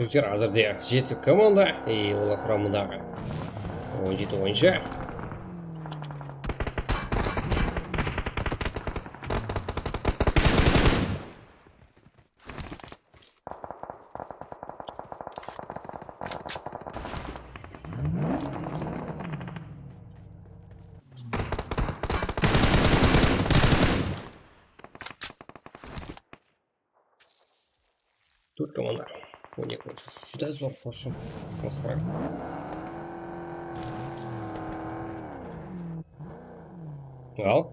Жігіттер әзірде 7 команда, и олар құрамындағы 17 ойыншы. Төрт команда. 12 ойыншы. Жүдә зор қошу. Масқара. Ал.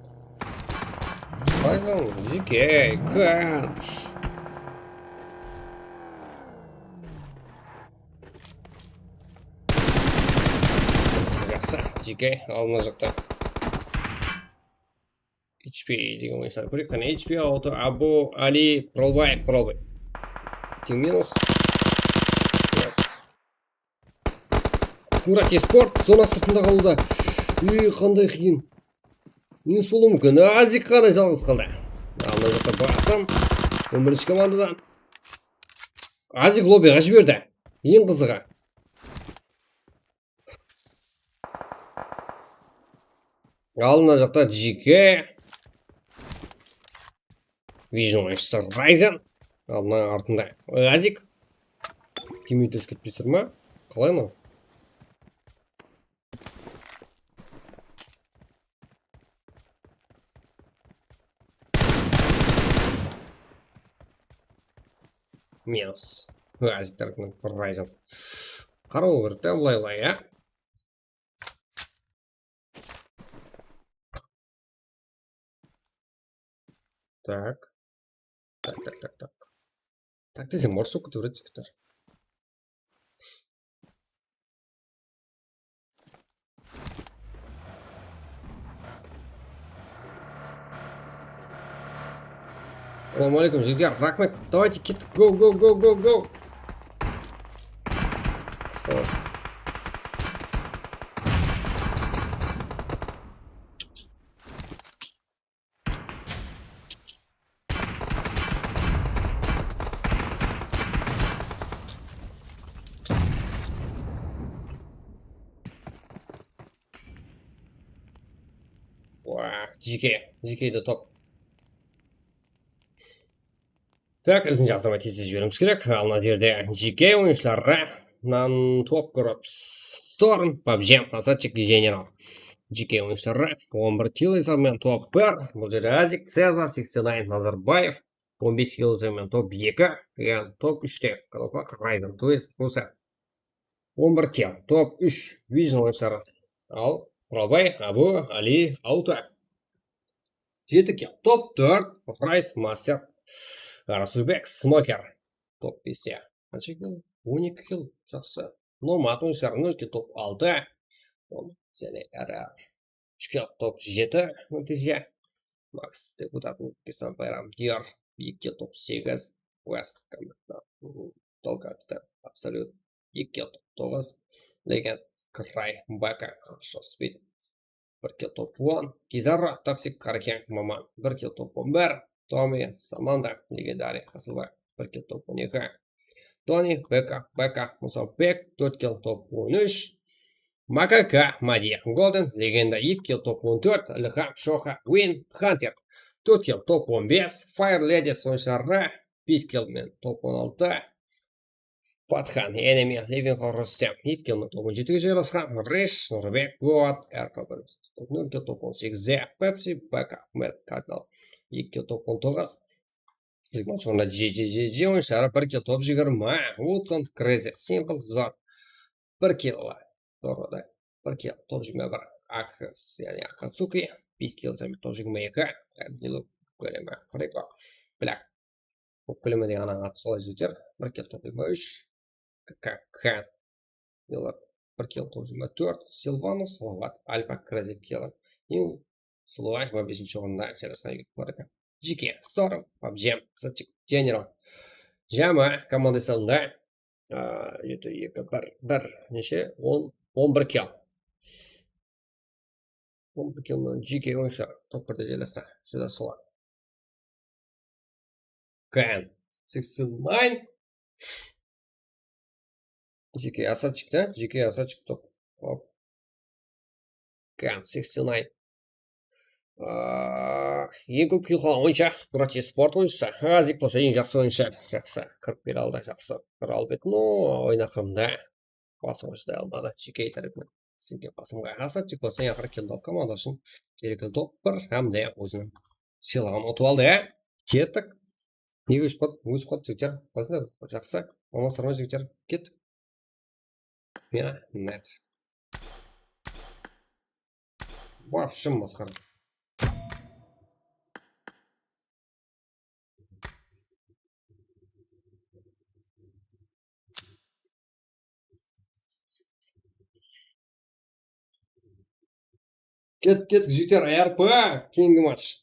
Қайзан, жеке, кән. Жақсы, жеке, алдына жақта. HP деген ойыншылар көрек. Қане HP ауты Абу Али Пролбай. Тең минус. Мурат Еспорт зона сыртында қалуда. Қандай қиын. Минус болу мүмкін. Азик қана жалғыз қалды. Алдына жақта басым. 11-ші командадан. Азик лоббиға жіберді. Ең қызыға. Алдына жақта жеке. Vision ойыншысы Ryzen. Алдына артында Азик. Кемейті өскетпесір ма? Қалай ма? Минус. Азиктарының Ryzen. Қарау көрді, бұлай, ә? Так. Так, десем, может, сука, ты вроде как-то. Салам алейкум, жігдер, рахмет. Давайте, кит, go. GK de топ. Так, ізін жаздырмай тез жіберуіміз керек. Алдына жерде GK ойыншылары топ көріп. Storm, PUBG, Азатчик, General. GK ойыншылары 11 кило есабымен топ 1. Бұл жерде Азик, Цезар, 69, Назарбаев. 15 кило есабымен топ 2. Яғни топ 3-те Қалапақ, Ryzen. То есть, осы 11 кило. Топ 3 Vision ойыншылары. Ал Пролбай, Абу Али Аута. 7 кило. Топ 4 Райс Мастер. Расулбек Смокер. Топ 5-те. Қанша кило? 12 кило. Жақсы. Номат ойыншылары 0 кило топ 6. Және әрі 3 кило топ 7. Нәтиже. Макс депутат Кестан Байрам Дияр. 2 кило топ 8. Уэст Толкатты. Абсолют. 2 кило топ 9. Легенд Край Бака. Хорошо спит. 1 кило топ 1. Кизарра Токсик Каракен Маман. 1 кило топ 1. Томи Саманда Легендарий Хасылбай. 1 кило топ 12. Тони Бека Мусапбек. 4 кило топ 13. Макака Мади Голден. Легенда 2 кило топ 14. Лехам Шоха Уин Хантер. 4 кило топ 15. Fire Lady Соншара. 5 кило мен топ 16. Патхан Enemy Living Рустем. 2 кило топ 17 жарасқан. Риш Нұрбек Гуат Эркабір. 0 кило топ 18. Пепси Бека Мед Кардинал. 2 кило топ 19. Зигмачонда GG ойыншылары 1 кило топ 20. Woodson Crazy Simple Zor. 1 кило. Дорода. 1 кило топ 21. Акс, яғни Акацуки. 5 кило топ 22. Әбділу көлемі. Қырайпа. Біляк. Көлемі деген аңа солай жетер. 1 кило топ 23. Какан. 1 кило топ 24. Силвану Салават. Альфа Crazy Killer. И Сулуаш 5-ші орында жарасқан егіт GK, Storm, PUBG, Азатчик, General. Жама команда салында 11 кило. 11 кило GK ойыншылары топ 1-де желесті. Сюда солар. Кән 69. жеке осадчик да? Жеке осадчик топ. Оп. Gun 69. Ең көп kill қалған ойыншы Грати спорт ойыншысы. Азик болса ең жақсы ойыншы. Жақсы. Кіріп бере алды, жақсы. Кіре алып еді. Но ойнақырымда басым ұштай алмады. Жеке тарапынан. Сізге басымға осадчик болса ең ақыры киллді алып команда үшін керекті топ бір hamda өзінің сыйлығын ұтып алды. Кеттік. Неге өшіп қалды? Өсіп қалды жігіттер. Қалайсыңдар? Жақсы. Алмастырма жігіттер. Кеттік. Мені нет. Вообще масқара. Кеттік жігіттер. РП кейінгі матч.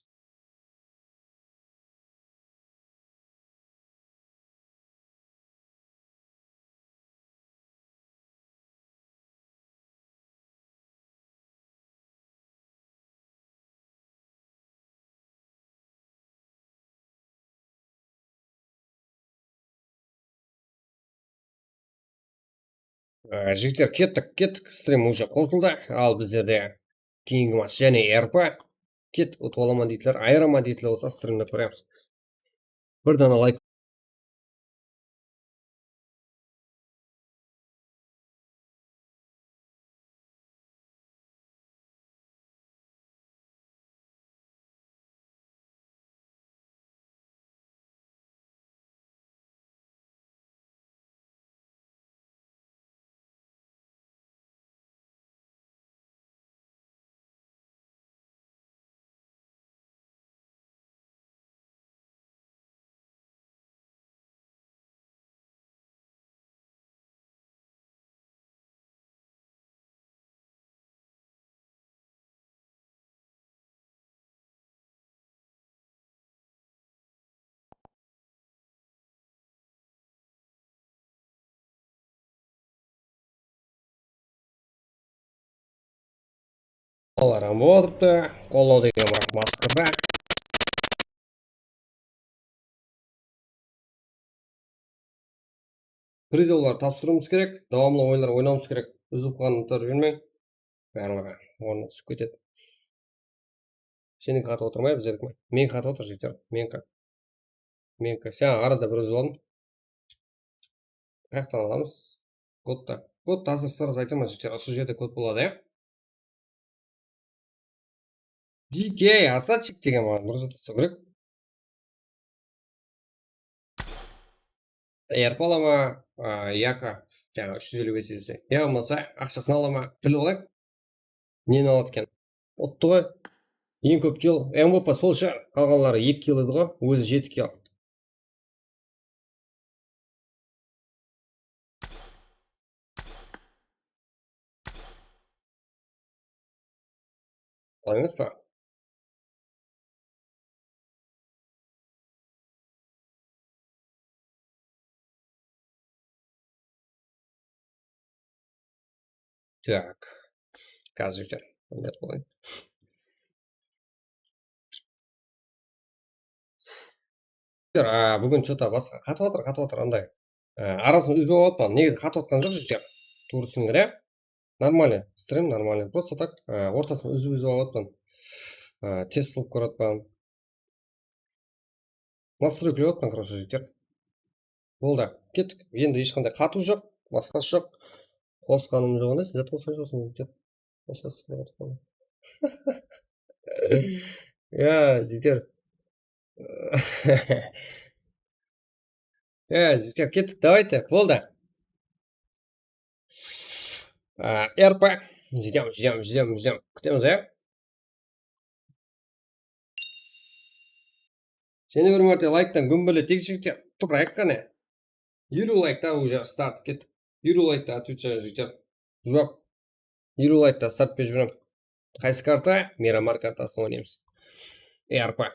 Жігіттер кеттік. Стрим уже қосылды. Ал біздерде кейінгі матч және РП. Кет ұтып аламын дейтілер, айырама дейтілер болса стримді көреміз. Бір дана лайк. Оларам отырыпты. Қолау деген бірақ масқырда. Призовлар тапсыруымыз керек. Давамлы ойындар ойнауымыз керек. Үзіліп қалғандар бермей. Барлығы орны түсіп кетеді. Сенің қатып отырмай, біздердікі. Мен қатып отыр жігіттер. Менікі. Сен арада бір үзіп алдым. Қаяқтан аламыз? Кодта. Код тасырсырыз айтамын жігіттер. Осы жерде код болады, DK осадчик деген маған дұрыс атаса керек. РП ала ма, яка жаңа 355 десе. Я болмаса ақшасын ала ма, біліп алайық. Нені алады екен? Отты ғой. Ең көп килл. МВП сол шығар. Қалғанлары 2 килл еді ғой. Өзі 7 килл. Олай емес па? Так. Қазір жігіттер. Білет болайын. Бүгін что-то басқа қатып отыр андай. Арасын үзіп алып, негізі қатып отқан жоқ жігіттер. Туырсын кіре. Нормально. Стрим нормально. Просто так ортасын үзіп алып, тест қылып көріп. Настрой клеп отқан, короче, жігіттер. Болды. Кеттік. Енді ешқандай қату жоқ, басқасы жоқ. Қосқаным жоқ емес, зат қосқан жоқсың жігіттер. Жігіттер. Жігіттер, кеттік, давайте, болды. РП. Ждем. Күтеміз, Сені бір мәрте лайктан гүмбілі тек жігіттер. Тұрайық қане. 20 лайкта уже старт кеттік. 20 лайкта отвечаю жігіттер. Жоқ. 20 лайкта старт беріп жіберем. Қайсы карта? Мирамар картасын ойнаймыз. РП.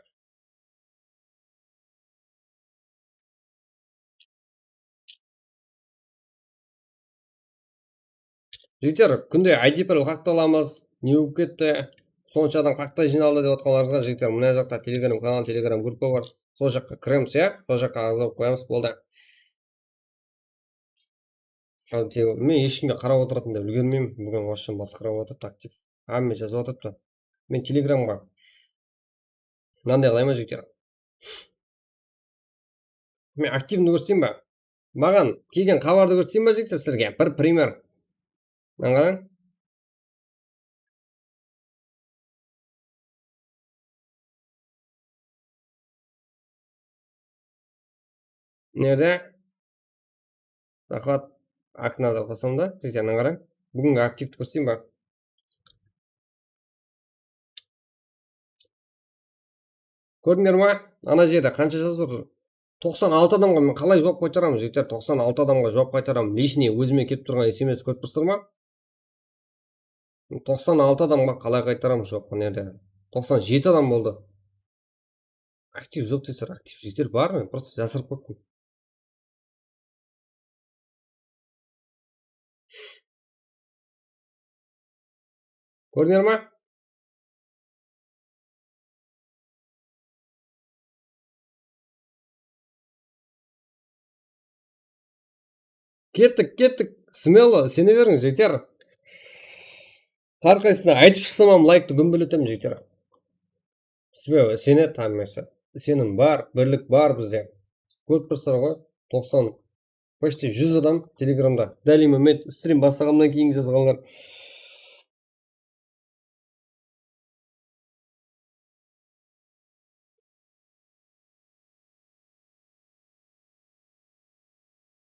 Жігіттер, күнде ID пәріл қақты аламыз. Не болып кетті? Сонша адам қақтай жиналды деп отқаларыңызға жігіттер, мына жақта телеграм канал, телеграм группа бар. Сол жаққа кіреміз, сол жаққа ағызып қоямыз, болды. Мен ешкімге қарап отыратын деп үлгермеймін. Бүгін вообще басқарып отырды актив. Мен жазып отырыпты. Мен телеграмға мынандай қылайын ба жігіттер? Мен активді көрсетейін ба? Маған келген хабарды көрсетейін ба жігіттер сіздерге? Бір пример. Мынаны қараң. Nerede? Захват окнада қосамын да, жігіттер мынаны қараң. Бүгінгі активті көрсетейін ба? Көрдіңдер ма? Ана жерде қанша жазып отыр? 96 адамға мен қалай жауап қайтарамын жігіттер? 96 адамға жауап қайтарамын. Лишний өзіме келіп тұрған SMS көріп тұрсыздар ма? 96 адамға қалай қайтарамын жауапқа nerede? 97 адам болды. Актив жоқ дейсіздер, актив жігіттер бар, мен просто жасырып қойыппын. Көрдіңдер ма? Кеттік. Смело, сене беріңіз жігіттер. Әрқайсысына айтып шықсам лайкты гүмбірлетемін жігіттер. Смело, сене танымайсыз. Сенім бар, бірлік бар бізде. Көріп тұрсыздар ғой, 90 почти 100 адам телеграмда. Дәл момент стрим бастағаннан кейін жазғандар.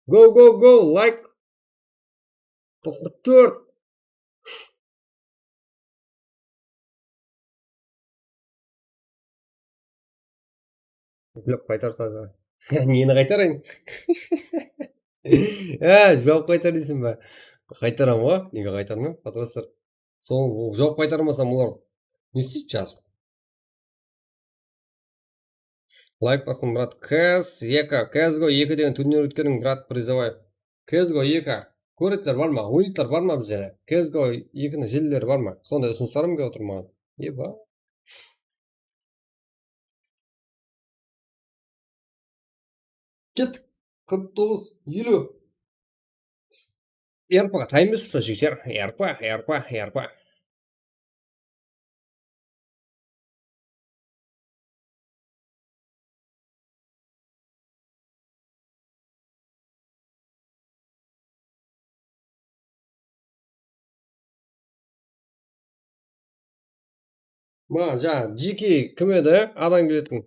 Go, лайк. 94. Жауап қайтарса. Нені қайтарайын? Жауап қайтар дейсің ба? Қайтарам ғой, неге қайтармаймын? Патростар. Сол жауап қайтармасам олар не істейді жазып? Лайк басым, брат. CSGO 2 деген турнир өткенің, брат, призывай. CSGO 2. Көретілер бар ма? Ойынтар бар ма бізде? CSGO 2-ні желілері бар ма? Сондай ұсыныстарым келіп отыр маған. Еба. Кеттік. 49, 50. ERP-ға таймыз ба жігіттер? ERP. Маған жаңа жеке кім еді? Адам келетін.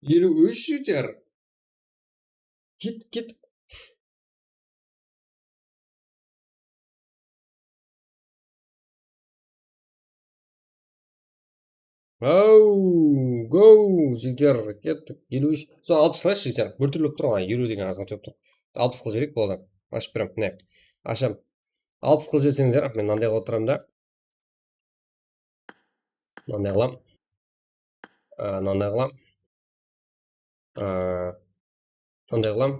Елу үш жігіттер. Кет. Гоу, жігіттер, кеттік. 53. Сол 60 қылайшы жігіттер. Бір түрлі тұр ғой, 50 деген азға төп тұр. 60 қыл жіберейік болды. Ашып берем, міне. Ашам. 60 қыл жіберсеңіздер, мен мынандай қылып отырамын да. Мынандай қылам. Мынандай қылам. Мынандай қылам.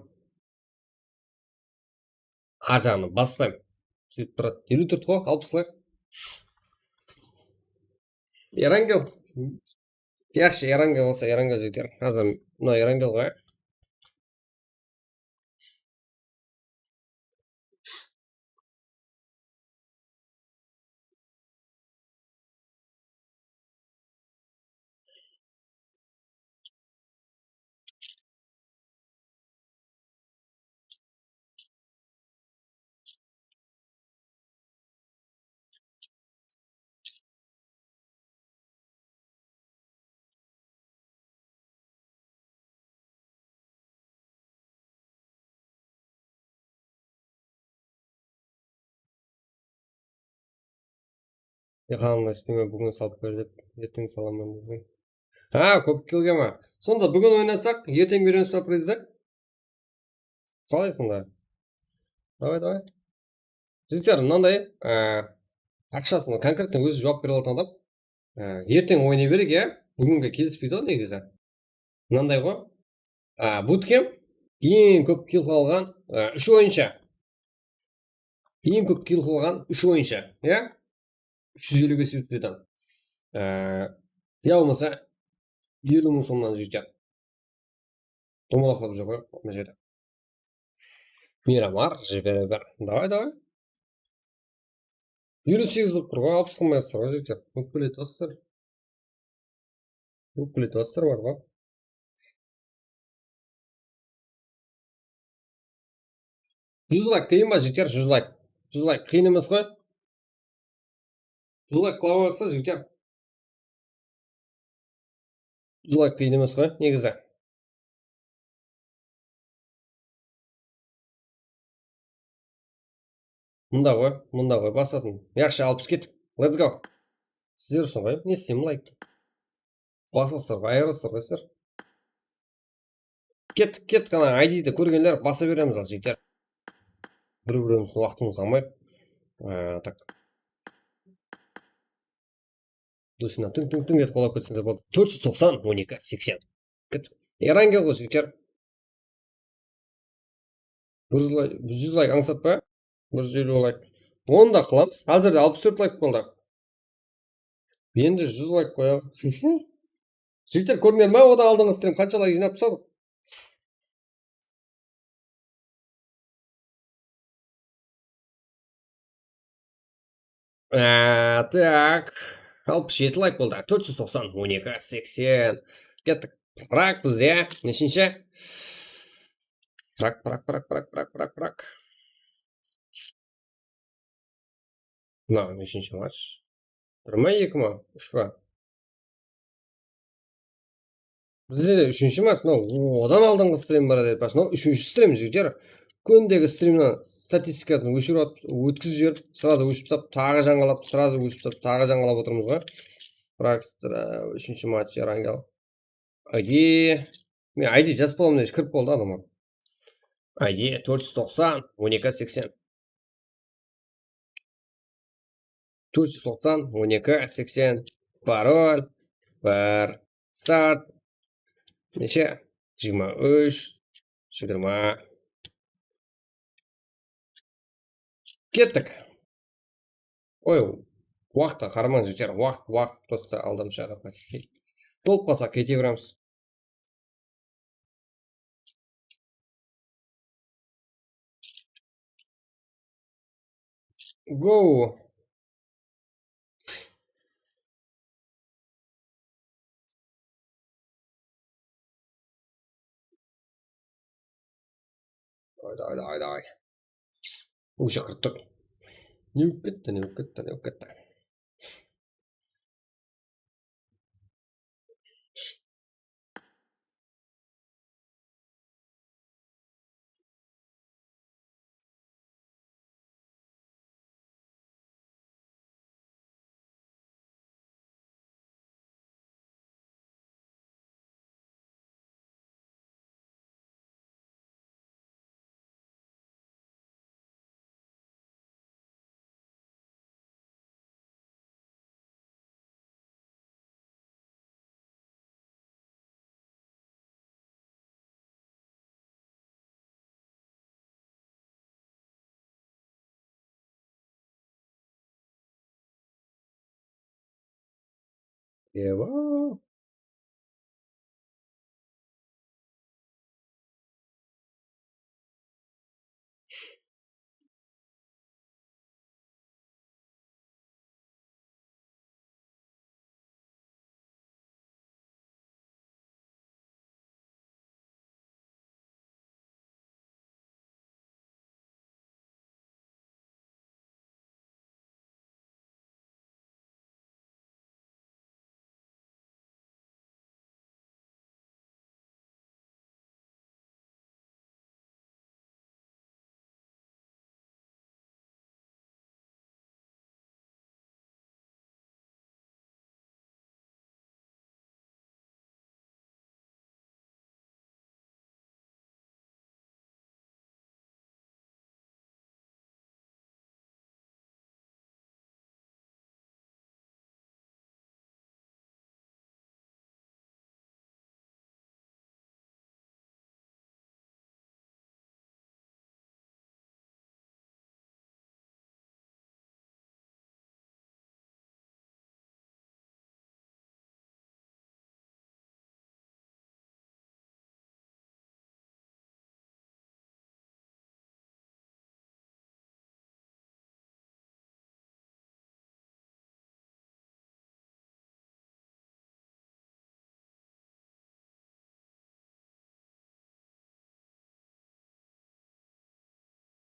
Ар жағын баспаймын. Сөйтіп тұрады. 54 қой, 60 қылайық. Ерангел. Yaxshi, Erangel болса, Erangel жігіттер. Қазір мына Erangel ғой. Қалыңыз істеме, бүгін салып бер деп, ертең саламын десең. Көп келген ма? Сонда бүгін ойнатсақ, ертең береміз ба призды? Салай сонда. Давай. Жігіттер, мынандай, ақшасын конкретно өзі жауап бере алатын адам. Ертең ойнай берейік, иә? Бүгінгі келіспейді ғой негізі. Мынандай ғой. Буткемп Ең көп килл қалған 3 ойынша. Ең көп килл қалған 3 ойынша. Иә? 350-ге сөйтпедім. Я болмаса 50 мың сомнан жүйтем. Домалақлап жүр ғой, мына жерде. Мирамар, жібере бер. Давай. 58 болып тұр ғой, 60 қылмай жатсыздар ғой, жігіттер. Өкпелетіп жатсыздар бар ғой. 100 лайк қиын ба, жігіттер? 100 лайк. 100 лайк қиын емес қой? 100 лайк қылып жатса, жігіттер. 100 лайк қиын емес қой, негізі. Мұнда ғой, басатын. Яқшы, 60 кеттік. Let's go. Сіздер үшін ғой, не істеймін лайк? Басасыздар ғой, айырасыздар ғой сіздер. Кеттік, қана ID-ді көргенлер баса береміз ал жігіттер. Бір-біріміздің уақытымыз алмай. Так. Досына тың ет қолап кетсеңіздер болды. 490, 12, 80. Кеттік. Ерангел ғой жігіттер. 100 лайк аңсат па? 150 лайк. Оны да қыламыз. Қазірде 64 лайк болды. Енді 100 лайк қояғы. Жігіттер көрдіңдер ма? Одан алдыңғы стрим қанша лайк жинап тастадық? Так. 67 лайк болды. 490, 12, 80. Кеттік. Прак бізде. Нешінші? Прак. Мына, нешінші матч? 1 ма, 2 ма? 3 па? Бізде 3-ші матч, одан алдыңғы стрим бар деді. Мынау 3-ші стрим жігіттер. Көндегі стримнен статистикасын өткізіп жіберіп, сразу өшіп тастап, тағы жаңалап, тағы жаңалап отырмыз ғой. Бірақ 3-ші матч Ерангел. ID. Мен ID жазып боламын деп кіріп болды адамға. ID 490, 12, 80. 490, 12, 80. Пароль. Бар. Старт. Неше? 23, 20. Кеттік. Ой, уақытқа қарамаңыз жігіттер. Уақыт просто алдамшы адамға. Толып қалса кете береміз. Go. Давай. Шақырттық. Не болып кетті. Ева.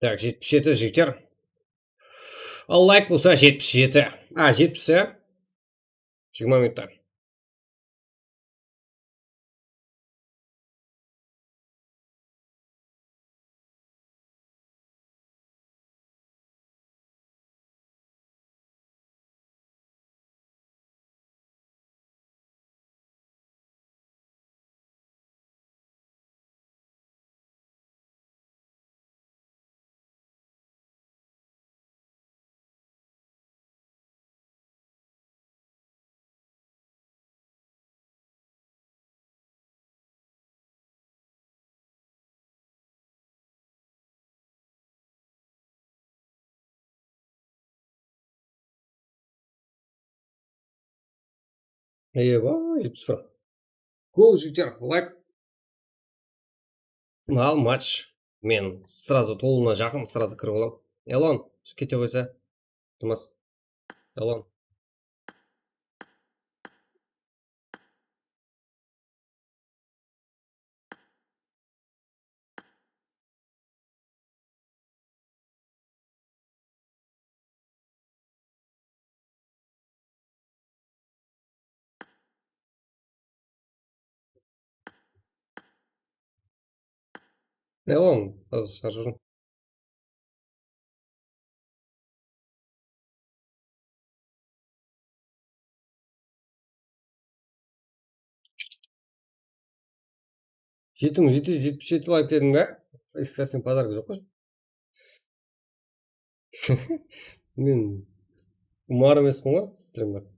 Так, 77 жігіттер. Ал лайк болса 77. 70 иә? 20 минутта. Ебай, 71. Гол жігіттер, лайк. Ал матч. Мен сразу толуына жақын сразу кіріп аламын. Элон, кете қойса. Тумас. Элон. Элон, қазір шығарып жүрмін. Жеті мың жеті жүз жетпіс жеті лайк дедің бе? Экскурсияның подарка жоқ қой. Мен ұмар емеспін ғой стример.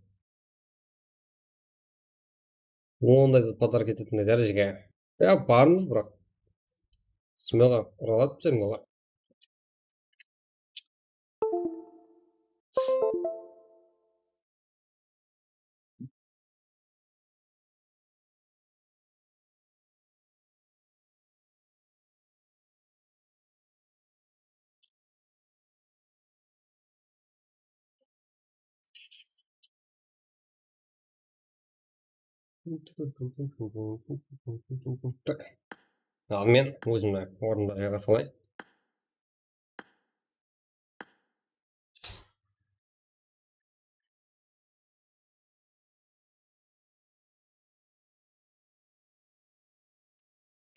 Ондай подарка ететіндей дәрежеге. Я бармыз бірақ. Смело ұралады біздердің бала. Так. Ал мен өзімді орнымда жайға салайын.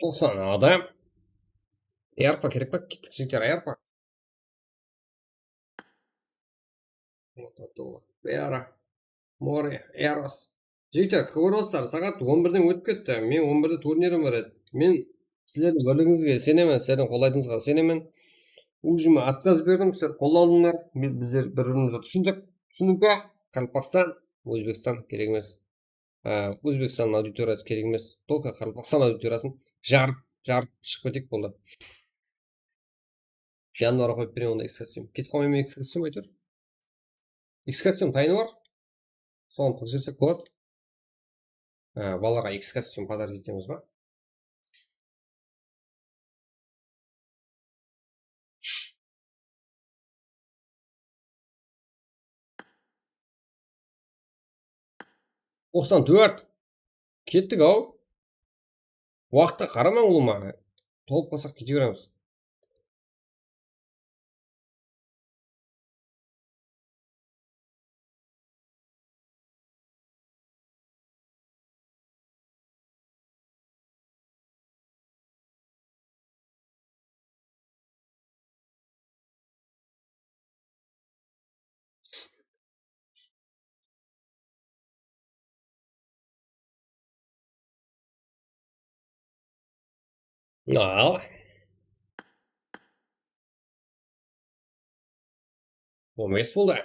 Тоқсан адам. Ярпа керек па? Кеттік жігіттер, ярпа. Бера. Море. Эрос. Жігіттер, көріп отырсыздар, сағат 11-ден өтіп кетті. Мен 11-де турнирім бар еді. Мен сіздердің бірлігіңізге сенемін, сіздердің қолдайтыныңызға сенемін. Уже отказ бердім, сіздер қолдадыңдар. Біздер бір-бірімізді түсіндік пе? Қарақалпақстан, Өзбекстан керек емес. Өзбекстан аудиториясы керек емес. Только Қарақалпақстан аудиториясын жарып шығып кетейік болды. Жануарға қойып беремін онда экскостюм. Кетіп қалмай ма экскостюм әйтеуір? Экскостюм тайны бар. Соны тығып жіберсек болады. Балаларға экскостюм подарок етеміз ба? Тоқсан төрт. Кеттік ау. Уақытта қарамаң ұлыма. Толып қалсақ кете береміз. Ал. 15 болды.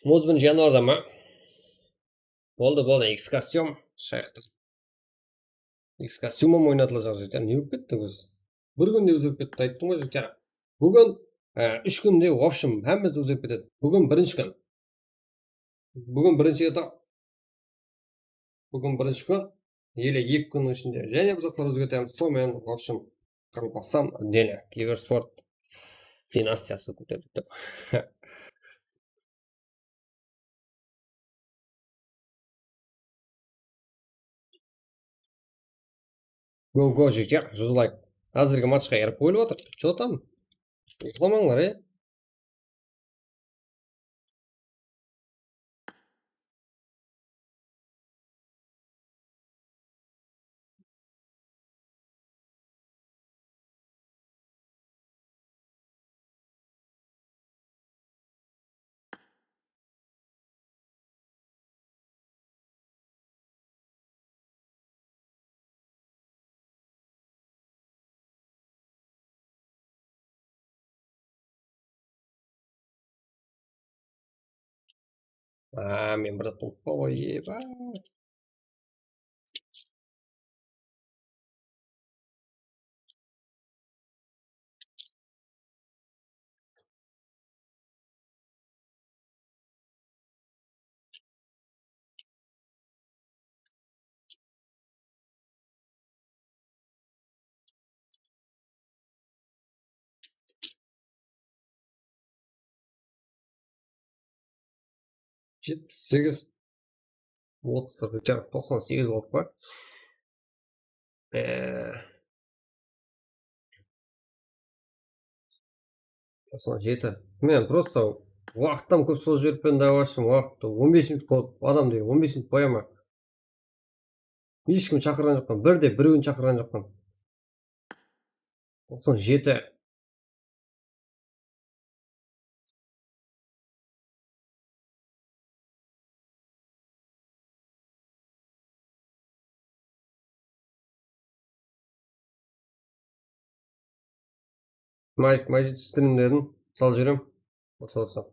31 январда ма? Болды, экскостюм. Экскостюмым ойнатыла жақ жігіттер. Не болып кетті көз? Бір күнде өзгеріп кетті, айттым ғой жігіттер. Бүгін 3 күнде, в общем, бәрімізді өзгеріп кетеді. Бүгін бірінші күн. Бүгін бірінші этап. Бүгін бірінші күн. Еле 2 күннің ішінде және бір заттар өзгертеміз. Сонымен, в общем, Қарақалпақстан отделе киберспорт династиясы көтерілді. Го, жігіттер, 100 лайк. Азыркы матчка эріп қойылып отыр. Чо там? Ұйқыламаңдар, 啊，免不了动破一吧。78 отыз жартылай 98 болып па? 97. Мен просто уақыттан көп сол жерпен давашым, уақытты 15 минут болып, адам деген 15 минут қоя ма? Ешкім шақырған жоқпын, бірде біреуін шақырған жоқпын. 97. Мәжит стрим дедім, салып жіберем. Осы отса.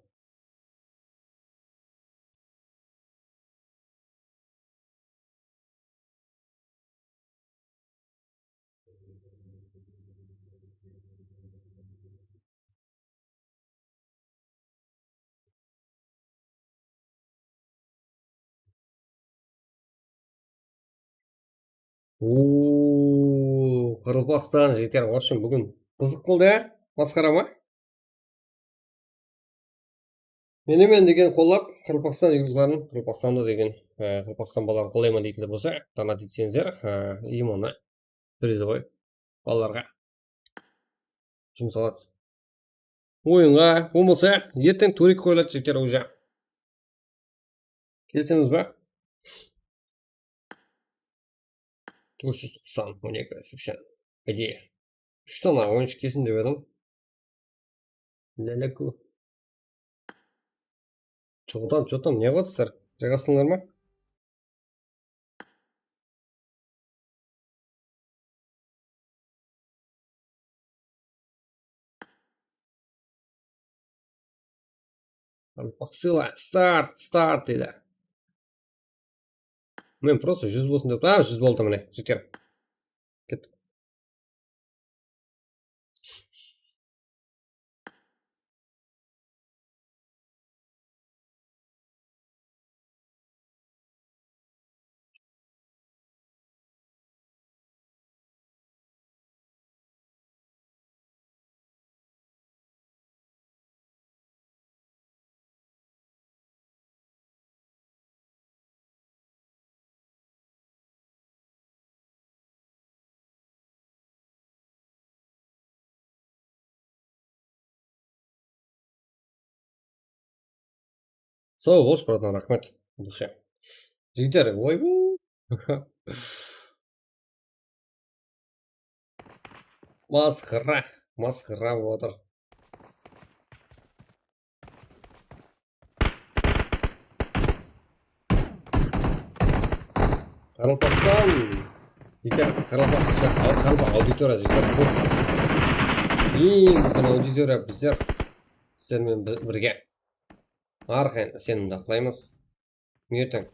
Қырылпақстан жігіттер, в общем, бүгін қызық қылды, масқара ма? Менімен деген қолап, Қырылпақстан юлдарын, Қырылпақстанды деген, Қырылпақстан балаларын қолайма дейтілі болса, донат етсеңіздер, иманы призовой балаларға жұмсалады. Ойынға болмаса, ертең турик қойылады жігіттер уже. Келсеміз ба? 490, 12, 80. Где? Что на ойыншық келсін деп едім? Ләләку. Что там, не қойдысыздар? Жайғастыңдар ма? Ссыла, старт дейді. Мен просто 100 болсын деп, 100 болды міне, жігіттер. Кеттік. Сол болшы, братан, рахмет. Душе. Жігіттер, ойбу. Масқыра болып отыр. Қырылпақстан. Жігіттер, Қырылпақ аудитория жігіттер. Ең үлкен аудитория біздер. Сіздермен бірге. Арқайын сенімді ақылаймыз. Ертең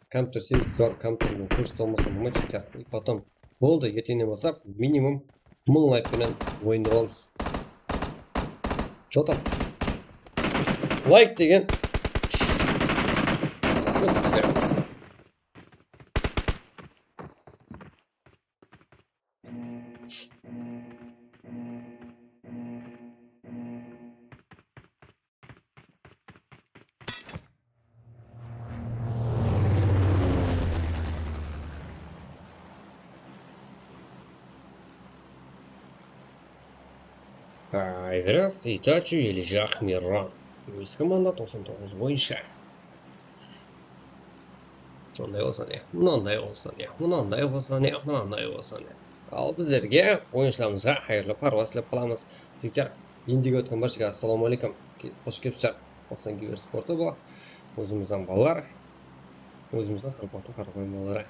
компьютер сендік компьютермен көрсет болмаса болмайды жігіттер. И потом болды, ертеңнен бастап минимум 1000 лайкпенен ойынды боламыз. Что там? Лайк деген. Эверест, Итачи или Жах Мирран. Өз команда 99 бойынша. Сондай болса не, мынандай болса не, мынандай болса не, мынандай болса не. Ал біздерге ойыншыларымызға қайырлы паруас тілеп қаламыз. Жігіттер, ендігі өткен баршаға ассалаумағалейкум. Қош келіпсіздер. Осыдан киберспорты бұл. Өзіміздің балалар, өзіміздің қырпақтың қарапайым балалары.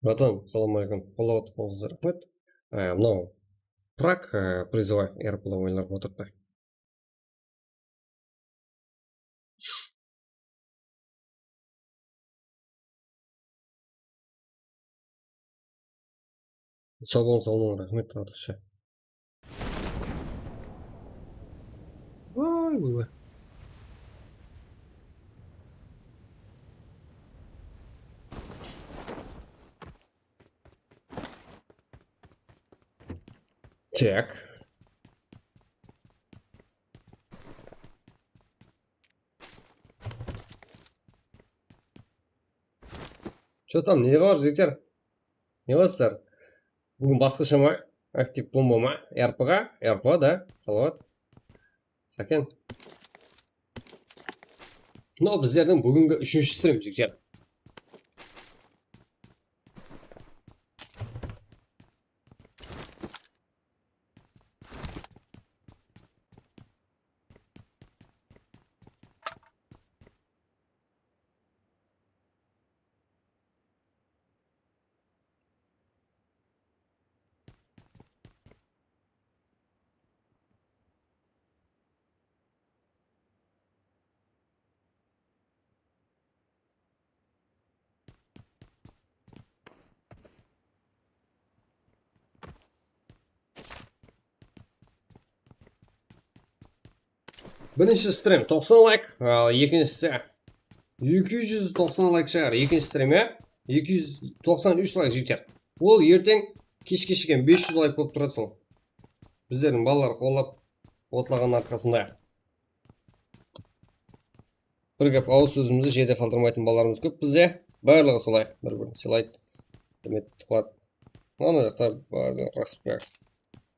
Братан, ассалаумағалейкум. Қолдап отырғаныңызға рахмет. Мынау Праг призовой РПЛ ойындар отырды. Sağ olun rahmet arkadaşlar. Vay vay. Так. Что там, не var жігіттер? Не болсыздар? Бүгін басқаша ма? Актив бомба ма? РП-ға? РП, да? Салауат. Сәкен. Мынау біздердің бүгінгі 3-ші стрим, жігіттер. Бірінші стрим 90 лайк, екіншісі 290 лайк шығар. Екінші стримі 293 лайк жігіттер. Ол ертең кеш-кешкен 500 лайк болып тұрады сол. Біздердің балалар қолап отлаған арқасында. Бір кеп ауыз сөзімізді жерде қалдырмайтын балаларымыз көп бізде. Барлығы солай. Бір-бірін сыйлайды. Құрметті қылады. Ана жақта бар Распек.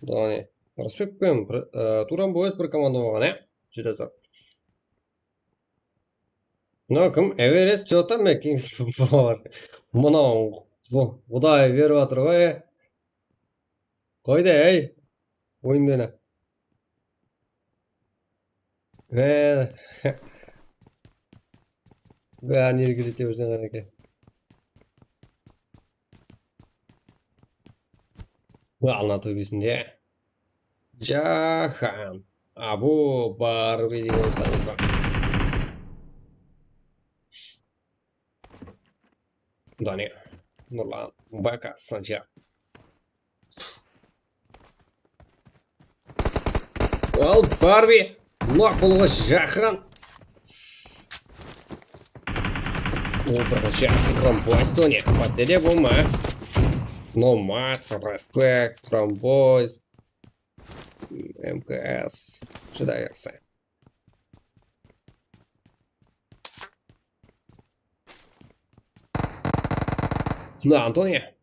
Дане. Распекпен туран бойыз бір команда болған, Жүдә зор. Мынау кім? Эверест Джота ме Кингс бар. Мынау Құдай беріп жатыр ғой. Қойды, ей. Ойындыны. Бәрін ергізете берсен қареке. Алына төбесінде. Жахан. Абу Барби деген санатқа. Дане. Нұрлан. Бака Санчак. Ал Барби. Лақ болуға Жахан. Отырғыша. Тромбойз Тони. Патере болма. Номад. Респект. Тромбойз. МКС. Сюда версия. Да, Антония.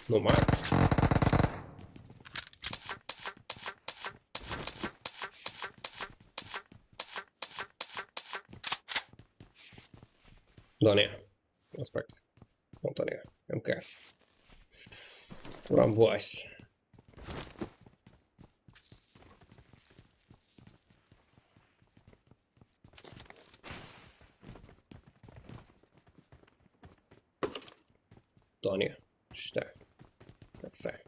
Ну, мат. Дония. Респект. Антония. МКС. Рамбойс. Дония. Что? Красавец.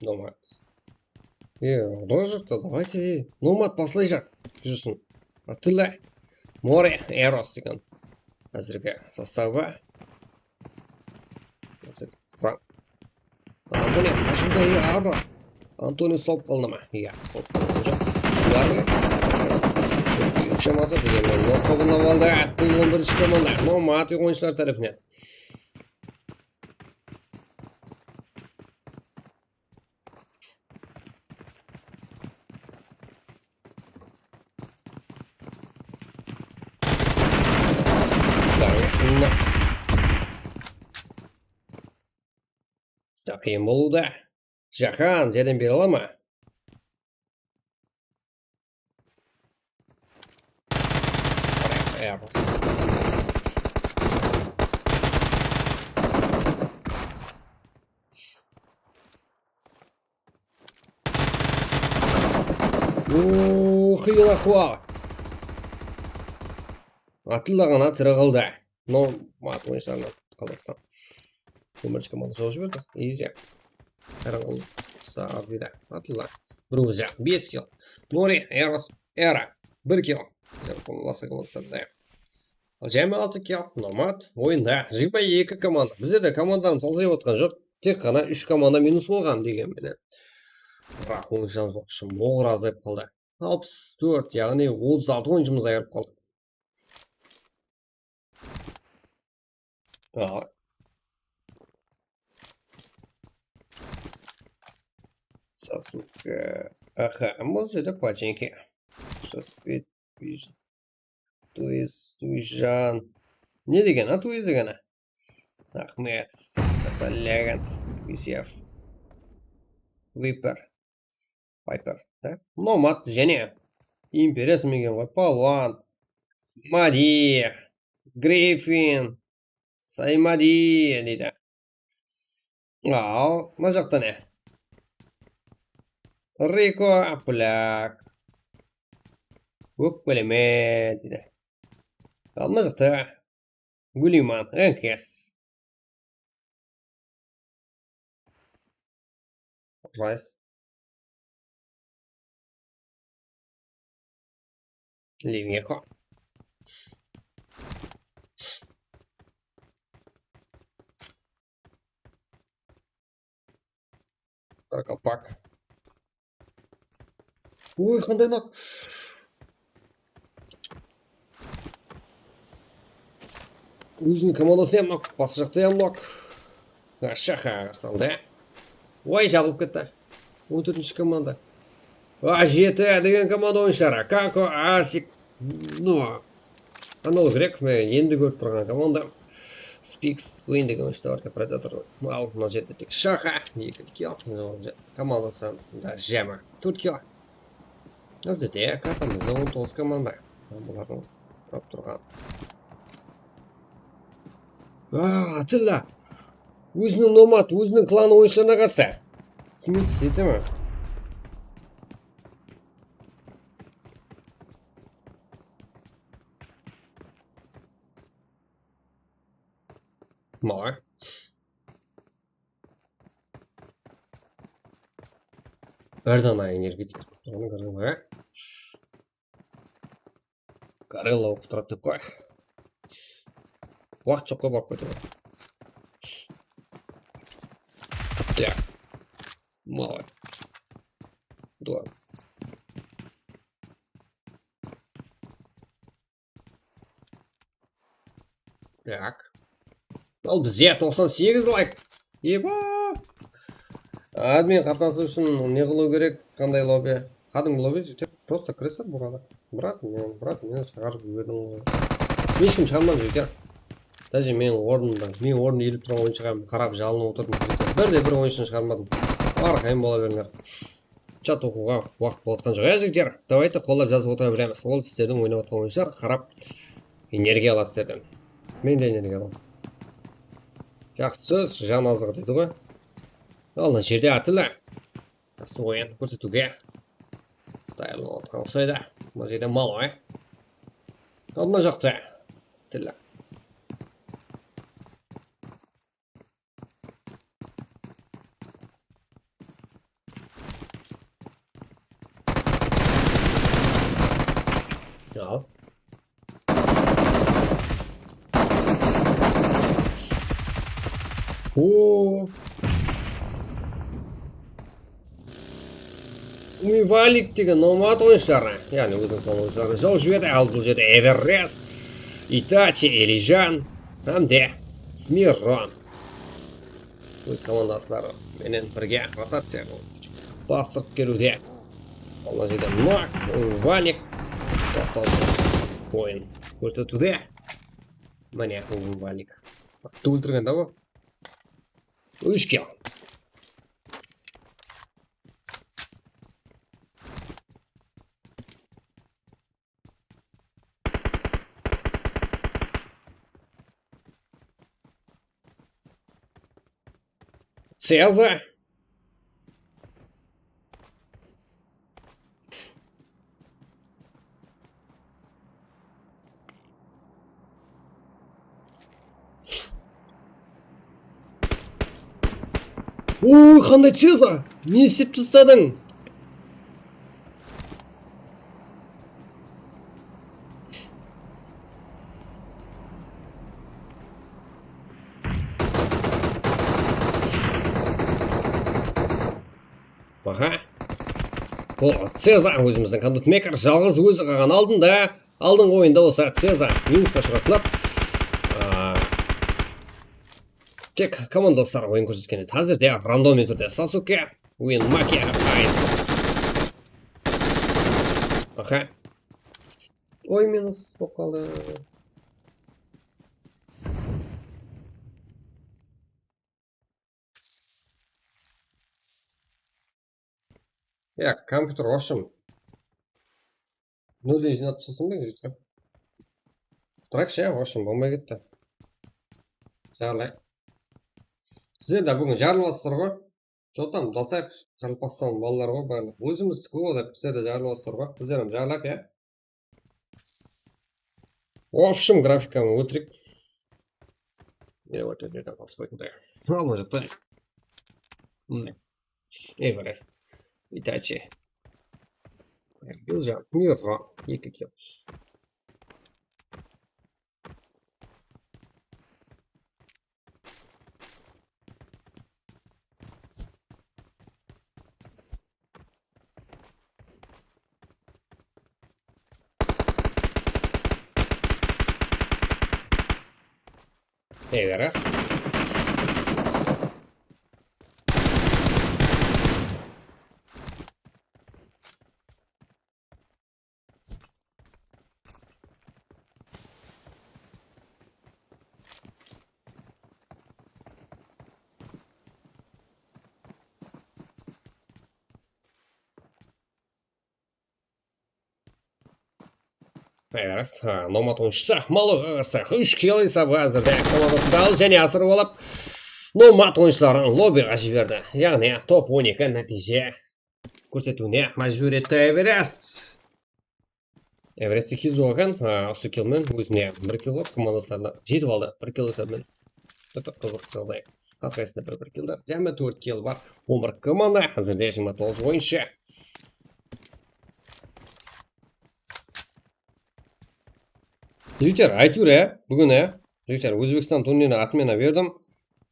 Номад. Рожек-то давайте. Номад послышак. Жүрсін. Атыла. Море. Эрос деген. Әзірге составға. Антония, машинка ие арба. Антония соп қалды ма? Иә, соп қалды жоқ. Бұларды. Шамасы дегенмен, но қабылдап алды. Бұл 11-ші команда. Номад ойыншылар тарапынан. ойынна. Қиын болуда. Жахан, жерден бере ала ма? Қиын ахуал. Атылдағана тірі қалды. Но мат ойыншарынан Қазақстан. Өмірші команда жол жіберді. Изи. Қараңғыл. Сағабида. Атылда. Бір өзі. 5 кил. Нори. Эрос. Эра. 1 кил. Ласы командасы. Жәмі 6 кил. Номад. Ойында. Жиба 2 команда. Бізде де командарымыз алзай отқан жоқ. Тек қана 3 команда минус болған деген менен. Бірақ ойыншамыз үшін моғыр азайып қалды. 64, яғни 36 ойыншымыз айырып қалды. Сасука. Аха, бұл жерде паченьки. 65, Туйжан. Не деген, Туйз деген? Ахмет. Каталяган. Висев. Випер. Пайпер. Номад және империя смеген ғой. Палуан. Мади. Гриффин. Саймади дейді. Ал, мына жақта не? Рико, поляк. Өкпелеме дейді. Ал мына жақта Гулиман, НКС. Райс. Ливеко. Колпак. Ой, қандай нақ. Өзінің командасы емнақ, басы жақта емнақ. Шаха салды. Ой, жабылып кетті. 14-ші команда. А7 деген команда ойыншары. Како, Асик. Ну, анау грек, мен енді көріп тұрған команда. Спикс, Уин деген ойыншыда бар, Предаторлы. Ал, мына жерде тек Шаха. 2 кил. Командасы да жемі. 4 кил. Ол жерде картамызда 19 команда. Бұлардың тұрап тұрған. Атылда. Өзінің номад, өзінің кланы ойыншыларына қарсы. Кім ете ме? Малай. Бірдана энергетик. Оны көрген ғой. Карелла оқып тұрады деп қой. Уақыт жоққа барып кетіп отыр. Так. Малай. Два. Так. Ал бізде 98 лайк. Еба! Админ қатынасы үшін не қылу керек? Қандай лобби? Қадың лобби жетер? Просто кіресір бұрада. Брат, мен шығарып жібердің ғой. Ешкім шығармады жетер. Даже мен орнымда, мен орнында еліп тұрған ойыншыға қарап жалынып отырдым. Бір ойыншыны шығармадым. Арқайым бола беріңдер. Чат оқуға уақыт болатқан жоқ. Жігіттер, давайте қолдап жазып отыра білеміз. Ол сіздердің ойнап отқан ойыншылар қарап энергия алады сіздерден. Мен де энергия аламын. Жақсы сөз, жан азығы дейді ғой. Ал мына жерде атылы. Жақсы ойын көрсетуге дайырланып отқан ұқсайды. Мына жерде малай. Ал мына жақта тілі. Al. Умивалик деген номад ойыншылары. Яғни өзінің клан ойыншылары жау жіберді. Ал бұл жерде Эверест, Итачи, Элижан, Хамде, Мирон. Өз командасылары менен бірге ротация бастырып келуде. Ол жерде Нок, Умивалик. Ойын көрсетуде. Міне валик. Атты өлтірген да бұл. 3 kill. Цеза. Ой, қандай Цеза! Не істеп тастадың? Аха. Бұл Цеза өзіміздің кондукмекер жалғыз өзі қалған алдында. Алдыңғы ойында болса Цеза минусқа шығатынап. Тек командаластар ойын көрсеткен еді. Қазір де рандоммен түрде Сасуке, Уин Маки, Аха. Ой, минус болып қалды. Компьютер ашым. Нөлден жинап тастасың ба жігіттер? Тұрайықшы, ашым болмай кетті. Жарылайық. Сіздер де бүгін жарыласыздар ғой? Жотам дасайық, жарылпастан балалар ғой барлық. Өзіміздікі ғой деп сіздер де жарыласыздар ғой? Біздер hem жарылайық, иә? В общем, графиканы өлтірейік. Не вот это посмотрим. Ну, может быть. Эверест. Итачи. Южа. Мирра. Екі kill. Эверест. Эверест. Номад ойыншысы Малуға қарсы 3 kill есабы әзірде командасында ал және асырып алып Номад ойыншыларын лоббиға жіберді. Яғни топ 12 нәтиже көрсетуіне мәжбүр етті Эверест. Эверест 2 жоғын, осы киллмен өзіне 1 kill командасына жетіп алды. 1 kill есабымен. Өте қызық жағдай. Арқасында 1 killді. Және 4 kill бар. 11 команда әзірде 29 ойыншы. Жігіттер, әйтеуір, бүгін жігіттер, Өзбекстан турниріне атмена бердім.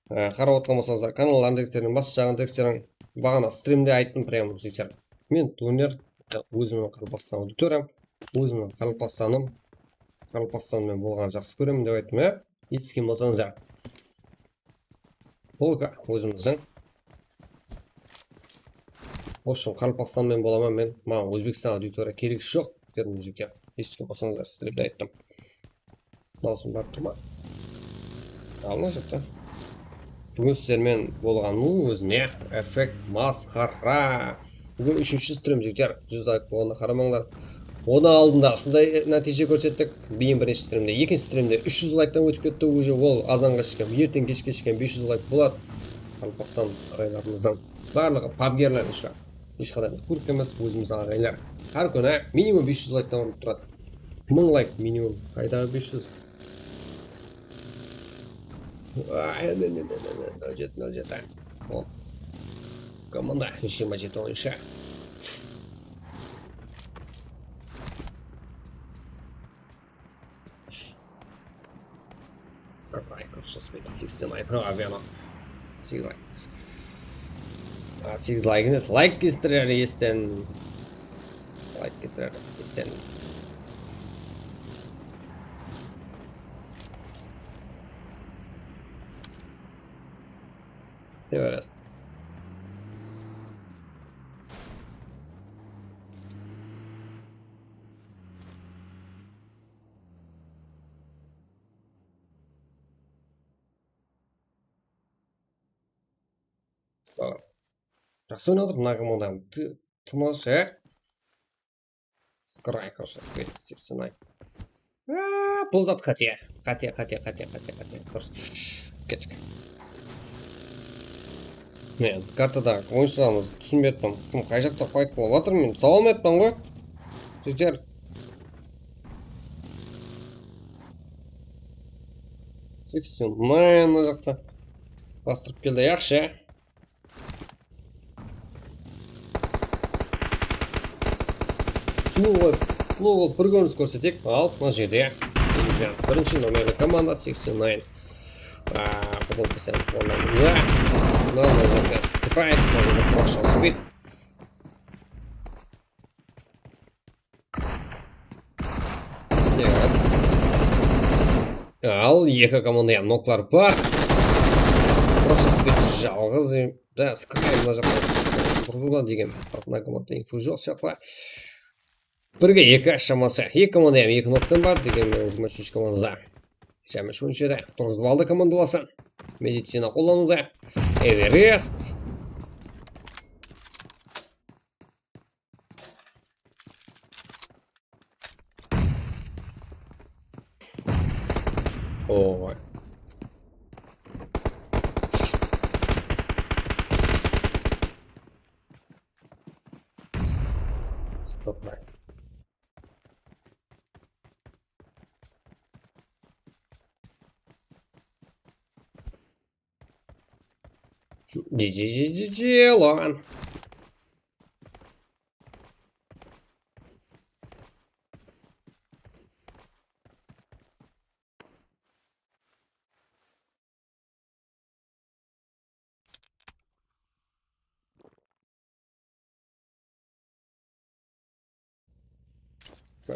Қарап отқан болсаңыздар, каналдардың текстерін, бас жағын текстерін бағана стримде айттым прям жігіттер. Мен турнир өзімнің Қарақалпақстан аудиториям, өзімнің Қарақалпақстанмен болған жақсы көремін деп айттым, естіген болсаңыздар. Бұл өзіміздің. Осы Қарақалпақстанмен боламын мен, маған Өзбекстан аудитория керек жоқ дедім жігіттер. Естіген болсаңыздар, стримде айттым. Дауысым барып тұрма. Алына жіпті. Бүгін сіздермен болғаның өзіне эффект масқара. Бүгін 3-ші стрим жігіттер. 100 лайк болғанда қарамаңдар. Оны алдында сондай нәтиже көрсеттік. Бейін бірінші стримде. Екінші стримде 300 лайктан өтіп кетті. Уже ол азанға шыққан, ертең кешке шыққан 500 лайк болады. Қарақалпақстан ағайларымыздан. Барлығы пабгерлер үшін. Ешқандай көрік емес өзіміздің ағайлар. Әр күні минимум 500 лайктан ұрып тұрады. 1000 лайк минимум. Қайдағы 500? Жеті. Команда 27 ойыншы. Скарпай, короче, 69. Авиано. 8 лайк. 8 лайк емес. Лайк кестірер естен. Лайк кестірер естен. Эверест. Жақсы ойнадық мына командам. Тыныш, Скрай, хорошо, спит, 69. Бұл зат қате. Қате. Дұрыс. Кеттік. Мен картада ойыншыламыз түсінбеппін. Кім қай жақта файт болып жатыр, мен сала алмайппын ғой. Жігіттер. Мына жақта бастырып келді, яқшы. Сұлу бір көрініс көрсетек. Ал, мына жерде бірінші номерлі команда 69. Бұл бізден қолданымда. Мына жерде Скрайп, мына жерде Маршал Спид. Ал, екі команда ноклар бар. Маршал Спид жалғыз. Да, Скрайп мына жақта бұрылған деген мына команда инфо жоқ сияқты. Бірге екі шамасы. Екі команда екі ноктан бар деген үшінші командада. Және үшіншіде тұрғызып алды командаласы. Медицина қолдануда. Эверест. Ой. Стопай. Лан.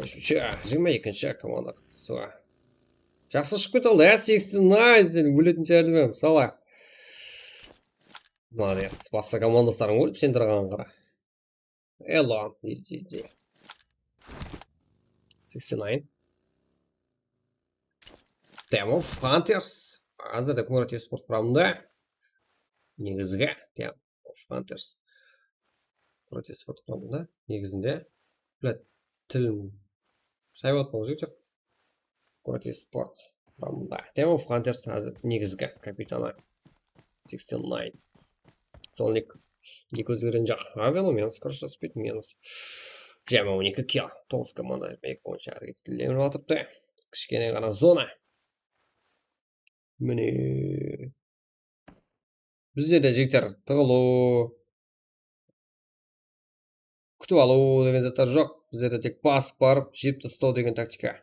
Жиырма екінші команда қатысуға. Жақсы шығып кет алды, 69 сен өлетін шығарды ма, мысалы. Молодец, басқа командастарың өліп сен тұрған қара. Элон, 69. Демов Фантерс. Азда Коммерти спорт құрамында. Негізгі Демов Фантерс. Коммерти спорт құрамында. Негізінде. Білет, тілім. Шайбат бұл жүйттер. Коммерти спорт құрамында. Демов Фантерс негізгі капитаны. 69. Солник. Екі өзгерін жақ. Авело минус, хорошо спит минус. Жема 12 килл. 9 команда. Екі бойынша әрекеттілден жатыпты. Кішкене ғана зона. Міне. Бізде де жігіттер тығылу. Күтіп алу деген заттар жоқ. Бізде де тек басып барып, жеп тастау деген тактика.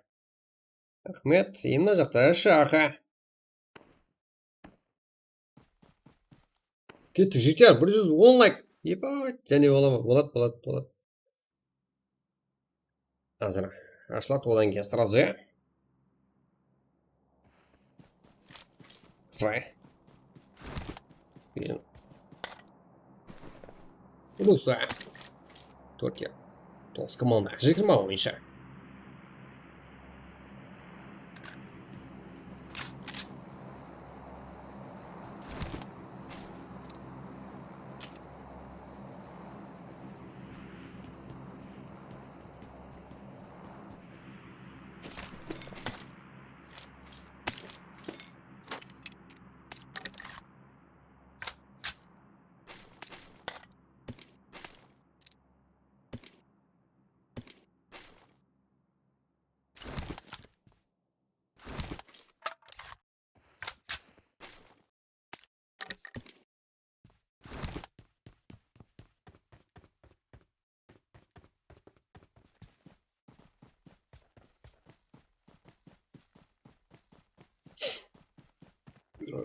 Рахмет. Емна жақта шаха. Кеттік жігіттер, 110 лайк. Ебать, және болады. Азыр, ашылады одан кейін сразу, Рай. Руса. Түркия. 9 команда. 20 ойынша.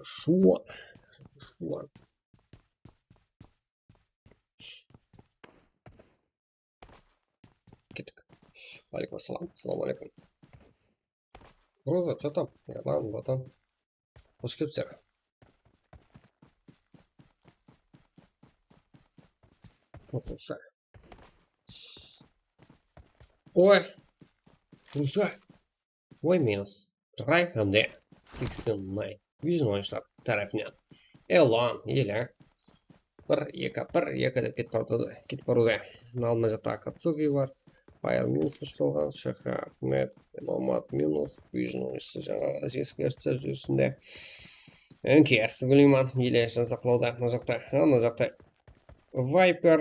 Шуан. Кеттік. Алейкум ассалам. Салам алейкум. Роза, что там? Ладно, братан. Қош келіпсіздер. Руса. Ой. Руса. Ой, минус. Трай, МД. 69. Vision oyuncular tarafından. Elon ile 1 2 деп кетіп баруда. Алдына жақта Акацуги бар. Fire минус ұшталған. ШХ Ахмет, Номад минус. Vision ойыншысы жаңағы ескерісті жүрісінде. НКС Гулиман елешін сақлауда. Мына жақта Viper.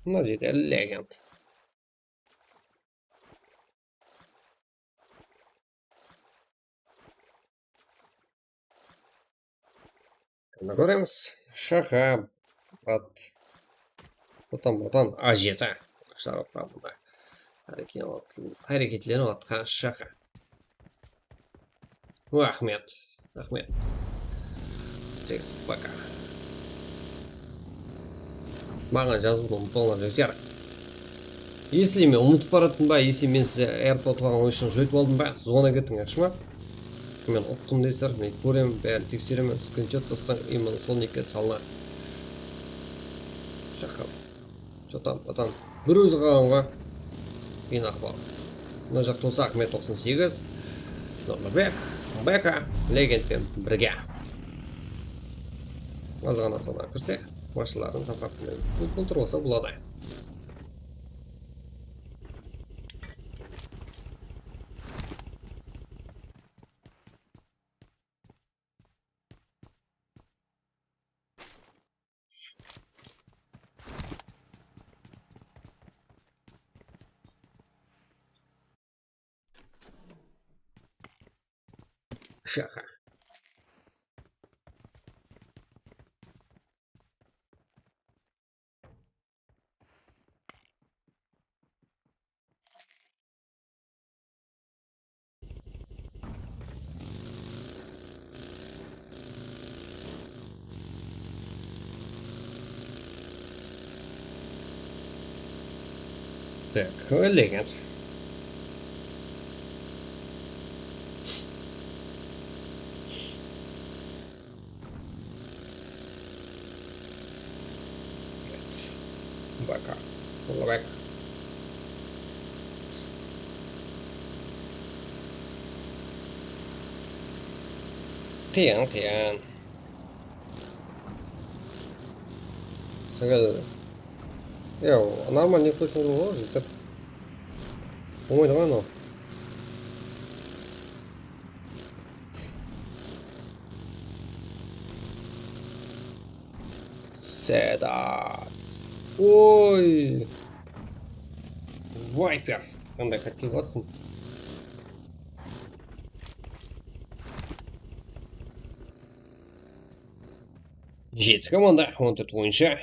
Мына жерде Legend. Көреміз. ШХ Бұтан А7 штабында әрекетленіп атқан ШХ. Ахмет. 8 пока. Маған жазуды ұмытпаңдар жігіттер. Если мен ұмытып баратын ба, если мен сізді AirPod алған ойыншыны жөйтіп алдым ба, звона кетіңерші ма? Мен ұқтым дейсіздер, мен көремін, бәрін тексеремін, скриншот тассаң, именно сол неке салынады. Шақам. Потан. Бір өзі қалғанға кейін ақпал. Мына жақта болса Ахмет 98, Нұрбек, Бека, Легендпен бірге. Азғана тона кірсе, машыларын заправкамен футбол болса болады. Шаха. Так, Legend. Бака. Лавек. Қиян. Сәгел. Нормально не точно было, житер. Ой, давай, ну. Седат. Ой. Вайпер. Қандай хотел Ватсон. Жеті команда, 14 ойыншы.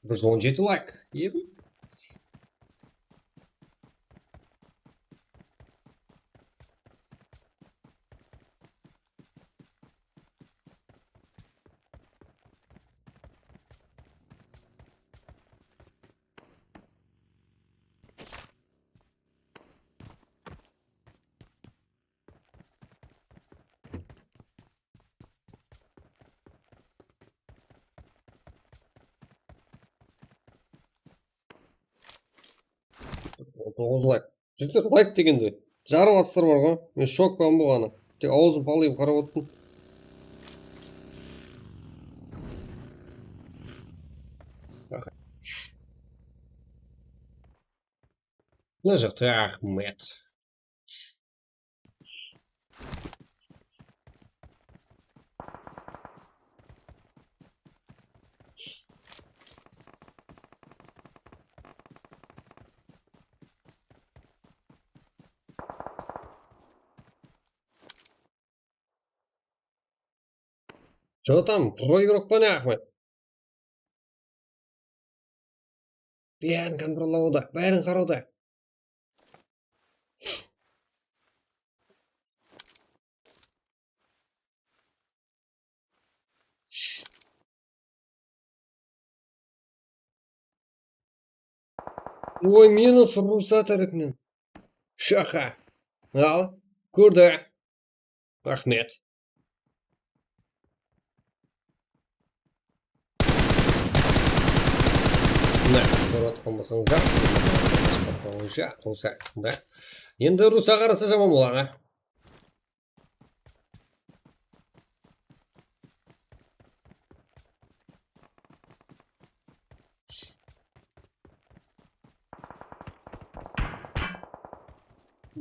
Бір 17 лайк. Ебі. Тоғыз лайк. Жігіттер, лайк дегенде жарым астар бар ғой. Мен шок болған болғаны. Тек аузым палайып қарап отырмын. Мына жақта Ахмет. Что там? Про игрок па не Ахмет? Бәрін контролдауда, бәрін қарауда. Ой, минус рұқсат әрекінен. Шаха. Ал, көрді. Ахмет. Не, болмасаңыздар. Бойынша руса, да. Енді руса қараса жаман болады.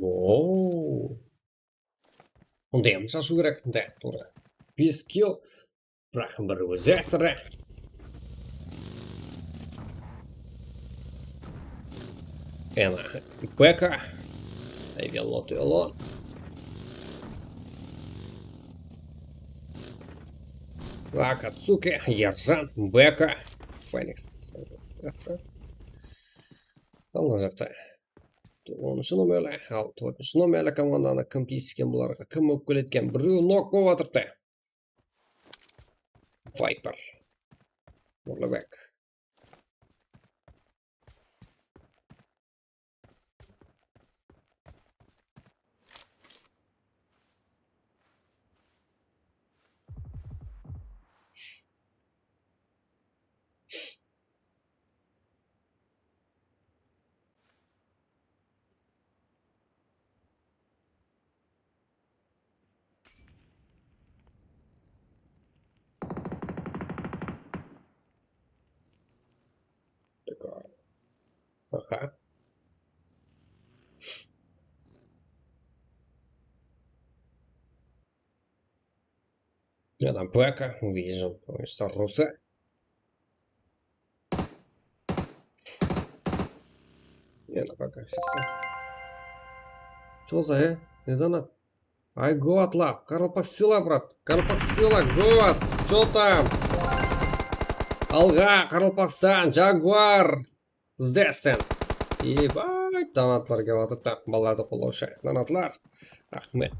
Ооо. Онда ем шашу керек, да, тура. 5 килл. Бірақ бір өзі ақтыры. Ена, Бека. Айвелот, елот. Акацуки, Ержан, Бека, Феникс. Алла жақта. 10-шы номерлі, ал 4-шы номерлі команданы кім тиіскен бұларға, кім өккелеткен, біреу нок болып атырды. Вайпер. Нұрлыбек. Аха. Ена Бека, вижу, руса. Ена Бека, Что за, Недана? Ай, Готла, Карлпак сила, брат. Карлпак сила, Гот. Что там? Алға, Карлпакстан, Жагуар. Здестен. Ебать, донатлар келіп атыпты. Баларды қолаушы. Донатлар. Рахмет.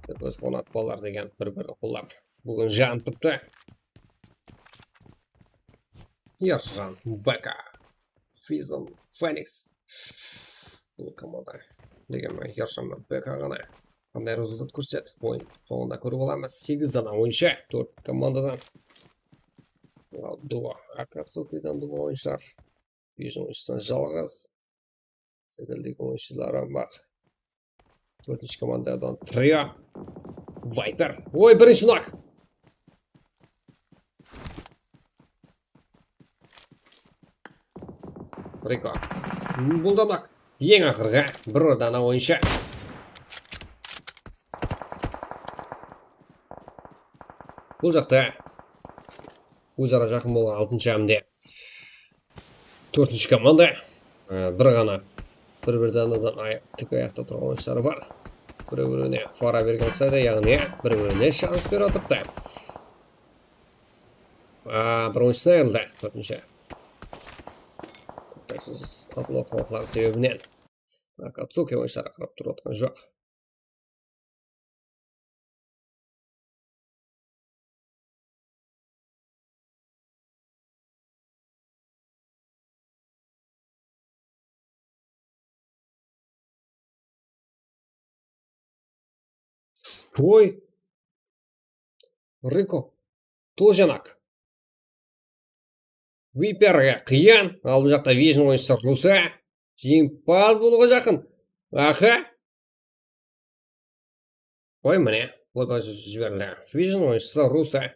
Өз фонат балар деген бір-бірді қолап. Бүгін жан тұпты. Ержан, Бека. Физон, Феникс. Бұл команда. Дегенмен Ержан мен Бека ғана. Қандай результат көрсет. Ойын соңында көріп аламыз. 8 дана ойыншы. 4 командадан. Дуа. Акацукидан дуа ойыншылар. Вижн ойыншыдан жалғыз. Секілдегі ойыншылары бар. 4-ші командадан Трио. Вайпер. Ой, бірінші нок. Рико. Бұл да нок. Ең ақырға бір дана ойыншы. Бұл жақта өзара жақын болған 6-шы әмде 4-ші команда бір ғана бір-бірді анадан тік аяқта тұрған ойыншылары бар. Бір-біріне фара берген ұқсайды, яғни бір-біріне шанс беріп отырды. Бір ойыншысына айырылды 4-ші. Атылу қоқлар себебінен Акацуки ойыншылары қарап тұрып отқан жоқ. Ой, Рико, тоже нак. Виперге қиян, ал бұл жақта Вижн ойыншысы руса. Жеңімпаз болуға жақын. Аха. Ой, міне, бұлға жіберілді. Вижн ойыншысы руса.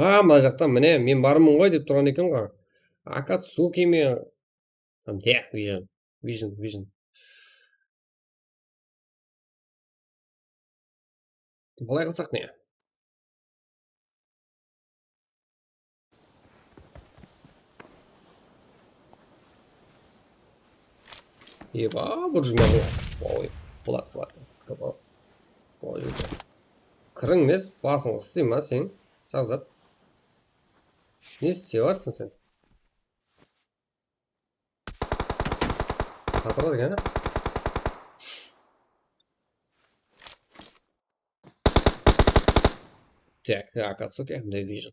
Мына жақта міне, мен бармын ғой деп тұрған екен ғой. Акацуки мен... Де, Вижн. Бұлай қылсақ не? Еба, бұл жүмәді. Ой, бұлат. Кірің нес, басыңғы істей ма сен? Шағзат. Не істей атсың сен? Қатыра деген, Так, Акацуки, да вижу.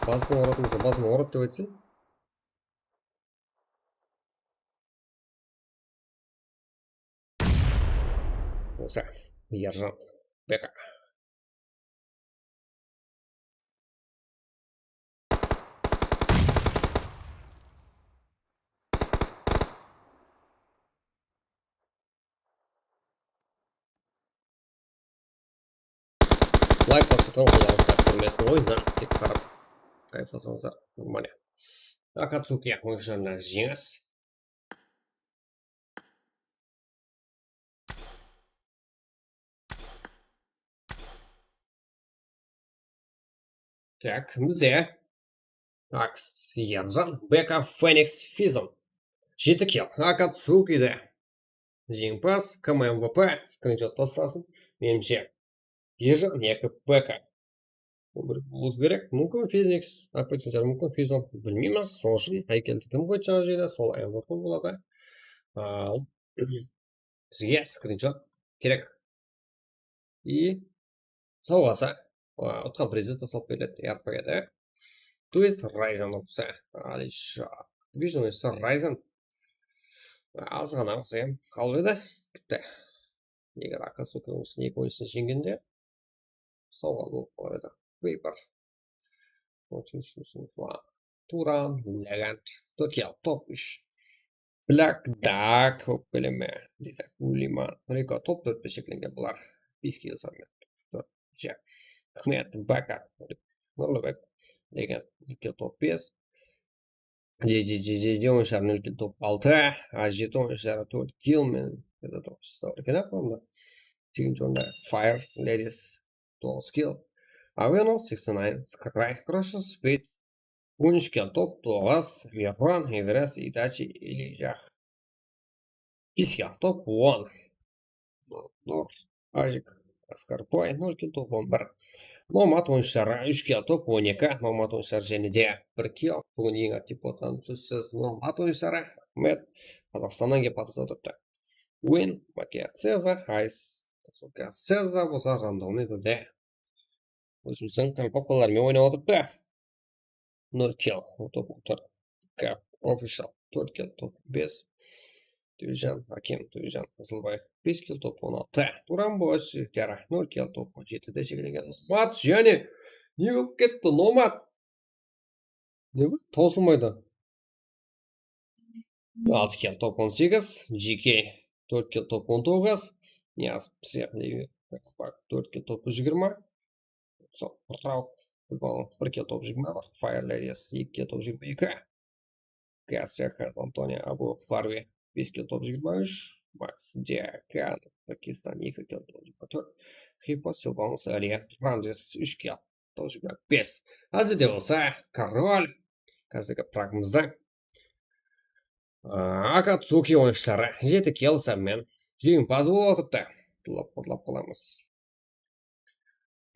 Басың орат деп айтсын. Осы, Ержан, Бека. лайк басып жатқан қолаңыздар көрмесін ойына тек қарап кайф алсаңыздар нормально. Акацуки ойыншыларына жеңіс. Так, бізде Акс Ержан, Бека Феникс Физон. 7 килл. Акацукиде жеңімпаз, кім МВП, скриншот тастасын. Меніңше Ержан, екі Бека. Бір болу керек. Мүмкін Феникс, аппетитер, мүмкін Физон. Білмейміз. Сол үшін әйкелді кім қойды жаңа жерде, сол МВП болады. Ал бізге скриншот керек. И сауғаса ұтқан призы салып береді РПГ-де. То есть Ryzen опция. Ал еще Vision ise Ryzen. Az ғана болса ем қалып еді. Бітті. Егер Акацуки ойыншысын екі ойыншысын жеңгенде сауға болып қалар еді. Вейпер. Туран, Легант, Токио, топ 3. Black Duck болып келе ме дейді. Улиман. Река топ 4 шекленген бұлар. 5 килл салмен. 4. Ахмет, Бака. Нұрлыбек. Легенд. 2 топ 5. GG ойыншылар 0 килл топ 6. А7 ойыншылары 4 килл мен. Это топ 6 екен апамда. 8 орында Fire, Ladies 9 килл. Авено 69, Sky, Crushers, Speed 13 килл топ 9. Веррон, Эверест, Итачи, Илижах 5 килл топ 1. Норс, Ажик, Аскарпой 0 килл топ 11. Номад ойыншылары 3 килл топ 12. Номад ойыншылары және де 1 килл. Бүгін ең актив болған сөзсіз Номад ойыншылары Ахмет Қазақстаннан келіп қатыса тұрды. Уин, Макия Цеза, Айс, Тасука Цеза болса рандомный түрде өзіміздің компапкалармен ойнап отырды. 0 килл топ 4. Кап Official 4 килл топ 5. Түйжан, Аким, Түйжан, Қызылбай 5 килл топ 16. Туран Бош жігіттері 0 килл топ 17-де шекелеген. Номад және не болып кетті Номад? Не бұл? Таусылмайды. 6 килл топ 18. GK 4 килл топ 19. Нияз Псех 4 килл топ 20. Пыртрау 1 килл топ 20 бар. Fire Ladies 2 килл топ 22. Касяха Антония Абу Фарви 5 килл топ 23. Макс Диакан Пакистан 2 килл топ 24. Хипос Силбанус Ария Рамзес 3 килл топ 25. Әзірде болса король қазіргі прагымызда Акацуки ойыншылары 7 килл сәммен жеңімпаз болып отырды. Пырлап қаламыз.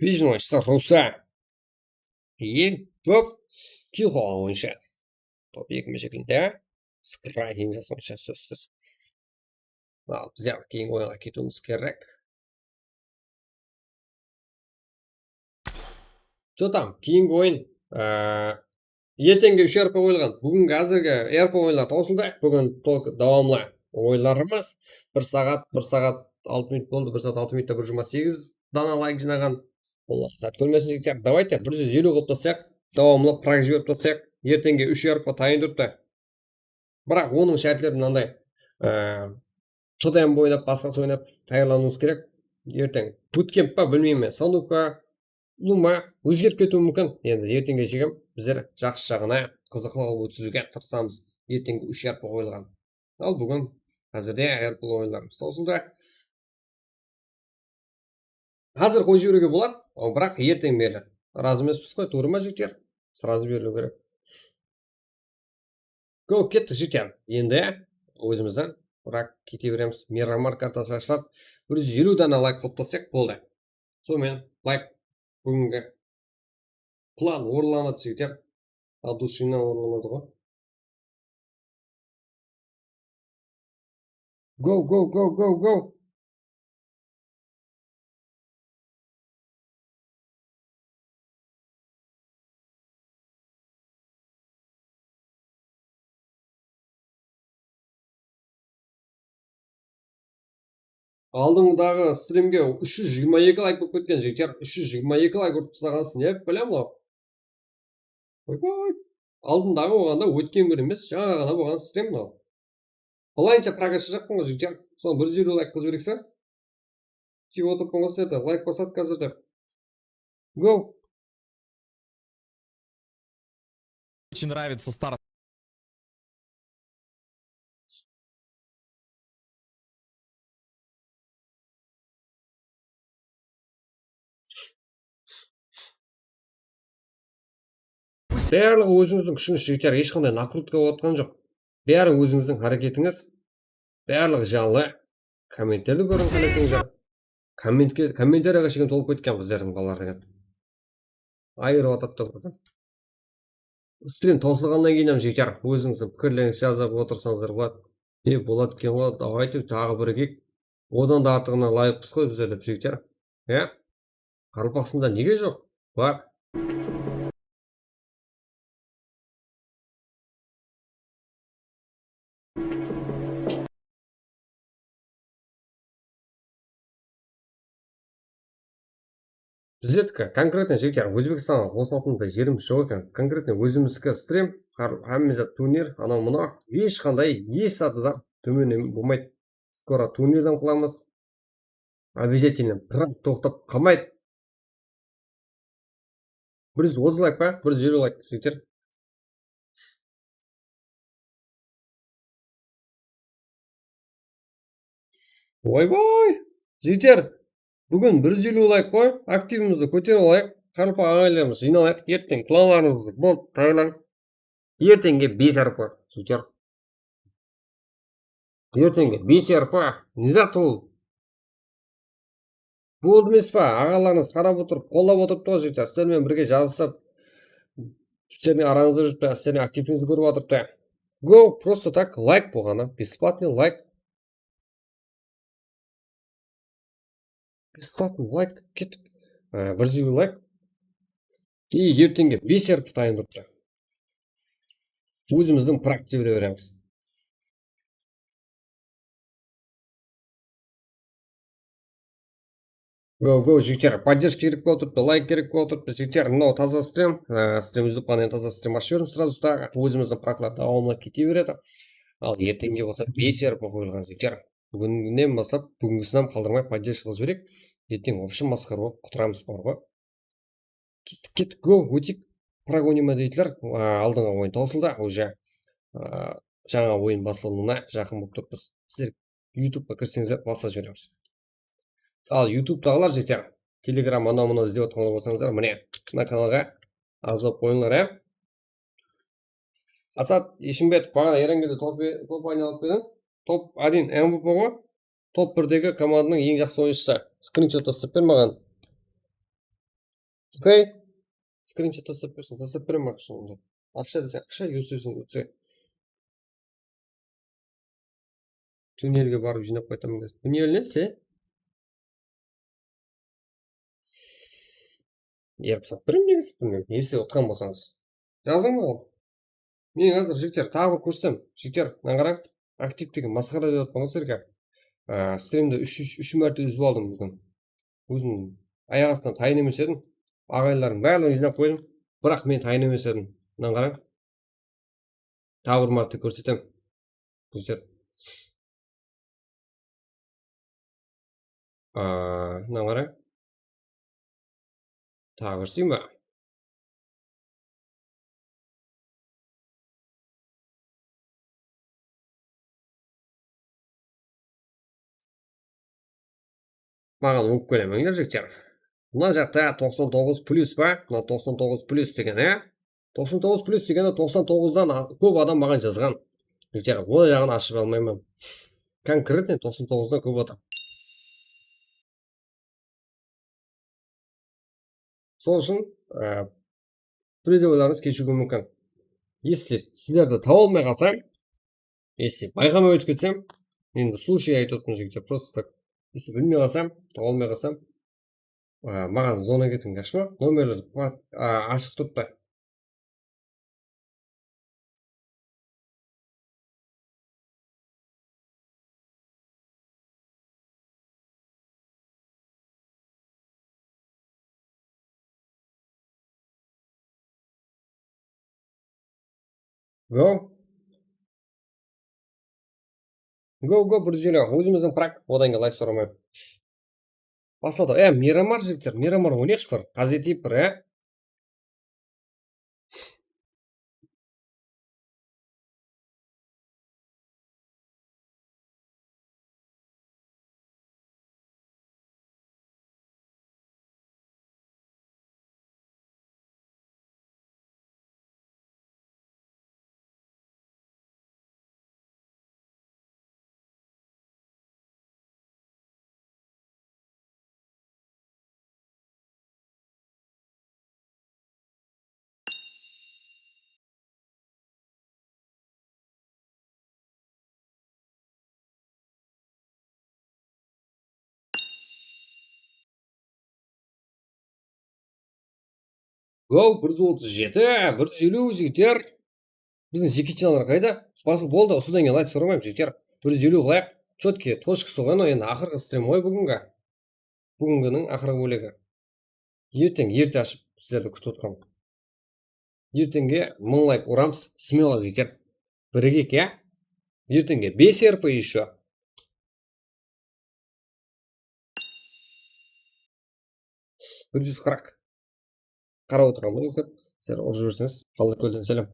Vision ойыншысы Руса. И топ килл қалған ойыншы. Топ 2 шекілінде Sky ең жас ойыншы сөзсіз. Біздер кейін ойынға кетуіміз керек. Жотам, кейінгі ойын ертеңге 3 РП ойылған. Бүгінгі әзіргі РП ойынлар таусылды. Бүгін толық давамлы ойларымыз 1 сағат 6 минут болды. 1 сағат 6 минутта 128 дана лайк жинаған. Сәт көрмесін жігіттер. Давайте 150 қылып тастайық. Давамлы праг жіберіп тастайық. Ертеңге 3 РП тайын тұрды. Бірақ оның шәртлері мынандай. ШДМ ойнап, басқасы ойнап таярлануымыз керек. Ертең буткемп па білмеймін. Сандука Лума өзгеріп кетуі мүмкін. Енді ертеңге шегем біздер жақсы жағына қызықлы өткізуге тырысамыз. Ертеңге 3 РП ойылған. Ал бүгін қазірде РП ойындарымыз таусылды. Қазір қой жіберуге болады, бірақ ертең беріледі. Разы емеспіз қой, тура ма жігіттер? Сразу берілу керек. Көп кетті жігіттер. Енді өзімізден бірақ кете береміз. Мирамар картасы ашылады. 150 дана лайк қылып тастайық болды. Сонымен лайк бүгінгі план орындалады жігіттер. Ал душыңнан орындалады ғой. Go. Алдыңдағы стримге 322 лайк болып кеткен жігіттер. 322 лайк ұрып тастағансың, не білем ғой. Ойбай. Алдындағы болғанда өткен күн емес, жаңа ғана болған стрим мынау. Былайынша прагашы жақтың ғой жігіттер. Соны 150 лайк қылып жіберексіздер. Тиіп отырып болғансыздар, лайк басады қазір деп. Go. Очень нравится старт. Барлығы өзіңіздің күшіңіз жігіттер, ешқандай накрутка болыватқан жоқ. Бәрі өзіңіздің харакетіңіз. Барлығы жанлы. Комменттерді көріңіз қалайсыңыздар. Комментарияға шейін толып кеткен біздердің балалар деген. Айырып атады. Стрим таусылғаннан кейін жігіттер, өзіңіздің пікірлеріңізді жазып отырсаңыздар болады. Болады екен ғой, давайте тағы бірігейік. Одан да артығына лайықпыз қой біздер деп жігіттер. Қарпақсында неге жоқ? Бар. Біздердікі конкретно жігіттер, Өзбекстанға қосылатындай жеріміз жоқ екен. Конкретно өзіміздікі стрим, әмімізде турнир, анау мынау ешқандай еш сатыда төмен болмайды. Скоро турнирдан қыламыз. Обязательно бірақ тоқтап қалмайды. 130 лайк па? 150 лайк жігіттер. Ой-бой! Жігіттер, бүгін 150 лайк қой, активімізді көтеріп алайық. Қарпа ағайларымыз жиналайық. Ертең планларымызды болды дайындайық. Ертеңге 5 арпа, жігіттер. Ертеңге 5 арпа. Не зат ол? Болды емес па? Ағаларыңыз қарап отырып, қолдап отырыпты ғой жігіттер. Сіздермен бірге жазысып, сіздердің араңызда жүріп, сіздердің активіңізді көріп отырыпты. Го, просто так лайк болғаны, бесплатный лайк. Бесплатный лайк, кеттік. 150 лайк. И ертеңге 5 арпа дайындапты. Өзіміздің практикада береміз. Го, жігіттер, поддержка керек болып тұрыпты, лайк керек болып тұрыпты. Жігіттер, мынау таза стрим. Стрим үзіп қана таза стрим ашып жібердім сразу тағы. Өзіміздің практикалар давамлы кете береді. Ал ертеңге болса 5 арпа қойылған жігіттер. Бүгіннен бастап, бүгінгісінен қалдырмай поддержка қылып жіберейік. Ертең вообще масқара болып құтырамыз бар ғой. Кеттік, го, өтейік. Прогонима дейтілер, алдыңғы ойын таусылды. Уже жаңа ойын басылымына жақын болып тұрмыз. Сіздер ютубқа кірсеңіздер басып жібереміз. Ал ютубтағылар жігіттер, телеграм анау-мынау іздеп отқандар болсаңыздар, міне мына каналға араласып қойыңдар. Асат Ешімбетов бағана Ерангелде топ айналып бердің. Топ 1 МВП ғой. Топ 1-дегі команданың ең жақсы ойыншысы. Скриншот тастап бер маған. Окей? Скриншот тастап берсің, тастап берем ақша. Ақша десең, ақша өсесің өтсе. Түнелге барып жинап қайтамын десің. Түнел несі? Еріп берем негізі, білмеймін. Есі отқан болсаңыз. Жазың маған. Мен қазір жігіттер тағы бір көрсем. Жігіттер, мынаны қараң. Актив деген масқара деп отқан ғой сіздерге. Стримді 3 мәрте үзіп алдым бүгін. Өзім аяқ астынан тайын емес едім. Ағайларым барлығын жинап қойдым. Бірақ мен тайын емес едім. Мынаны қараң. Тағы бір мәрте көрсетем. Жігіттер. Мынаны қараң. Тағы көрсейін ба? Маған оқып келемеңдер жігіттер. Мына жақта 99 плюс па? Мына 99 плюс деген, 99 плюс дегені 99-дан көп адам маған жазған. Жігіттер, ол жағын ашып алмаймын. Конкретно 99-дан көп адам. Сол үшін призывларыңыз кешуге мүмкін. Если сіздерді таба алмай қалсам, если байқамай өтіп кетсем, енді случай айтып отырмын жігіттер, просто так. Если білмей қалсам, таба алмай қалсам, маған зона кетіңдерші ма? Номерлер ашық тұрыпты. Го, 1 желі өзіміздің практик, одан кейін лайк сұрамаймын. Басылды. Мирамар жігіттер, Мирамар ойнайықшы бір. Қазетейіп бір, Гоу, 137, 150 жігіттер. Біздің жекетчаналар қайда? Басыл болды, содан кейін лайк сұрамаймын жігіттер. 150 қылайық. Четкий точкасы ғой, енді ақырғы стрим ғой бүгінгі. Бүгінгінің ақырғы бөлігі. Ерте ашып сіздерді күтіп отырмын. Ертеңге 1000 лайк ұрамыз, смело жігіттер. Бірігейік, иә? Ертеңге 5 РП еще. Бір 140. Қарап отырамын ғой, сіздер ұрып жіберсеңіз. Қалдыкөлден сәлем.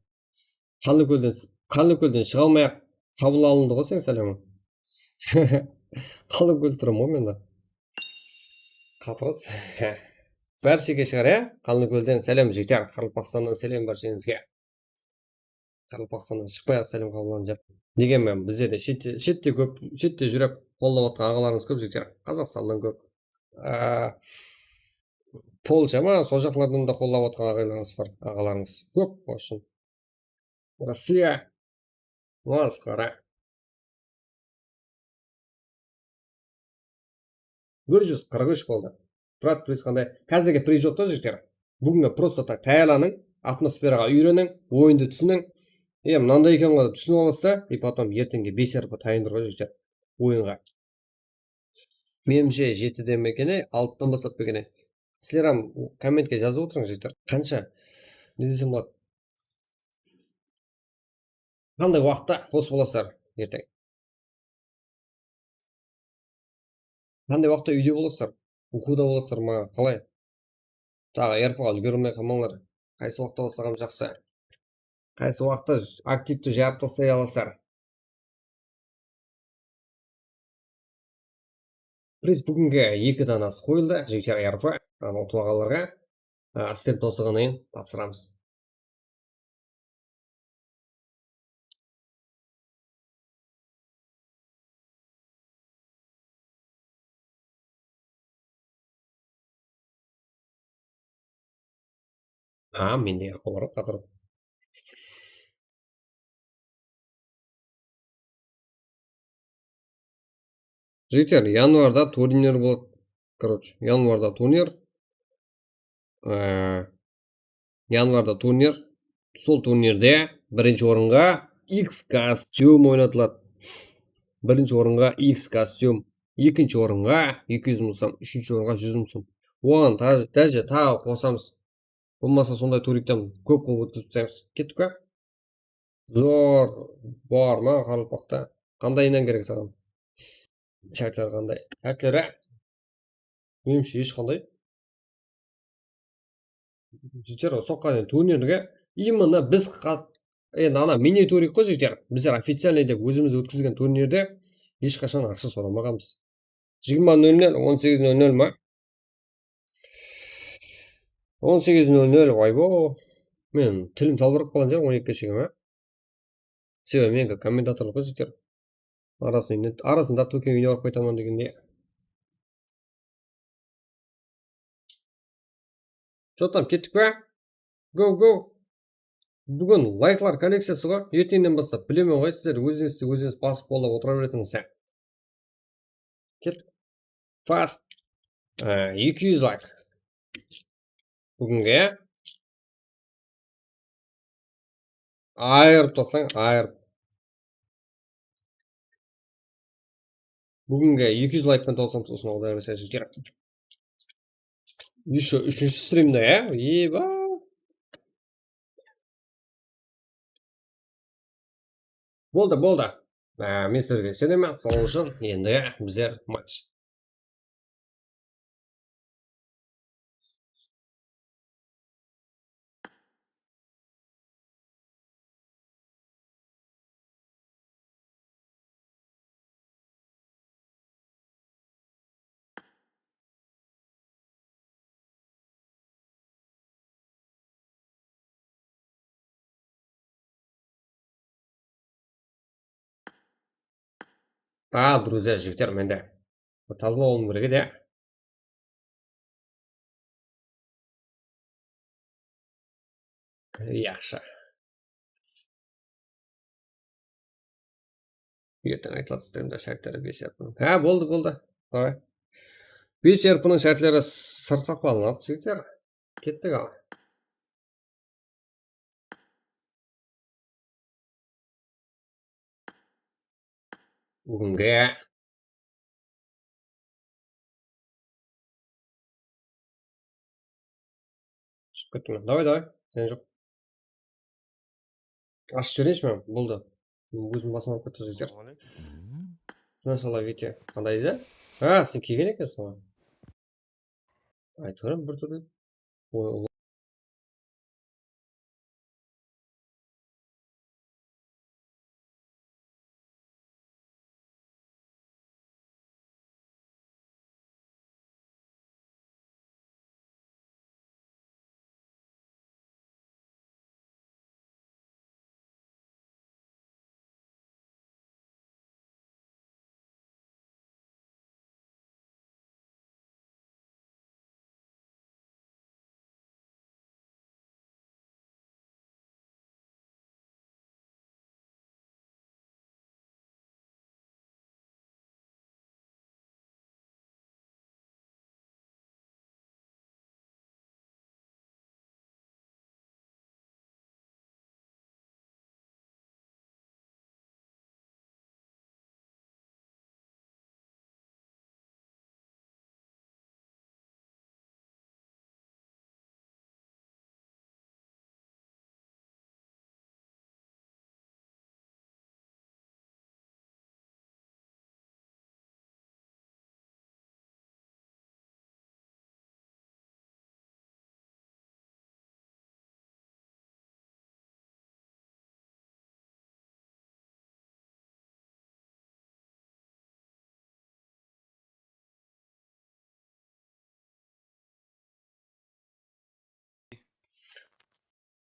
Қалдыкөлден шыға алмай-ақ қабыл алынды ғой сенің сәлемі. Қалдыкөл тұрмын ғой мен де. Қатырыз. Бәршеге шығар, иә? Қалдыкөлден сәлем жігіттер. Қарылпақстаннан сәлем баршаңызге. Қарылпақстаннан шықпай-ақ сәлем қабылданып. Дегенмен бізде де шетте көп, шетте жүріп қолдап отқан ағаларыңыз көп жігіттер. Қазақстаннан көп. Польша ма, сол жақлардан да қолдап отқан ағаларыңыз көп. Үшін Россия масқара. 143 болды. Брат, приз қандай? Қазірге приз жоқ та жігіттер. Бүгінгі просто так Таиланың атмосфераға үйренің, ойынды түсінің. Мынандай екен ғой, түсініп аласыз да, и потом ертеңге 5 РП тайындыр ғой жігіттер ойынға. Менімше 7-ден мекене, 6-тан бастап мекене. Сіздер комментке жазып отырыңыз жігіттер. Қанша? Не десем болады? Қандай уақытта бос боласыздар ертең? Қандай уақытта үйде боласыздар? Оқуда боласыздар ма? Қалай? Тағы РП-ға үлгермей қалмаңдар. Қайсы уақытта бастағам жақсы? Қайсы уақытта активті жарып тастай аласыздар? Приз бүгінгі 2 данасы қойылды. Жігіттер РП, ұтылғаларға степ тосығаннан кейін тапсырамыз. Менде қоңырау қатырды. Жігіттер, январда турнир болады. Январда турнир. Сол турнирде бірінші орынға X костюм ойнатылады. Бірінші орынға X костюм, екінші орынға 200 мың сом, үшінші орынға 100 мың сом. Оған даже тағы қосамыз. Болмаса сондай туриктен көп қылып өткізіп тастаймыз. Кеттік пе? Зор бар ма Қарылпақта? Қандайынан керек саған? Шарттар қандай? Шарттары меніңше ешқандай. Жігіттер, соққан турнирге именно біз ана мини-турик қой жігіттер. Біздер официальный деп өзіміз өткізген турнирде ешқашан ақша сұрамағанбыз. 20:00, 18:00 ма? 18:00, ойбо. Мен тілім салбырап қалған жер 12-ге шейін, ма? Себебі менікі комментаторлық қой жігіттер. Арасында төкен үйіне барып қайтаман дегенде. Что там, кеттік пе? Go. Бүгін лайклар коллекциясы ғой. Ертеңнен бастап білемін ғой, сіздер өзіңіз басып қолдап отыра беретіңіз. Кеттік. Fast. 200 лайк. Бүгінге айырып тосаң, айырып. Бүгінге 200 лайкпен толсам, сосын оғдай өресен жігер. Еще үшінші стримді, еба. Болды. Мен сіздерге сенемін, сол үшін енді біздер матч. Друзья, жігіттер, менде талқылау болуы керек еді, Yaxshi. Ертең айтылады стримда шарттары 5 серпінің. Болды. Давай. 5 серпінің шарттары сырсақ алынады, жігіттер. Кеттік ал. Бүгінге шығып кеттім. Давай. Сен жоқ. Ашып жіберейінші мен, болды. Өзім басым алып кетті жігіттер. Сначала Витя қандай еді? Сен келген екенсің ғой. Айтып көрем бір түрде.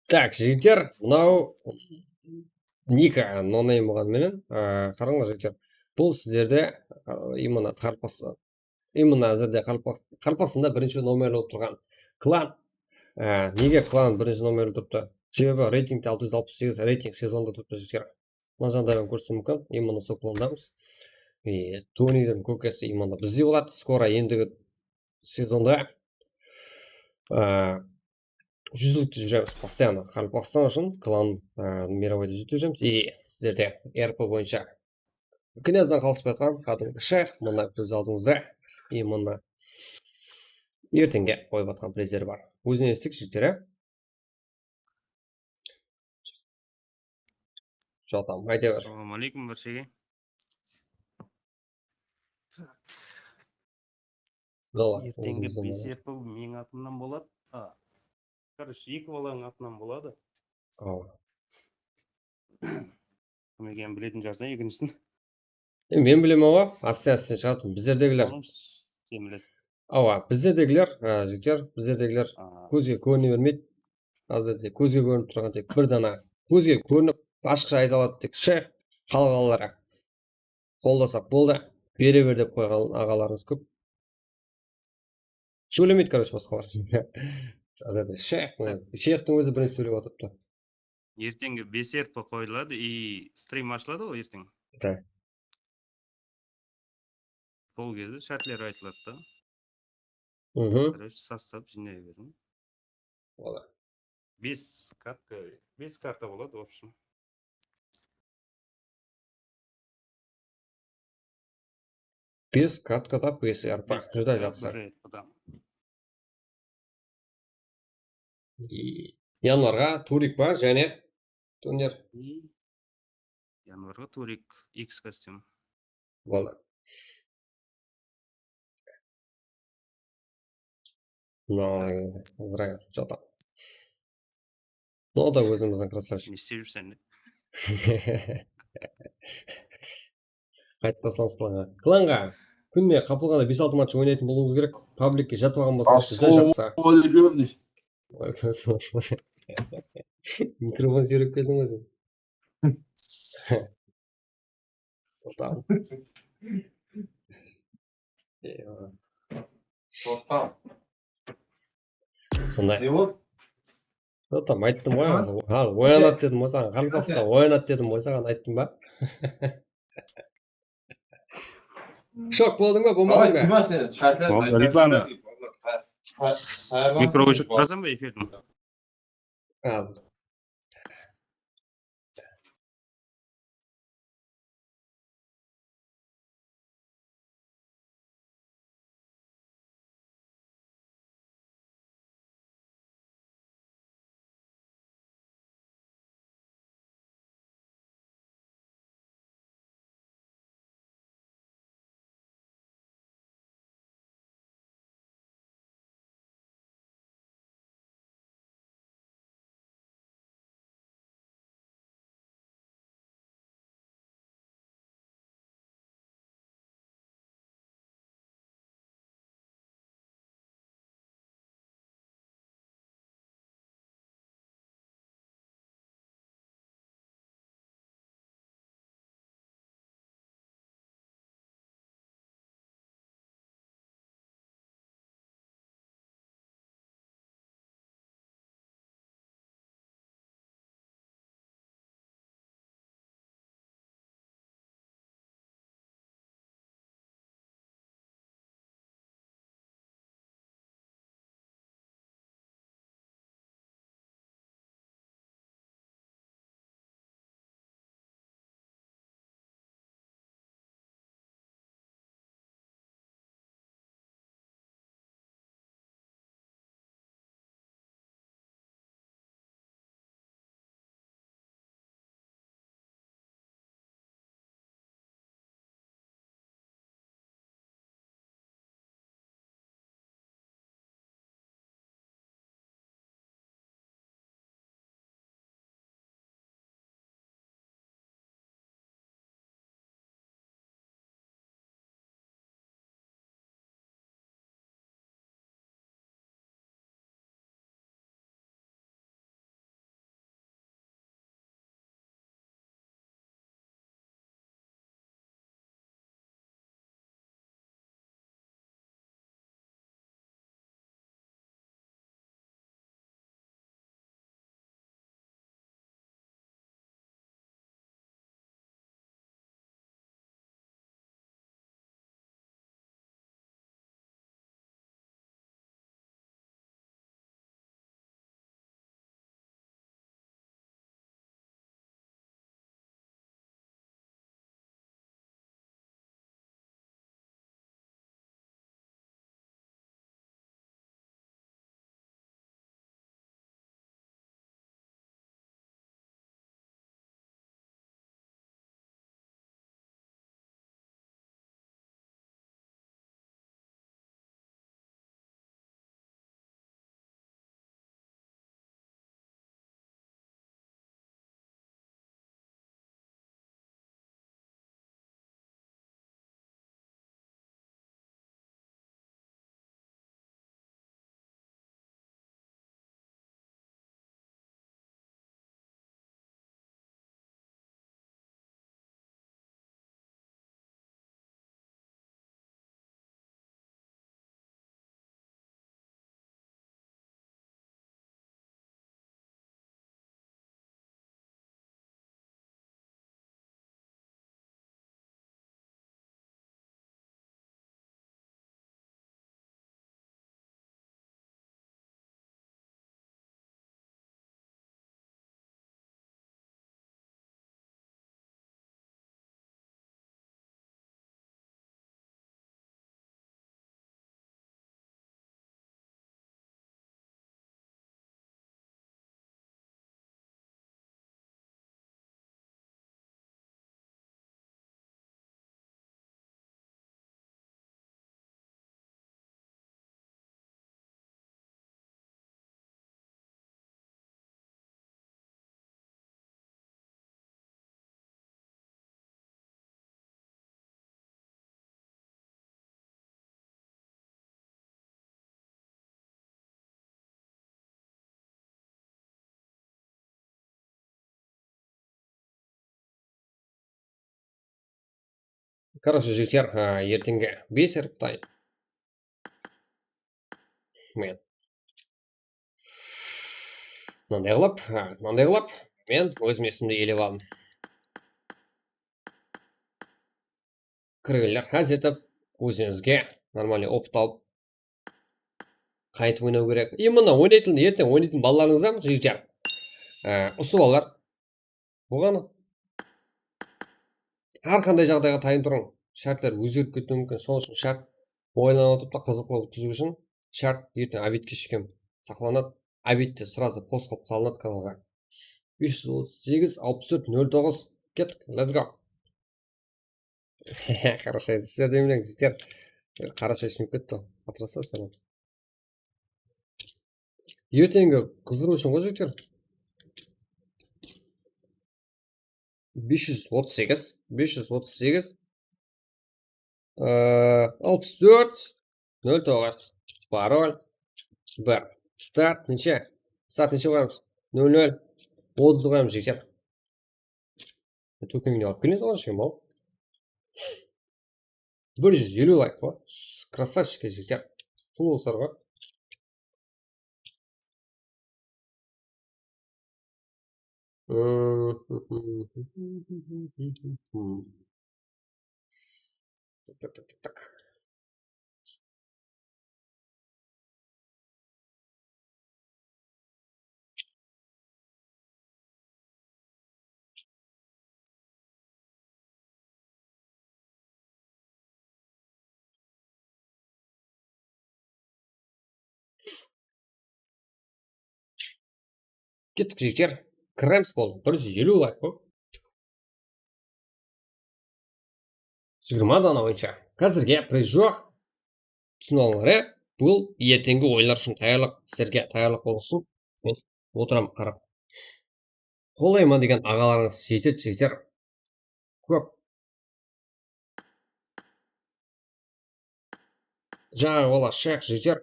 Так, жігіттер, мынау Ника нонейм болғанменен, қараңдар жігіттер. Бұл сіздерде именно әзірде қарпақсында бірінші номерлі болып тұрған клан. Неге клан бірінші номерлі тұрыпты? Себебі рейтингте 668 рейтинг сезонда тұрыпты жігіттер. Мына жағында мен көрсем мүмкін, именно сол кландамыз. Тониден көкесі именно бізде болады. Скоро ендігі сезонда жүзділікті жүреміз постоянно. Қарпақстан үшін клан мировойды жүзді жүреміз. И сіздерде РП бойынша княздан қалысып жатқан кәдімгі шех, мұны көз алдыңызда. И мұны ертеңге қойып жатқан призер бар. Өзіне естік жігіттер, Жотам, айта бер. Ассалаумағалейкум баршаға. Ертеңгі бесерпі менің атымнан болады. Короче, екі баланың атынан болады. Кім екенін білетін жарсың екіншісін. Мен білемін ауа, астен шығатын. Біздердегілер. Сен білесің. Біздердегілер, жігіттер, біздердегілер көзге көріне бермейді. Азырде көзге көрініп тұрған тек бір дана. Көзге көрініп, ашықша айта алады тек шех, қалғалары. Қолдасақ болды, бере бер деп қойған ағаларыңыз көп. Сөйлемейді, короче, басқалар. Азырде шехтің өзі бірінші сөйлеп отырыпты. Ертеңгі бесерпі қойылады и стрим ашылады ғой ертең. Да. Сол кезде шартлер айтылады да. Короче, састап жинай бердің. Voilà. 5 карта болады, в общем. Бес карткада ПСР бар. Жүдә жақсы. Январға Турик бар және турнир. Январға Турик X костюм. Voilà. Здравия, Жота. Да өзіміздің красавчик. Не істеп жүрсің де? Қайтып қосыламыз кланға. Кланға күніне қапылғанда 5-6 матч ойнайтын болуыңыз керек. Пабликке жатып алған болсаңыз жүдә жақсы. Ассалаумағалейкум дейсің. Микрофон сүйреп келдің өзің. сондай Не болды? там айттым ғой оянады дедім ғой саған қарбақса оянады дедім ғой саған айттым ба шок болдың ба болмадың ба Микро өшіріп тұрасың ба эфирдің? Короче, жігіттер, ертеңге 5 арықтай. Мен мынандай қылып, мен өзім есімді елеп алдым. Кіргелер әзетіп, өзіңізге нормальный опыт алып, қайтып ойнау керек. И мына ертең ойнайтын балаларыңызға жігіттер, ұсып алар. Болғаны. Әрқандай жағдайға тайын тұрың. Шарттар өзгеріп кетуі мүмкін. Сол үшін шарт ойланып отырып та қызық болып өткізу үшін шарт ертең обед кешке сақланады. Обедте сразу пост қылып салынады каналға. 538 64 09. Кеттік. Let's go. Қарашайды сіздер де біліңіз, жігіттер. Қараша ішіп кетті. Атыраса сәлем. Ертеңгі қыздыру үшін ғой, жігіттер. 538 64 09. Пароль 1. Старт неше қоямыз? 00. 30 қоямыз, жігіттер. Төкеңіне алып келесіз ғой, шем ау. 150 лайк қой. Красавчик, жігіттер. Тұлғысар ғой. Так. Кеттік, жігіттер. Кремс болды. 150 лайк қой. 20 дана ойынша. Қазірге пресс жоқ. Түсін алыңдар, бұл ертеңгі ойлар үшін даярлық, сіздерге даярлық болсын. Мен отырам қарап. Қолдаймын деген ағаларыңыз жетеді, жігіттер. Көп. Жаңағы болашақ жігіттер,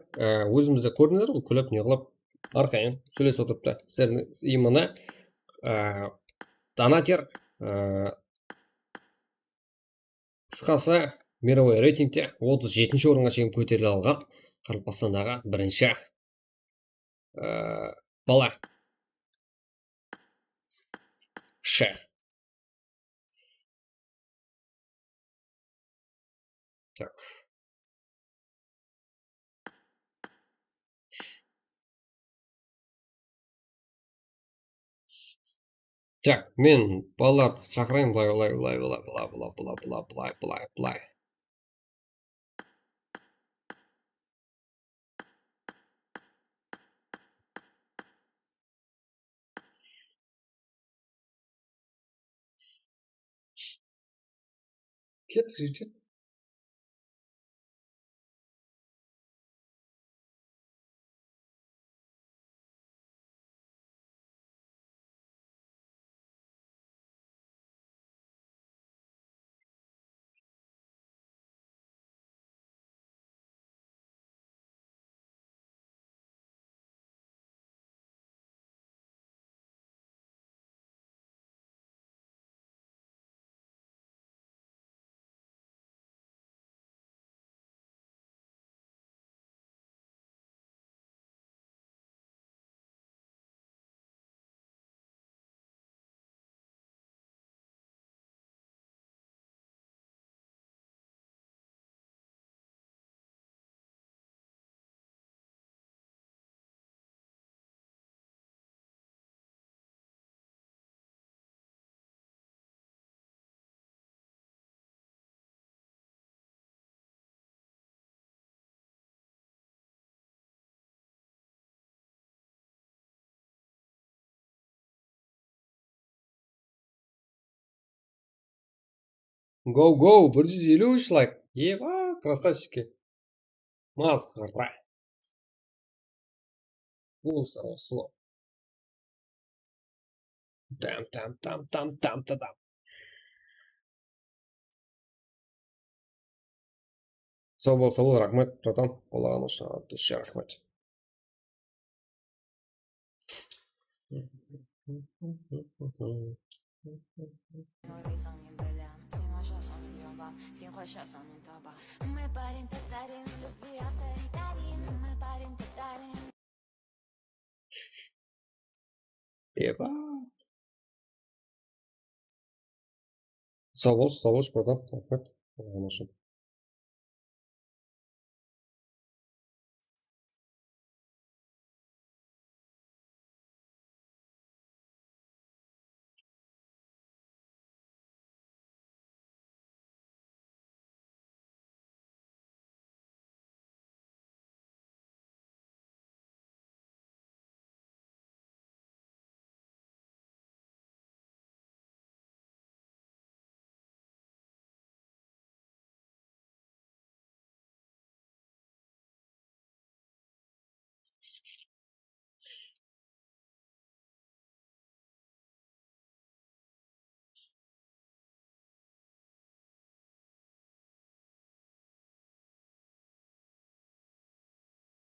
өзімізде көрдіңіздер ғой, күліп не қылып, арқайын сөйлесіп отырыпты. Сіздердің иманы донатер, қысқасы мировой рейтингте 37-ші орынға шейін көтеріле алған Қарақалпақстандағы бірінші бала. Так. Так, мен балаларды шақырайын, былай. Кеттік, жігіттер. Go, 153 лайк. Еба, красавчики. Масқара. Сло. Там. Сау бол, рахмет, братан. Қолдаған үшін түсше рахмет. Еба. Sağ ol brodом. Рахмет. Машин.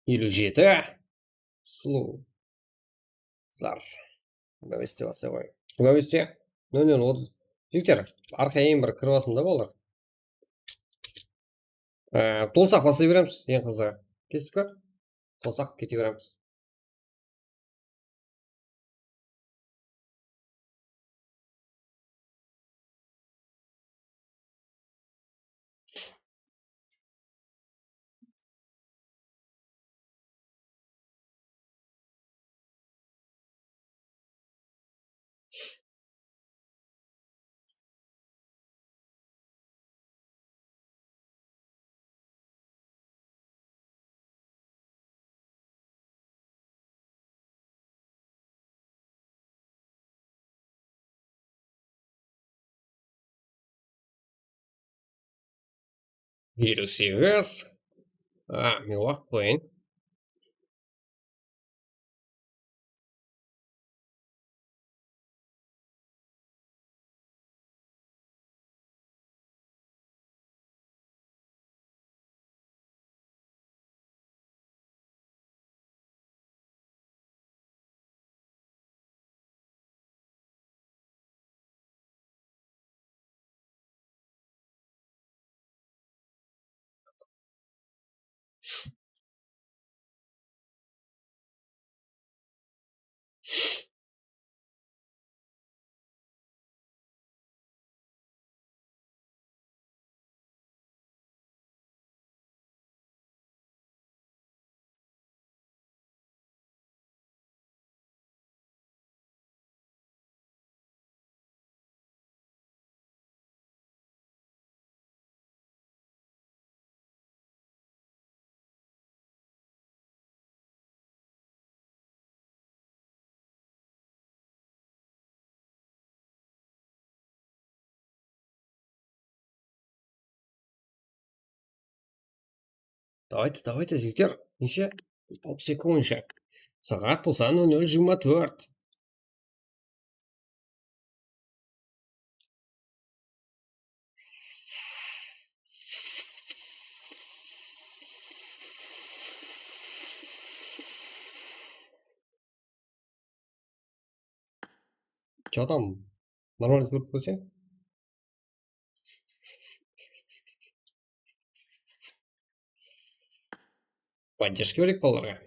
Елу жеті. Сұлулар. Новости бастабай. Новости. 00:30. Жігіттер, арқа ең бір кіріп алсын да болар. Толсақ басай береміз. Ең қызығы. Кестік па? Толсақ кете береміз. Елу сегіз. Мен уақыт қойын. Давайте, жігіттер. Неше? 62 ойынша. Сағат болса 00:24. Че там? Нормально көріп қойсаң? Поддержка керек балаларға.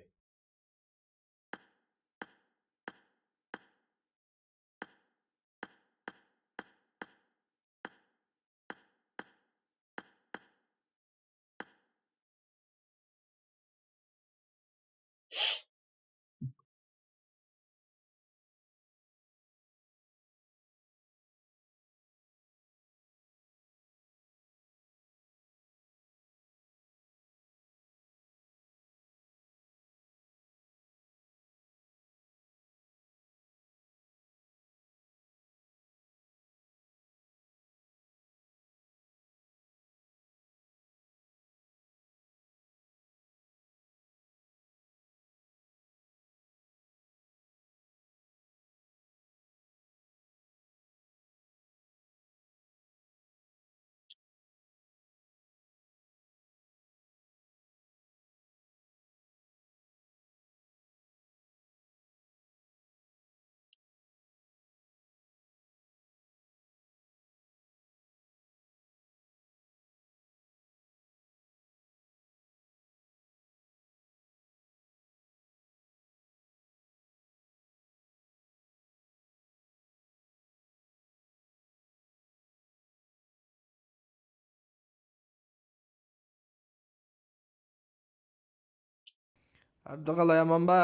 Абдығалай аман ба?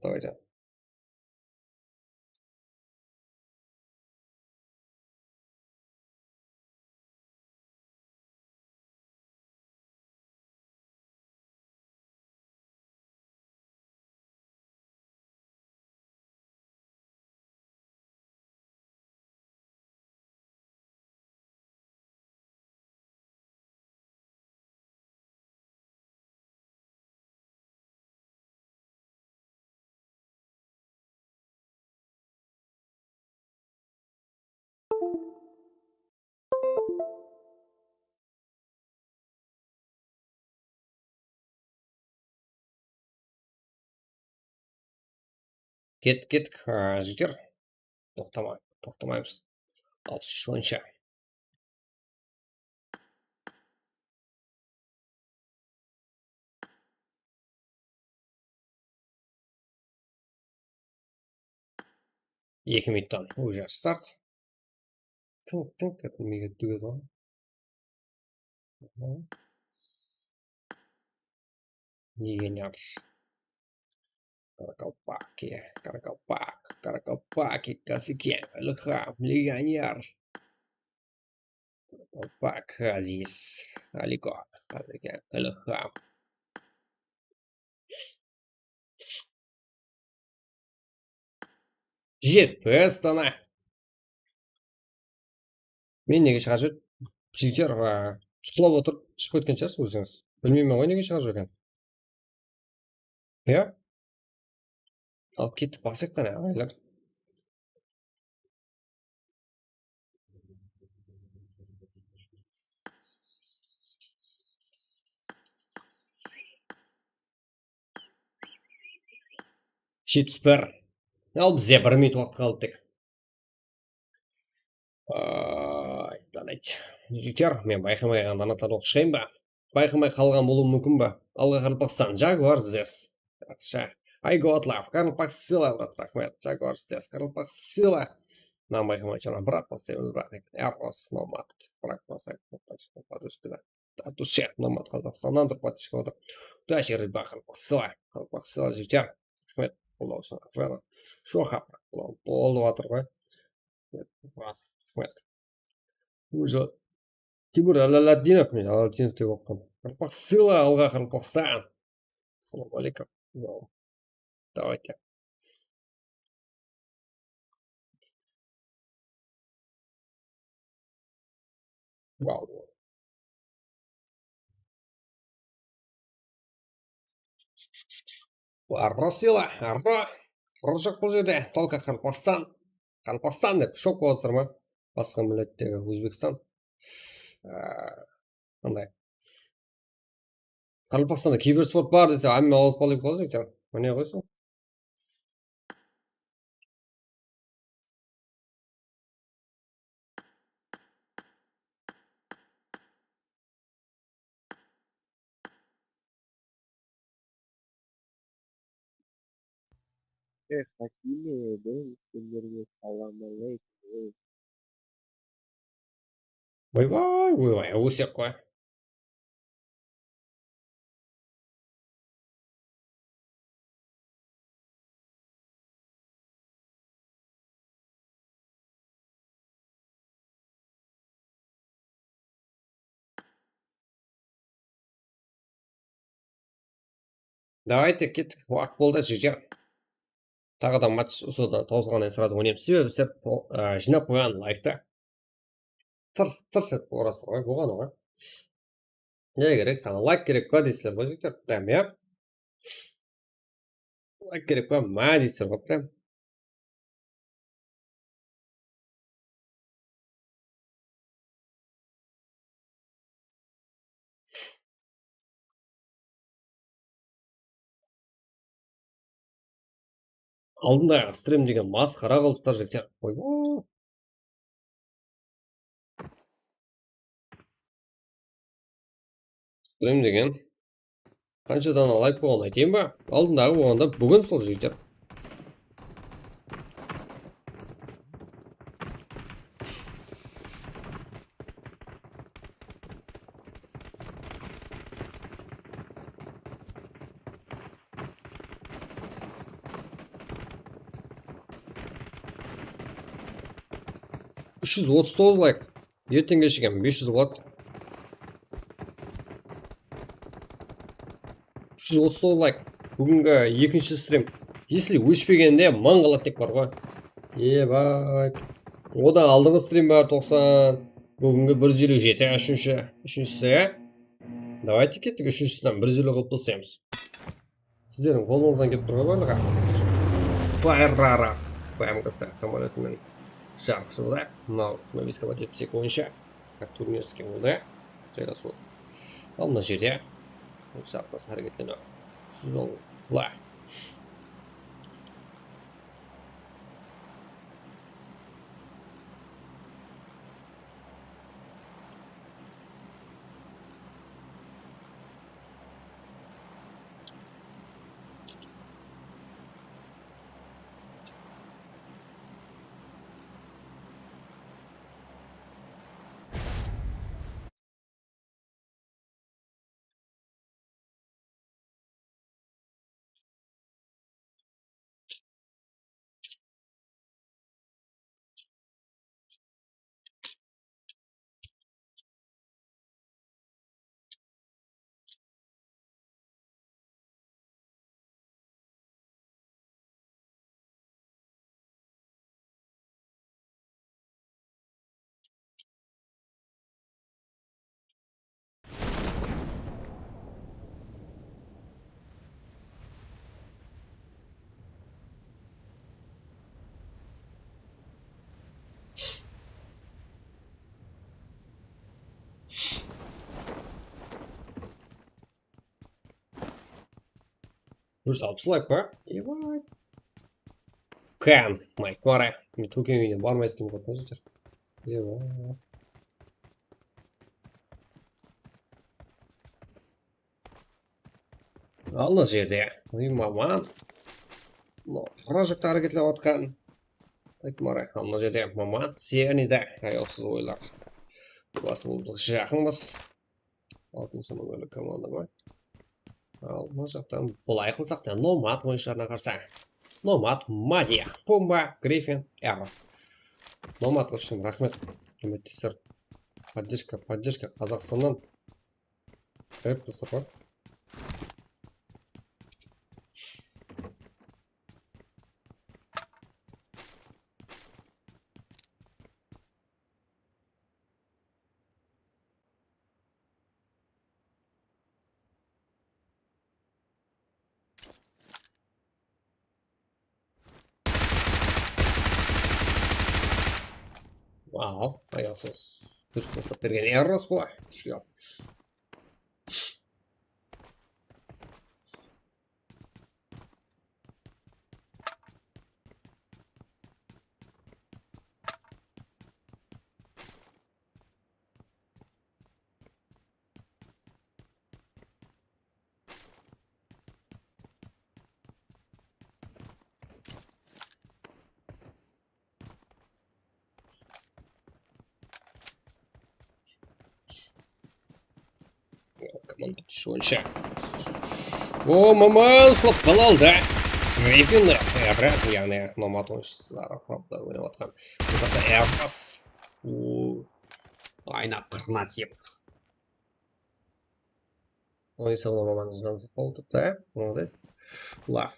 Давайте. Кеттік, жігіттер. Тоқтамаймыз. 63-ші. Екі минуттан уже старт. Тыңқ, кәдімгі дүгеді ғой. Нигенер. Каракалпаки, Косыке, Илхам, легионер. Каракалпак, Азиз, Алико, Косыке, Илхам. Жетпіс дана. Мен неге шығар жүр? Жігіттер шықылап отырып, шығып өткен шығарсыз өзіңіз. Білмеймін ғой неге шығар жүрген. Иә? Алып кеттік басық қана ағайлар. Жетпіс бір. Ал бізде 1 минут уақыт қалды тек. Айтты. Жігіттер, мен байқамай қалған данаттарды оқып шығайын ба? Байқамай қалған болуы мүмкін ба? Алға Қарпақстан, Jaguar здесь. Хорошо. I got love. Карпақ сила, брат, рахмет. Jaguar здесь. Карпақ сила. Нам байқамай жаңа бірақ поставимыз ба? Эрос, Номад. Бірақ поставим. Подушкада. От души. Номад Қазақстаннан тұрып подушка отыр. Удачи, рыба, Қарпақ сила. Қарпақ сила, жігіттер. Рахмет. Қолдау үшін. Афера. Шоха. Болып атыр ғой. Рахмет. Уже Тимур Алладинов мен Алладинов деп оқыған. Қарпақ сила, алға Қарпақстан. Ассаламу алейкум. Давайте. Вау. Арро сила, арро. Арро жоқ бұл жерде. Только Қарпақстан. Қарпақстан деп шок болып отыр ма? Басқа милләттегі Өзбекстан. Қандай? Қарпақстанда киберспорт бар десе, әмме ауыспалы болады жігіттер. Міне қойсын. Ойбай, өсек қой. Давайте кеттік. Уақыт болды жігіттер. Тағы да матч ұсудан тоғызғаннан сұрады ойнаймыз. Себебі сәт жинап қойған лайкты. Тырс етіп орасыр ғой, болған ғой. Не керек, саған лайк керек па дейсілер ғой жігіттер. Прям, я? Лайк керек па, ма дейсілер ғой, прям. Алдындағы стрим деген масқара қылыптар жігіттер. Ойбай. Стрим деген қанша дана лайк болған айтайын ба? Алдындағы болғанда бүгін сол жігіттер. 339 лайк. Ертең кешке 500 болады. 339 лайк. Бүгінгі екінші стрим. Если өшпегенде 1000 қалады тек бар ғой. Ебай. Одан алдыңғы стрим бар 90. Бүгінгі 157. Үшіншісі. Давайте кеттік үшіншісінен 150 қылып тастаймыз. Сіздердің қолыңыздан келіп тұрған барлығы. Файрара. ФМКС самолетімен жарқ жылда. Мынау 0,72 бойынша. Турнирский болды. Жайғасу. Ал мына жерде жарқлас әрекетлену. Жолла. Жүз алпыс лайк па? Ебай. Кән, майк бара. Мен төкен үйіне бармай істеймін қотын жетер. Ебай. Ал мына жерде. Маман. Қара жүкті әрекетлеп отқан. Айтмара. Ал мына жерде маман сианида. Аяусыз ойлар. Басы болдық жақынбыз. Алтын соның өлі команда ма? Ал мына жақтан бұлай қылсақ та Номад ойыншыларына қарсы. Номад, Мадия, Пумба, Гриффин, Эрос. Номад үшін рахмет. Көмектесер. Поддержка Қазақстаннан. Қайып достар бар. Вау, аяусыз. Дұрыс тастап берген Эрос қой. Шиап. Команда түшуінше. О, маман сұлып қалалды. Гриффин Эрос, яғни Номад ойыншылары құрапта ойнап отқан. Бұлақта Эрос. Айна қырына тиіп. Ой, сауына маман ұзғанызы қолды. Да, молодец. Лав.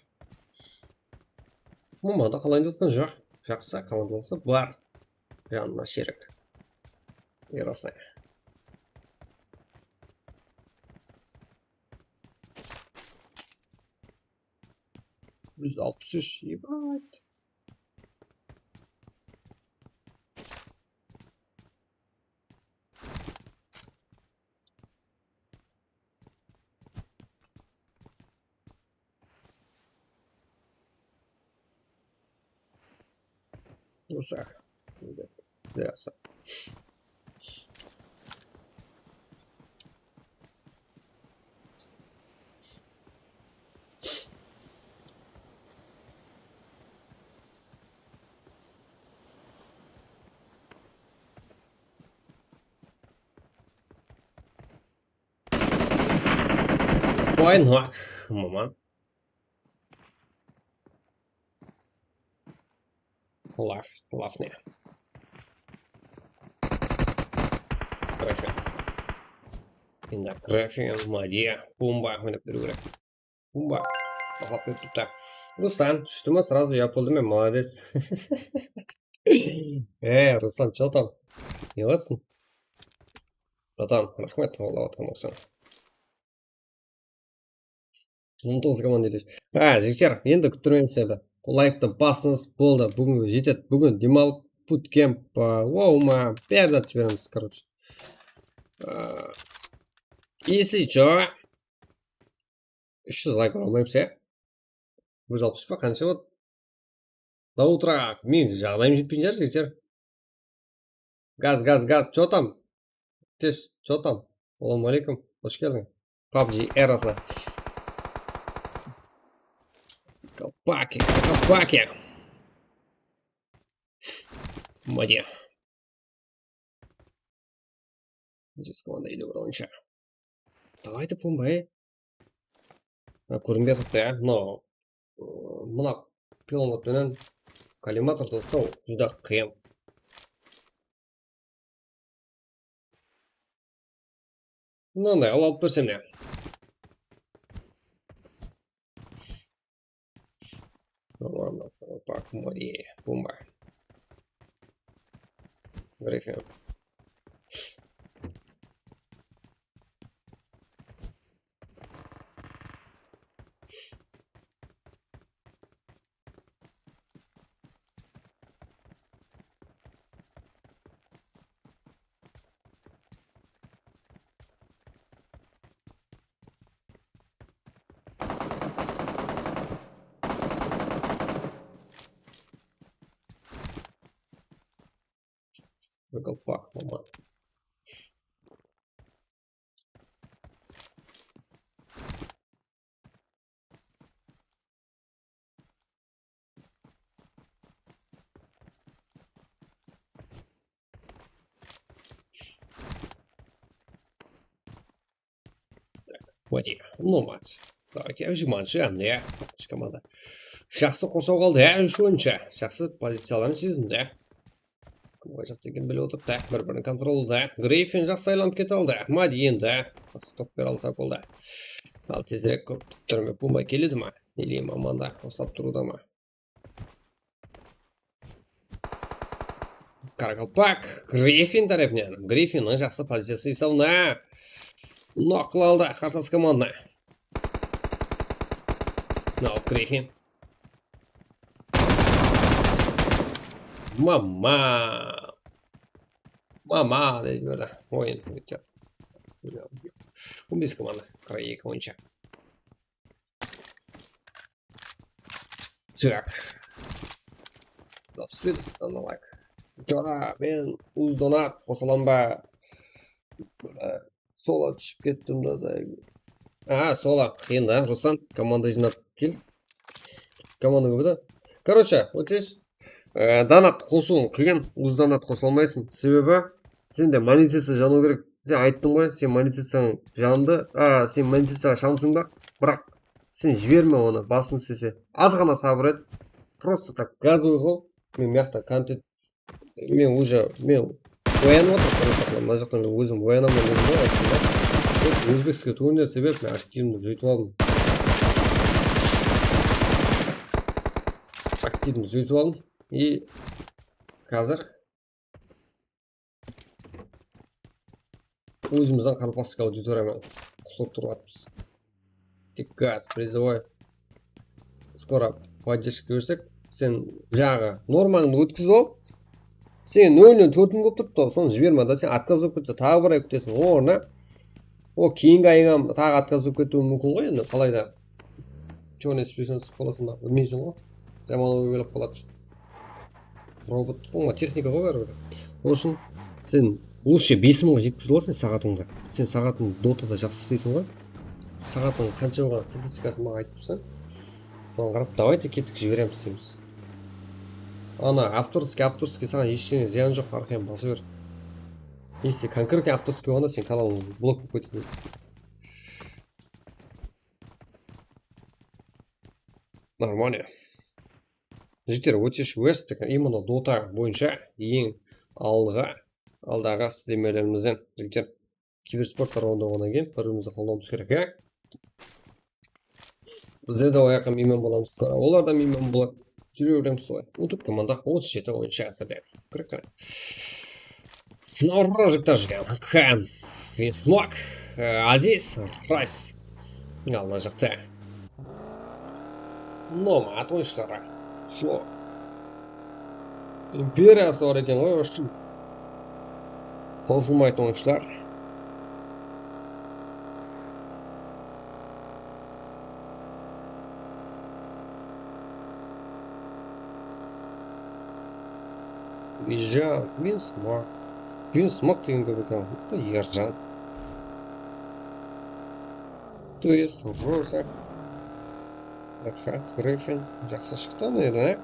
Мамада қалайын өткен жоқ. Жақсы командалысы бар. Жанына шерік. Еросы. 163, ебать. Ну, так. Ясно. Вайнак, мама. Лав не. Графия. Енді графия, мадия, бомба ойнап беру керек. Бомба. Бақылап беріп тұрды. Руслан, түсті ма? Сразу я болдым мен, молодец. Руслан, чё там? Не қыласың? Братан, рахмет қолдап отқан үшін. 19 команда елеш. Жігіттер, енді күттірмеймін сіздерді. Лайкты басыңыз, болды. Бүгін жетеді. Бүгін демалып, буткемп, оума, бәрін атып жібереміз, короче. Если чё, 300 лайк алмаймыз, иә? 160 па, қанша вот? До утра. Мен жағдайым жетпейтін шығар, жігіттер. Газ. Чё там? Теш, чё там? Салам алейкум. Қош келдің. PUBG эрасына. Колпаки. Мадия. Здесь команда или бронча. Давайте бомба, көрінбей тұрды, но мына пилотпенен коллиматорды ұстау жүдә қиын. Мынандай алып берсем не? Ладно, так, Мадия, бомба. Графия. Колпак, мама. Мадия, ну мать. Давайте әжіманшы, не? Команда. Жақсы қоршау қалды, үш ойыншы. Жақсы позицияларын сезінді. Кімге жақ деген біліп отырды. Бір-бірін контролды. Грейфин жақсы айланып кете алды. Мадия енді. Топ бер алса болды. Ал тезірек көп тұрмай бомба келеді ма? Или маманда ұстап тұруда ма? Қарақалпак. Грейфин тарапынан. Грейфиннің жақсы позициясы салына. Ноқлалды қарсылас команда. Грейфин. Мама дейді берді. Ойын өтер. 15 команда. 42 ойыншы. Так. Досвид, лайк. Жора, мен уздонат қосылам ба? Сола түсіп кеттім да. Сола. Енді, Руслан, команда жинап кел. Команда көбеді. Короче, өтеш. Донат қосуың қиын, өз донат қоса алмайсың. Себебі, сенде монетизация жану керек. Сен айттың ғой, сен монетизацияң жанды. Сен монетизацияға шансың ба? Бірақ, сен жіберме оны, басын істесе. Аз ғана сабыр ет. Просто так газовый қол. Мен мияқта контент. Мен оянып отыр. Мына жақтан өзім оянамын ғой. Өзбекский турнир себеп мен активно жөйтіп алдым. И қазір өзіміздің қарпасық аудиториямен құтылып тұрғатымыз. Тек газ, призовой. Скоро поддержка берсек, сен жаңағы нормаңды өткізіп ал. Сен 0-4 болып тұрды, соны жіберме да, сен отказ болып кетсе, тағы бір ай күтесің. Орына, кейінгі айға тағы отказ болып кетуі мүмкін ғой, енді қалайда. Чоны спесен түсіп қаласың ба, білмейсің ғой. Жаман ой келіп қалады. Робот, техника ғой бәрі. Үшін, сен лучше 5000-ға жеткізіп аласың сағатыңды. Сен сағатын дотада жақсы істейсің ғой. Сағатың қанша болған статистикасын маған айтып тұрсаң, соған қарап, давайте кеттік жіберем істейміз. Авторский саған ештеңе зиян жоқ, арқайын басы бер. Если конкретно авторский болғанда, сен каналың блок болып кетеді. Нормально. Жігіттер, өтеш West именно дота бойынша ең алдыға алдағы істемелерімізден жігіттер киберспорт раундауынан кейін бір-бірімізді қолдауымыз керек, иә? Біздер де ояққа мейман боламыз, олар да мейман болады. Жүре береміз солай. Ұтып команда 37 ойыншы әзірде. Кірік. Рожиктар жүрген. Хан, Винсмок, Азиз, Райс. Алына жықты. Номад ойыншылары. Сло. Империясы бар екен ғой, үшін. Қосылмайтын ойыншылар. Визжан, Винсмок. Винсмок деген көп екен. Это Ержан. То есть, Роза. Гриффин. Жақсы шықты ма еді, ә?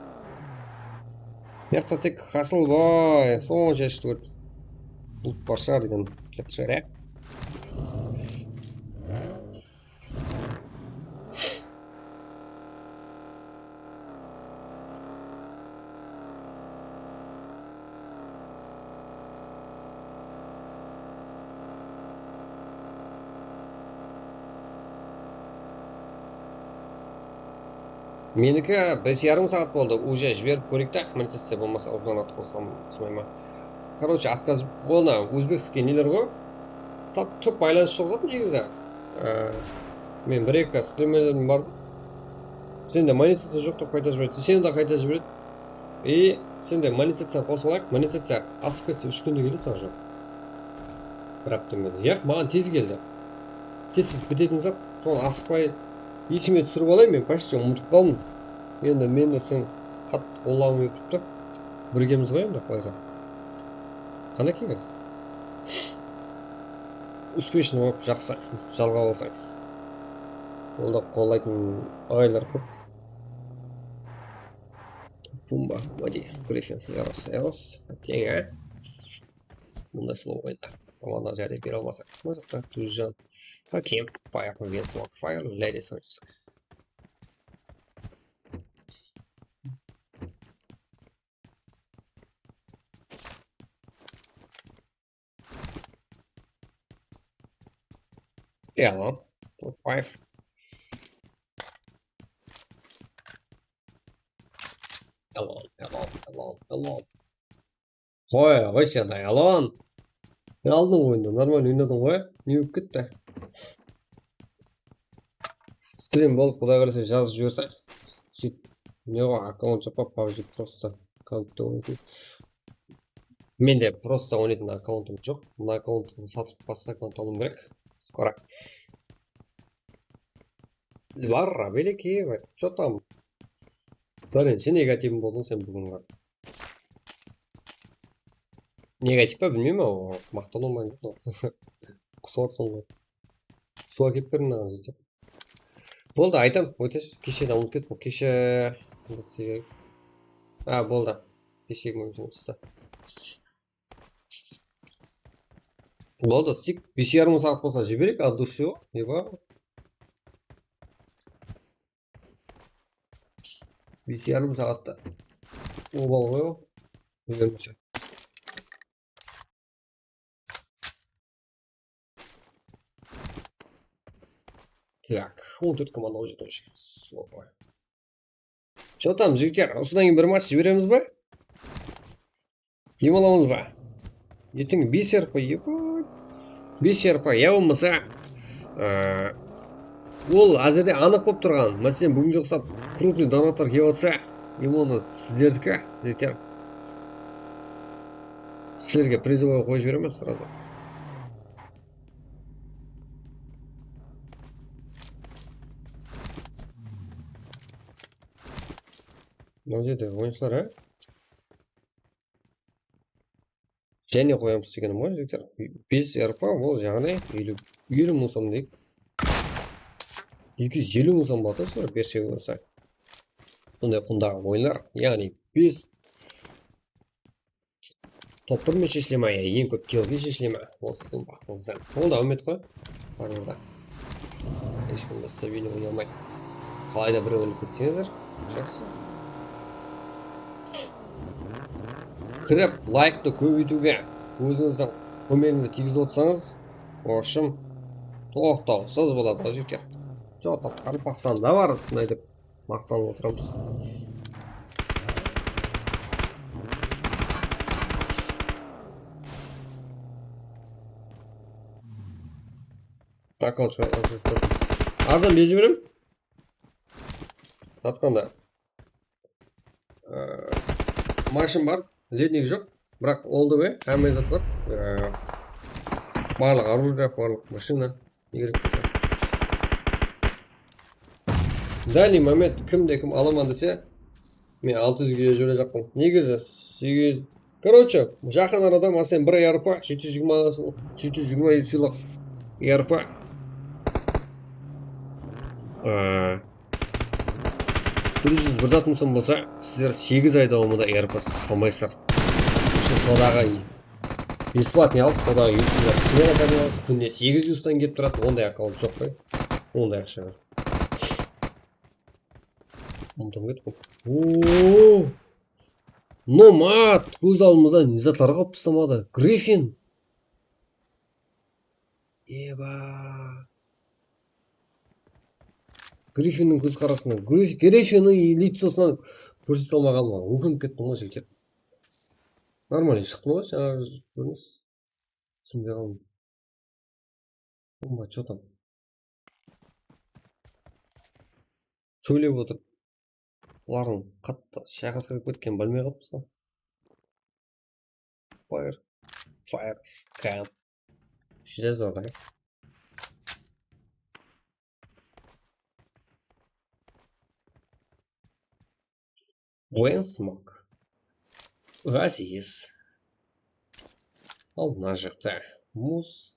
Яқта тек Хасылбай. Сонша ішті көрді. Бұлт барша деген кетті шығар, ә? Менікі 5,5 сағат болды. Уже жіберіп көрейік та, міндетсе болмаса ұзан ат қосқам түсмайма. Короче, отказ оны өзбекский нелер ғой. Түк байланыс жоқ зат негізі. Мен 1-2 стримерлерім барды. Сенде монетизация жоқ деп қайта жібереді. Сені де қайта жібереді. И сенде монетизацияны қосып алайық. Монетизация асып кетсе 3 күнде келеді саған жоқ. Бір аптамен. Яқ, маған тез келді. Тез бітетін зат. Соны асықпай есіме түсіріп алайын, мен почти ұмытып қалдым. Енді мен сен қатты қолауым етіп тұр. Біргеміз ғой енді қалайда. Қана келеді. Успешный болып жақсы жалға болсаң. Онда қолайтын ағайлар көп. Пумба, Мади, Гриффин, Эрос, тең, ә? Мұндай сұлу ойында. Команда жәрде бере алмасақ. Мұртта Тузжан. Хаким, Fire, Винсмок, Fire, Ladies ойыншысы. Эллон, Топ-5. Эллон. Қой сен, Эллон. Мен алдың ойында, нормально ойнадың ғой, не өп кетті? Стрим болып, құдай қараса жазып жіберсең. Сөйт, не ғой, аккаунт жапап, PUBG просто аккаунтты ойнайтын. Менде просто ойнайтын аккаунтым жоқ. Мына аккаунтты сатып басқа аккаунт алуым керек. Скоро. Ларра, великий, что там? Блин, сен негативім болдың сен бүгінгі. Негатив па білмеймін ау, мақтан олмайын деп. Құсып атсын ғой. Суға кеп берін ағыз деп. Болды, айтам, өтеш. Кеше де ұмыт кетіп, кеше... болды. Кешегі мөмкін ұсты. Болды, сик 5,5 сағат болса жіберек, от души ғой, еба. 5,5 сағатта. Обал ғой ғой. Үйермеше. Так, 14 команда уже точно. Слопай. Что там, жігіттер? Осыдан кейін бір матч жібереміз ба? Ем аламыз ба? Ертең 5 РП, ебай. 5 РП, я болмаса. Ол әзірде анық болып тұрған. Мәселен, бүгінге ұқсап крупный донаттар келіп отса, оны сіздердікі, жігіттер. Сіздерге призовой қойып жіберемін сразу. Мына жерде ойыншылар, ә? Және қоямыз дегенім ғой, жігіттер. 5 РП, ол жағынай 50 мың сом дейік. 250 мың сом баты сұры берсе көрсе. Сондай құндағы ойындар, яғни 5 топ-1 мен шешілема, ең көп келге шешілема. Ол сіздің бақтыңыздан. Ол да үмет қой. Барында. Ешкімді стабильный ойнай алмайды. Қалайда бір өліп кетсеңіздер, жақсы. Кіріп, лайкты көбейтуге өзіңіздің көмегіңізді тигізіп отырсаңыз, в общем, тоқтаусыз болады ғой жігіттер. Жоқ, Пақстанда бар осындай деп мақтанып отырамыз. Аккаунт арзан беріп жіберем. Атқанда машин бар, ледник жоқ, бірақ олды бе, әмей зат бар. Барлық оружие, барлық машина керек болса. Дальний момент кім аламан десе, мен 600-ге жүре жақпын. Негізі 800. Короче, жақын арада мәселен 1 ярпа, 720 сыйлық ярпа. Бір затым сон болса, сіздер 8 айда омыда ярпа салмайсыздар. Содаға бесплатный алып, содаға ютубта смена қадаласыз, күнде 800-тан кеп тұрады, ондай аккаунт жоқ қой. Ондай ақша бар. Ұмытым кетіп қой. Номад! Көз алдымызда низатларға қойып тастамады. Гриффин! Еба! Гриффиннің көз қарасынан, Гриффиннің лицосынан көрсете алмаған ма? Өкініп кеттім ғой жігіттер. Нормально шықты ма? Жаңағы көрініс. Түсінбей қалдым. Ома, что там? Сөйлеп отыр. Олардың қатты шайқасқа кеткен білмей қалыпсың. Fire, can. Жүзе зордай. When smoke. Ғазиз. Ал мына жақта муз.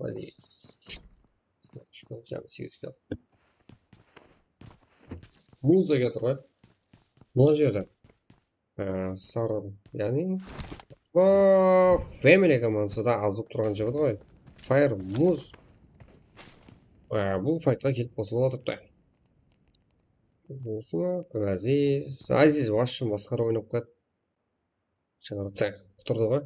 Ғазиз. Жаңа 8 келді. Муз деген тұр ғой. Мына жерде. Сарады. Яғни Family командасында азып тұрған жігіт ғой. Fire, муз. Бұл файтқа келіп қосылып отырыпты. Ғазиз. Азиз вашым басқара ойнап қойды. Жаңарытса, құтырды ғой.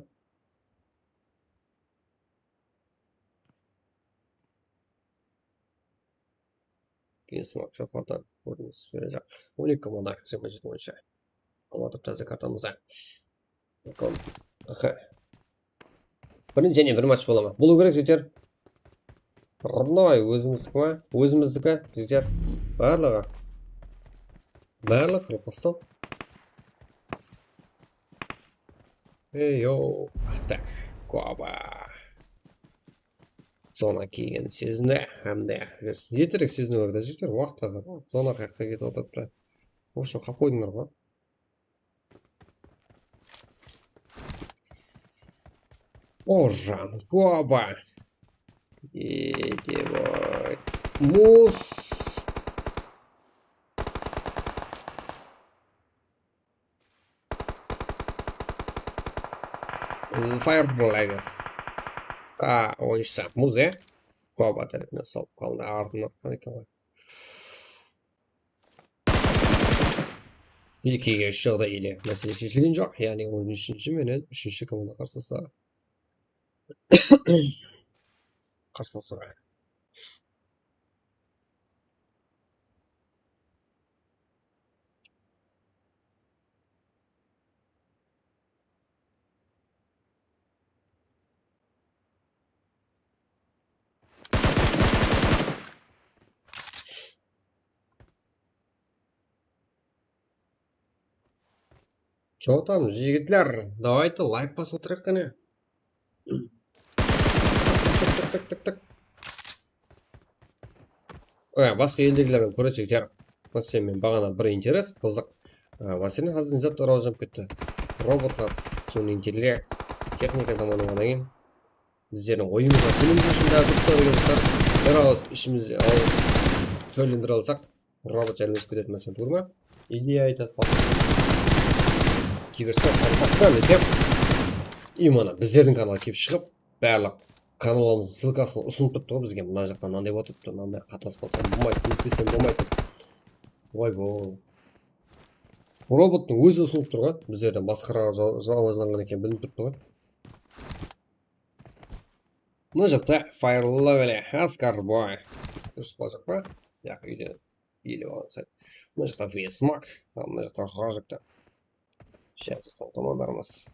Кейін смақ жоқардан көрініс бере жақ. 12 команда 27 бойынша. Алматып тазы картамызда. Бірін және бір матч бола ма? Болу керек жетер. Родной өзіміздікі ма? Өзіміздікі жетер. Барлығы қылпастан. Ей-йоу. Так, коба. Зона кейген сезінді. Әмді. Етерек сезіні өрді жетер. Уақыттағы. Зона қаққа кетіп отырыпты. Осы қап қойдыңдар ғой. Ожан, коба. Давай. Мус. Fireball айгас. Ойыншысы муз, Коба тәріпіне салып қалды. Артына қанекен ғой. Екеге үш жағда еле мәселе шешілген жоқ. Яғни 13-ші менен 3-ші команда қарсыласы. Что там, жигитлер? Давайте лайк посмотрим, конечно. Так. Басқа елдегілермен көре жігіттер. Мәселен мен бағана бір интерес, қызық. Мәселен қазір зат туралы жамп кетті. Роботлар, соның интеллект, техника заманы ғана кейін. Біздердің ойымызға күніміз үшін дәу тұтта деген тұттар. Бір ауыз ішімізде алып сөйлендіре алсақ, робот жәліміз кетеді мәселен тұрма. Идея айтады. Киберспорт қанқасынан десем, имана біздердің каналға кеп шығып, барлық каналымыздың ссылкасын ұсынып тұрды ғой бізге. Мына жақтан мынандай отырыпты, мынандай қатаспасам болмайды, өйтпесем болмайды. Ойбой. Роботтың өзі ұсынып тұр ғой. Біздерден басқаға жалғызданған екен білініп тұрды ғой. Мына жақта Fire Level Ascar Boy. Дұрыс бала жақ па? Яқ үйде елі балан сәт. Мына жақта Весмак. Мына жақта Рожекта. Сейчас командарымыз.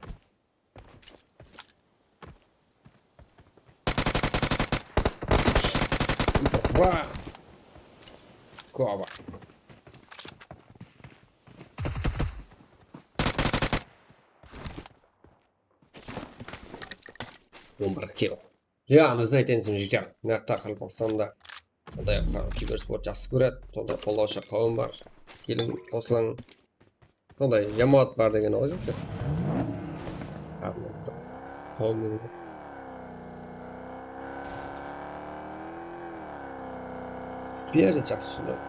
Ба! Коба. Бомбар килл. Жаңа знаете, енсім жетер. Мақта Қалпақстанда сондай киберспорт жақсы көреді. Сондай қолдаушы қауым бар. Келін қосылаң. Сондай жамаат бар деген ол жоқ. Қауым деген. Бәрі жақсы түсінеді.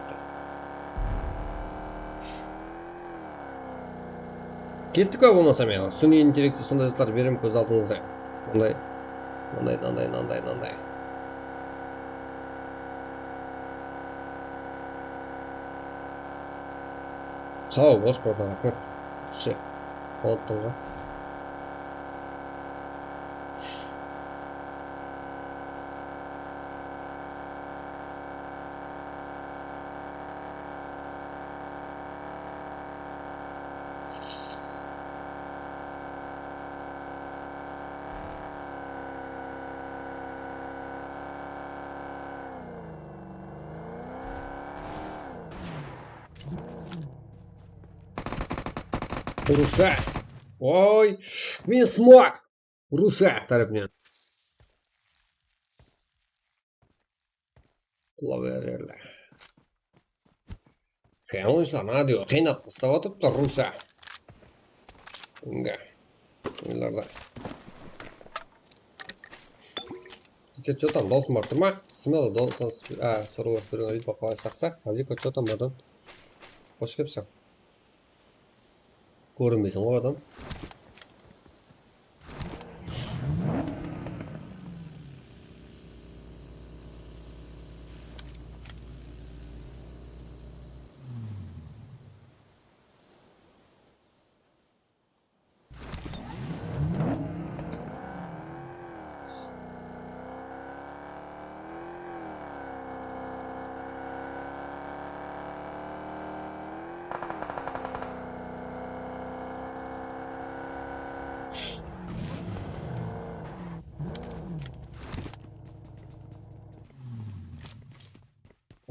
Кеттік қой болмаса мен. Сүни интеллекті сондай заттар берем көз алдыңызда. Нандай. Сау, бос көрді рахмет. Ше, қуаттың ғой. Руса! Ой! Весмак! Руса! Тарапмен. Құлаберлі. Қиямыншылар, надео, қайнап қыстап атыпты Руса. Үнге. Ойларда. Сейчас что там, даусын бар тұрма? Смело даусын сұрылық түрін әліп бақалай шақса. Азико, что там бадан? Қош кепсің. Көрінбейсің оладан.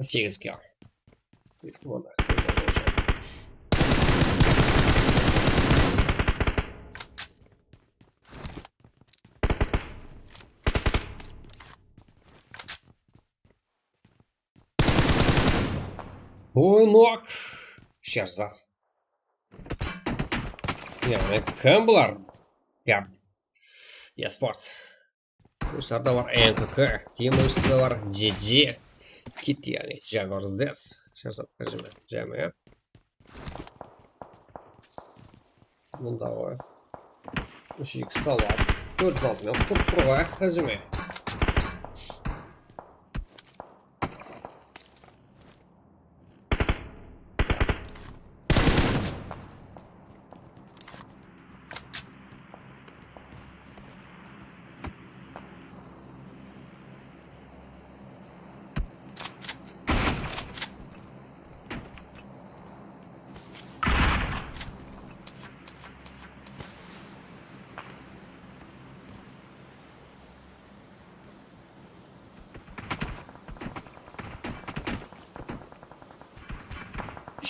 Сегіз кел. Ой, нок. Шерзат. Yani kım bular? Ya. Esport. Kuşlarda var NKK. Team oyuncusu var GG. Kit yani. Jaguar Zs. Şerzat hacime. Cem'e. Bunda var. Işık salat. 4 altına tutup buraya hacime.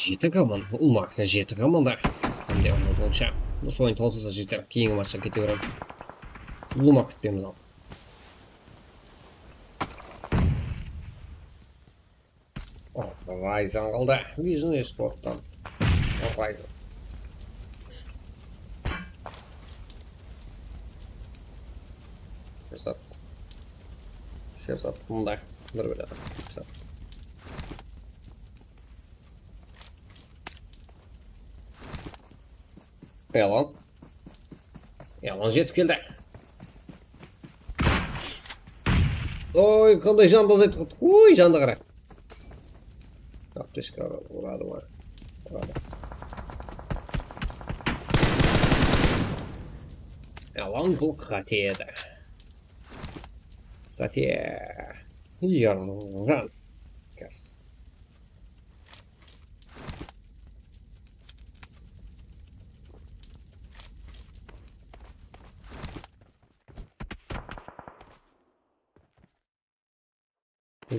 Жеті команда, ұлма, жеті команда. Қандай оны болша. Осы ойын толсыза жетер, кейінгі матча кете береміз. Ұлма күтпеміз ал. Райзан қалды. Vision Esport'тан. Райзан. Шерзат. Мұндай. Бір біледі. Элон жетіп келді. Ой, қандай жанды азайт құтты. Ой, жанды қара. Аптешка ұрады ма? Ұрады. Алан бұл қате еді. Қате. Ярған. Кәс.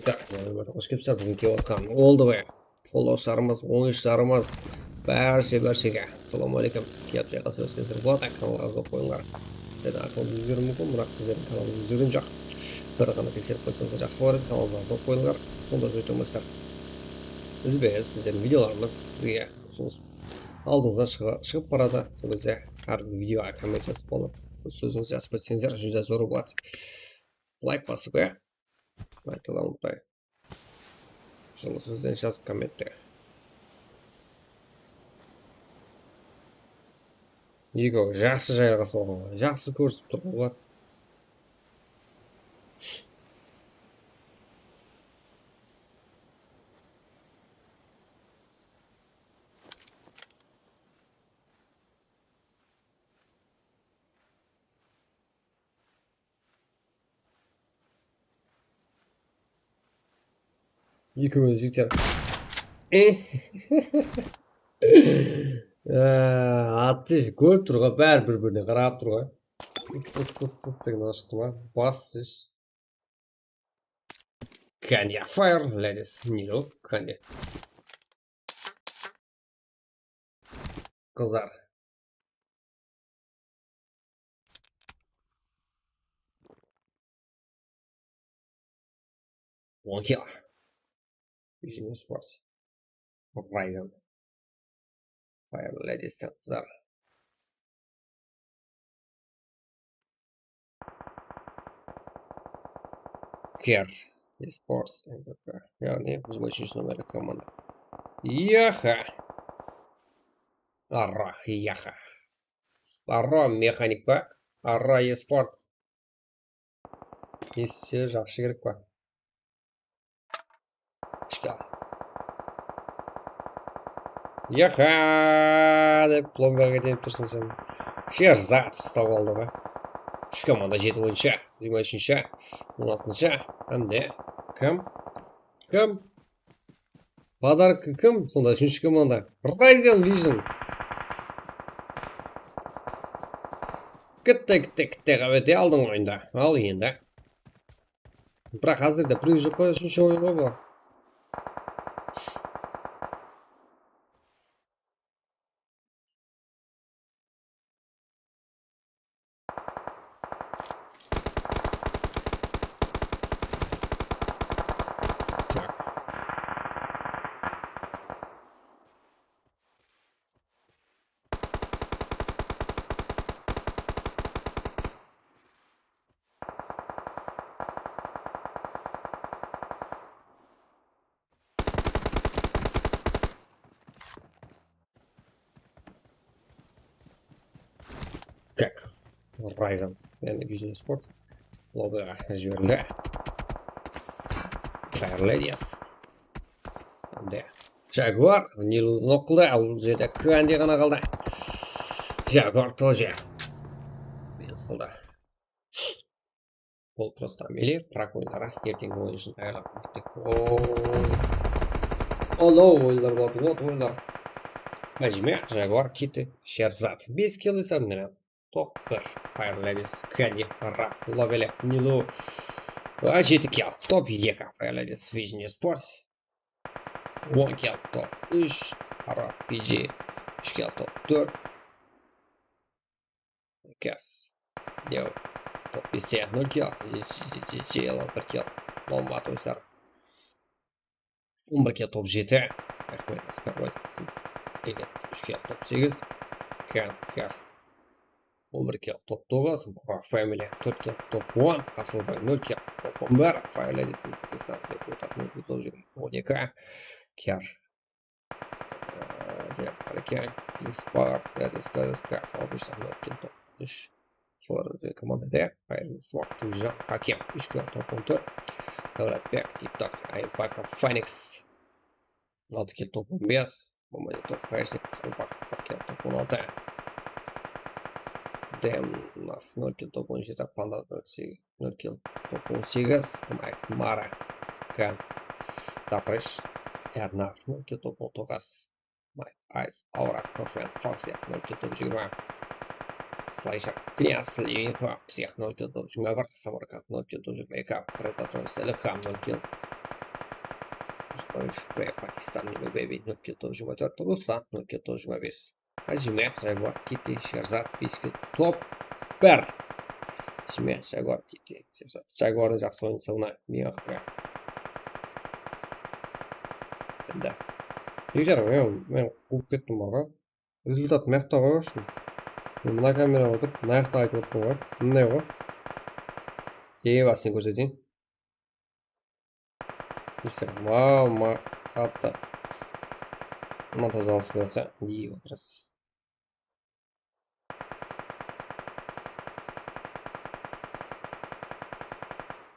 Так, қош келіпсіздер. Бүгін келіп отқан олды ғой. Фоллоушыларымыз, ойыншыларымыз, бәршеге. Ассалаумағалейкум. Келіп жайғасып өскендер болады. Каналға жазып қойыңдар. Сіздердің аккаунт өздерің мүмкін, бірақ біздердің каналымыз өздерін жоқ. Бір ғана тексеріп қойсаңыздар жақсы болар еді. Каналға жазып қойыңдар. Сонда жөйтеміздер. Біздердің видеоларымыз сізге ұсыныс алдыңыздан шығып барады. Сол кезде әрбір видеоға коммент жазып болып, өз сөзіңізді жазып өтсеңіздер жүз зор болады. Лайк басып қоя. Лайктауды ұмытпай. Жылы сөзден жазып комментте. Екеуі жақсы жайға соғуға, жақсы көрісіп тұрға болады. Екеуі жігіттер. Атты көріп тұрға, бәрі бір-біріне қарап тұрға. Тыс деген ашықты ма? Бас жеш. Кәне, fire, ladies. Нило, кәне. Қыздар. Онкел. Бежіне спорт. Район. Fire, ladies, қыздар. Кер. Esports. Яғни, 23 номерлі команда. Яха. Арра, яха. Арра, механик ба? Арра, esports. Есе жақшы керек па? Шкал. Яха деп пломбаға деніп тұрсын сен. Шерзат ұстап алды ба? Үш команда 7 ойыншы, 23-ші, 16-ші. Әмде. Кім? Кім? Подарок кім? Сонда 3-ші команда. Ryzen Vision. Кітті қабете алдың ойында. Ал енді. Бірақ қазірде превью жоқ қой 3-ші ойынға бұл. Как? Ryzen. Yani Vision Sport. Lobbyға жіберілді. Fire Ladies. Әмде. Jaguar. Нилу ноқылды. Ал жерде Кәнде ғана қалды. Jaguar тоже. Мен салды. Бұл просто меле. Бірақ ойындары. Ертеңгі ойын үшін аяғылап кеттік. Олау ойындар болады. Вот ойындар. Мәжіме. Jaguar. Киті. Шерзат. 5 кило сәмінен. Топ-1. Fire Ladies. Кәнде. Ра. Ловеле. Нилу. Жеті кел. Топ-2. Fire Ladies. Vision Sports. 10 кел. Топ-3. Ра. PG. 3 кел. Топ-4. Кәс. Деу. Топ-5. 0 кел. Жел. 1 кел. Ломат ойсар. 11 кел. Топ-7. Рахмет. Скарбойт. 3 кел. Топ-8. Кәф. 11 кел. Топ-9. Pro Family. 4 кел. Топ-1. Асылбай. 0 кел. Топ-11. Fire Ladies. 12. Кер. Паракер. Спарт. Скарф. Обычно 0 кел. Топ-3. Солар команда Д. Fire Swap. Тужа. Хакем. 3 кел. Топ-14. Давратбек. Тикток. Айпака. Феникс. 6 кел. Топ-15. Бомбаде топ-5. Айпак. 1 кел. Топ-16. Dem нас 0 kill top 17 Panda 08 0 kill top 18 demak Mara Kan Zaprish Ernar 0 kill top 19 Mike Ice Aura Profen Foxy 0 kill top 20 Slasher Knyaz Ливенко Псих 0 kill top 21 Самарка 0 kill top 22 Predator Selham 0 kill Pakistan Baby 0 kill top 24 Ruslan 0 kill top 25 Hajime Jaguar Kitty Sherzad Biscuit Top 1 Hajime Jaguar Kitty Sherzad Jaguarni жақсы ойнаса мына мен аққа да егер мен қуып кеттім барға результат мына жақта қойғаншын мына камераға отырып мына жақта айтып отырмын ғой мындай ғой басын көрсетейін вау қатты мына тазалысып жатса дейіп отырасыз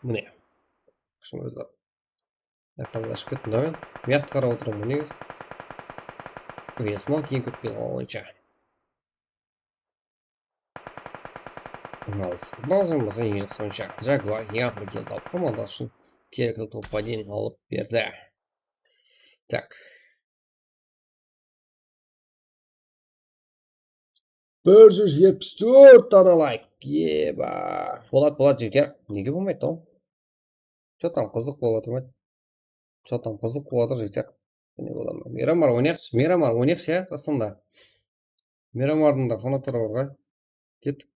міне күшімізді мына ашып кеттім да мен жақты қарап отырмын негізі весмал ең көп килл бойынша базым болса ең жақсы ойыншы Jaguar ең ақыры килл алып командасы үшін керекті топ-1 алып берді. Так. 174 дана лайк. Еба. Болады жігіттер. Неге болмайды ол? Что там қызық болып жатыр ма? Что там қызық болып жатыр жігіттер? Не болады ма? Мирамар ойнайықшы я расында. Мирамардың да фанаттары бар ғой. Кеттік.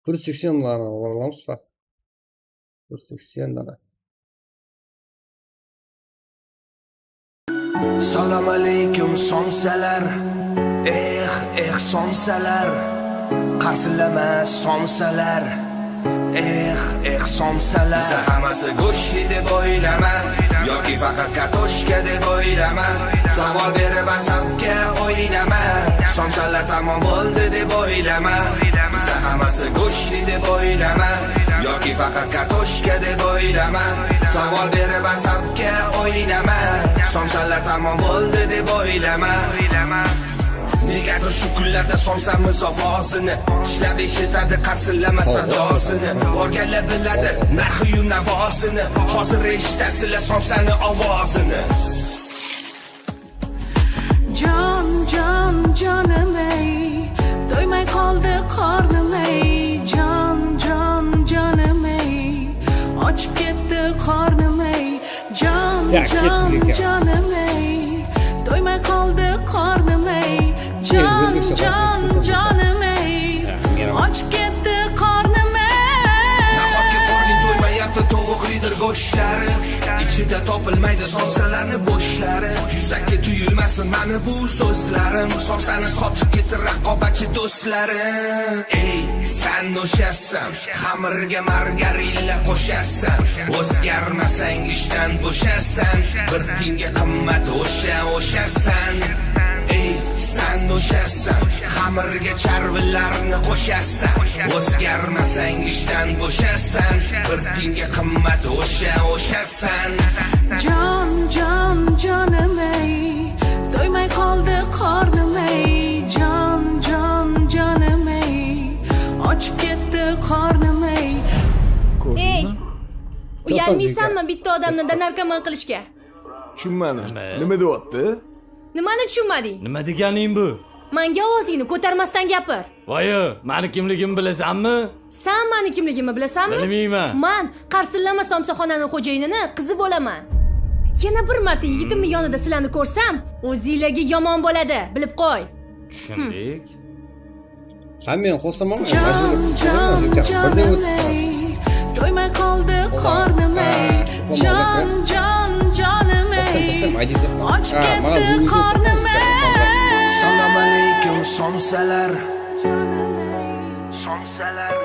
180 дана ораламыз ба? 180 dana. Salam alaykum somsalar. Somsalar. Qarsilama somsalar. Somsalar. Siz hammasi go'sht deb o'ylama yoki faqat kartoshka deb o'ylama. Savol berib asabga o'ynama. Somsalar tamom bo'ldi deb o'ylama. Siz hammasi go'sht deb o'ylama yoki faqat kartoshka deb o'ylama. Savol berib asabga o'ynama. Somsalar tamom bo'ldi deb o'ylama. Negadir shu kunlarda somsamiz ovozini ishlab eshitadi qarsillama sadosini. Borganlar biladi narxi-yu navosini. Hozir eshitasizlar somsani ovozini. Jonim ey, to'ymay qoldi qornim ey. Jonim ey, ochib ketdi qornim ey. Jonim ey, to'ymay qoldi qornim ey. Jonim ey, ochib ketdi qornim ey. Nahotki qorning to'ymayapti tovuqlidir go'shtlari. Ichida topilmaydi somsalarni bo'shlari. Yuzaki tuyulmasin mani bu so'zlarim. Somsani sotib ketdi raqobatchi do'stlarim. Ey, sen o'shasan, xamirga margarilla qo'shasan. O'zgarmasang ishdan bo'shasan. Bir tiyinga qimmat o'shasan. Ey, sen o'shasan, xamirga charvilarni qo'shasan. O'zgarmasang ishdan bo'shasan. Bir tiyinga qimmat o'shasan. Jonim ey, to'ymay qoldi qornim ey. Jonim ey, ochib ketdi qornim ey. Ey, uyalmaysanmi bitta odamni narkoman qilishga? Tushunmadim. Nima deyapti? Nimani tushunmading? Nima deganing bu? Menga ovozingni ko'tarmasdan gapir. Voy, meni kimligimni bilasanmi? Sen meni kimligimni bilasanmi? Bilmayman. Men qarsillama somsaxonaning xo'jayinini qizi bo'laman. Yana bir marta yigitimni yonida sizlarni ko'rsam, o'zingizlarga yomon bo'ladi, bilib qo'y. Tushundik. Sen meni qo'lsam olma. Jonim ey, to'ymay qoldi qornim ey. Jonim ey, ochib ketdi qornim ey. Salom alaykum somsalar. Somsalar.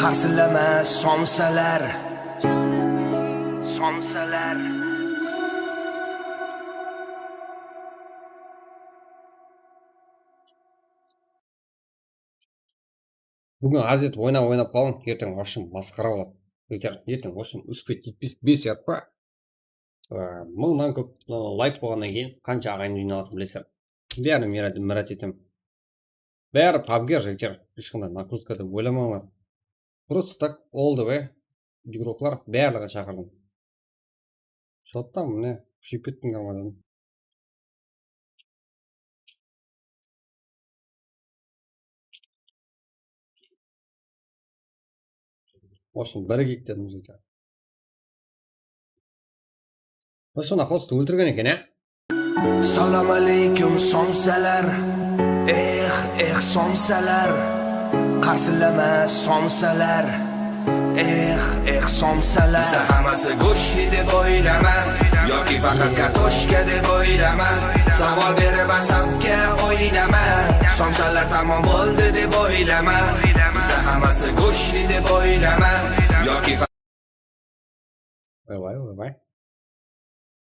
Qarsillama somsalar. Somsalar. Бүгін азет ойнап қалың, ертең ашым масқара болады. Ертең ашым үспет 75 ярд па. Мыңнан көп лайк болғаннан кейін қанша ағайын жиналатынын білесіздер. Бәрін мират етемін. Бәрі пабгер жігіттер. Ешқандай накрутка деп ойламаңдар. Просто так олды бе. Игроклар барлығын шақырдым. Шоттан міне күшейіп кеттің армадан. В общем, бірігейік дедім жігіттер. Osmona hostni o'ldirgan ekan a. Salom alaykum somsalar. Somsalar. Qarsilama somsalar. Somsalar. Bizda hammasi go'sht deb o'ylama yoki faqat kartoshka deb o'ylama. Savol berib asabga o'ynama. Somsalar tamom bo'ldi deb o'ylama. Bizda hammasi go'sht deb o'ylama yoki Voy.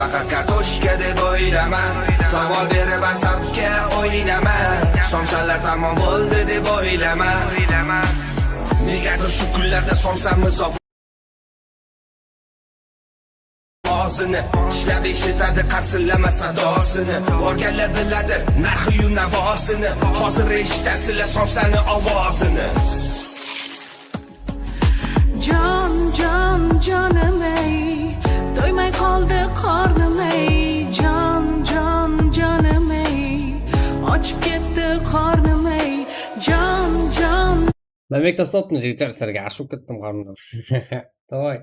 faqat kartoshka deb o'ylama. Savol berib asabga o'ynama. Somsalar tamom bo'ldi deb o'ylama. Negadir shu kunlarda somsamiz ovozini ishlab eshitadi qarsillama sadosini. Borganlar biladi narxi-yu navosini. Hozir eshitasizlar somsani ovozini. Canım ey, doymay qoldi qornim ey. Canım ey, ochib ketdi qornim ey. Can. Намекта сотны жігіттер сіздерге ашып кеттім қарымда. Давай.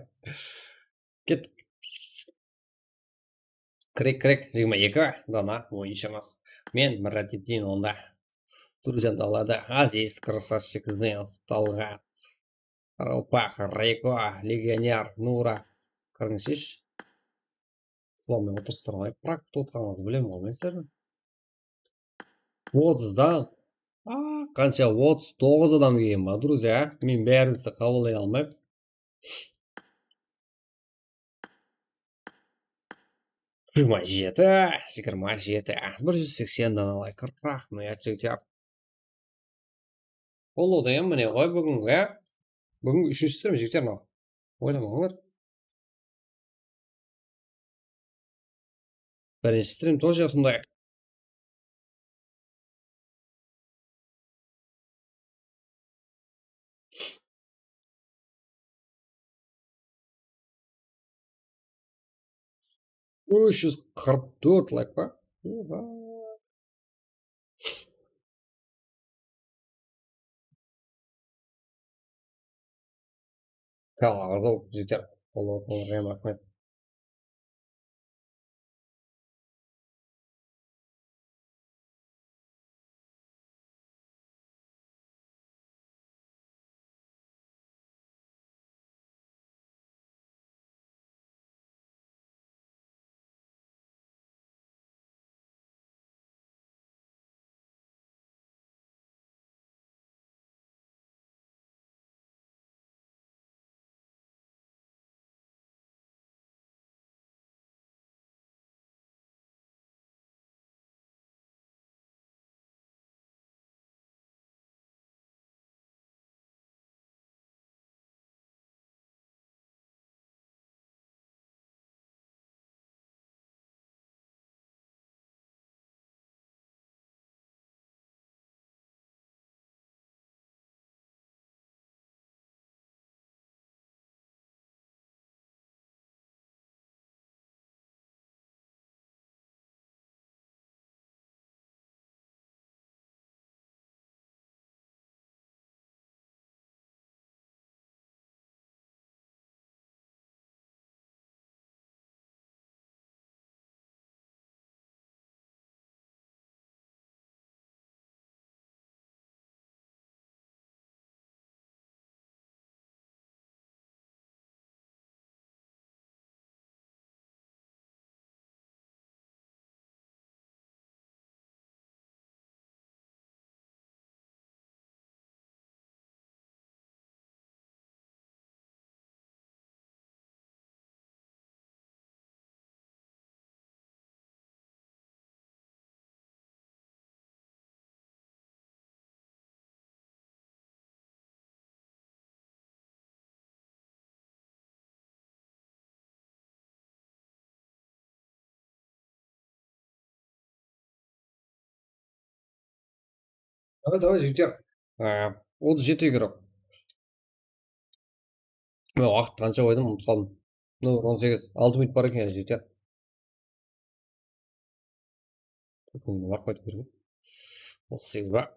Кеттік. Крик, 22 дана ойыншымыз. Мен Миратиддин онда. Друзьям далада Азиз, красавчик Дэнс, Талгат, Ралпах, Рейко, Легионер, Нура. Қарыңызшы. Құлаумен отырыстырмай практик отқаныңыз білем олмайсыздар ма? 30-дан қанша 39 адам келген ба, друзья. Мен бәрінісі қабылдай алмаймын. Жиырма жеті, 180 даналай рахмет жігіттер. Олуда міне ғой бүгінгі. Бүгінгі үшінші стрим жігіттер мынау. Ойламаңдар. Бірінші стрим тоже осындай. Үш жүз 44 лайк па? Қалағыз жігіттер. Рахмет. Давай, жігіттер. 37 керек. Мен уақыт қанша қойдым, ұмытып қалдым. Нөмір 18. 6 минут бар екен әлі, жігіттер. Барып қайту керек. 38 ба?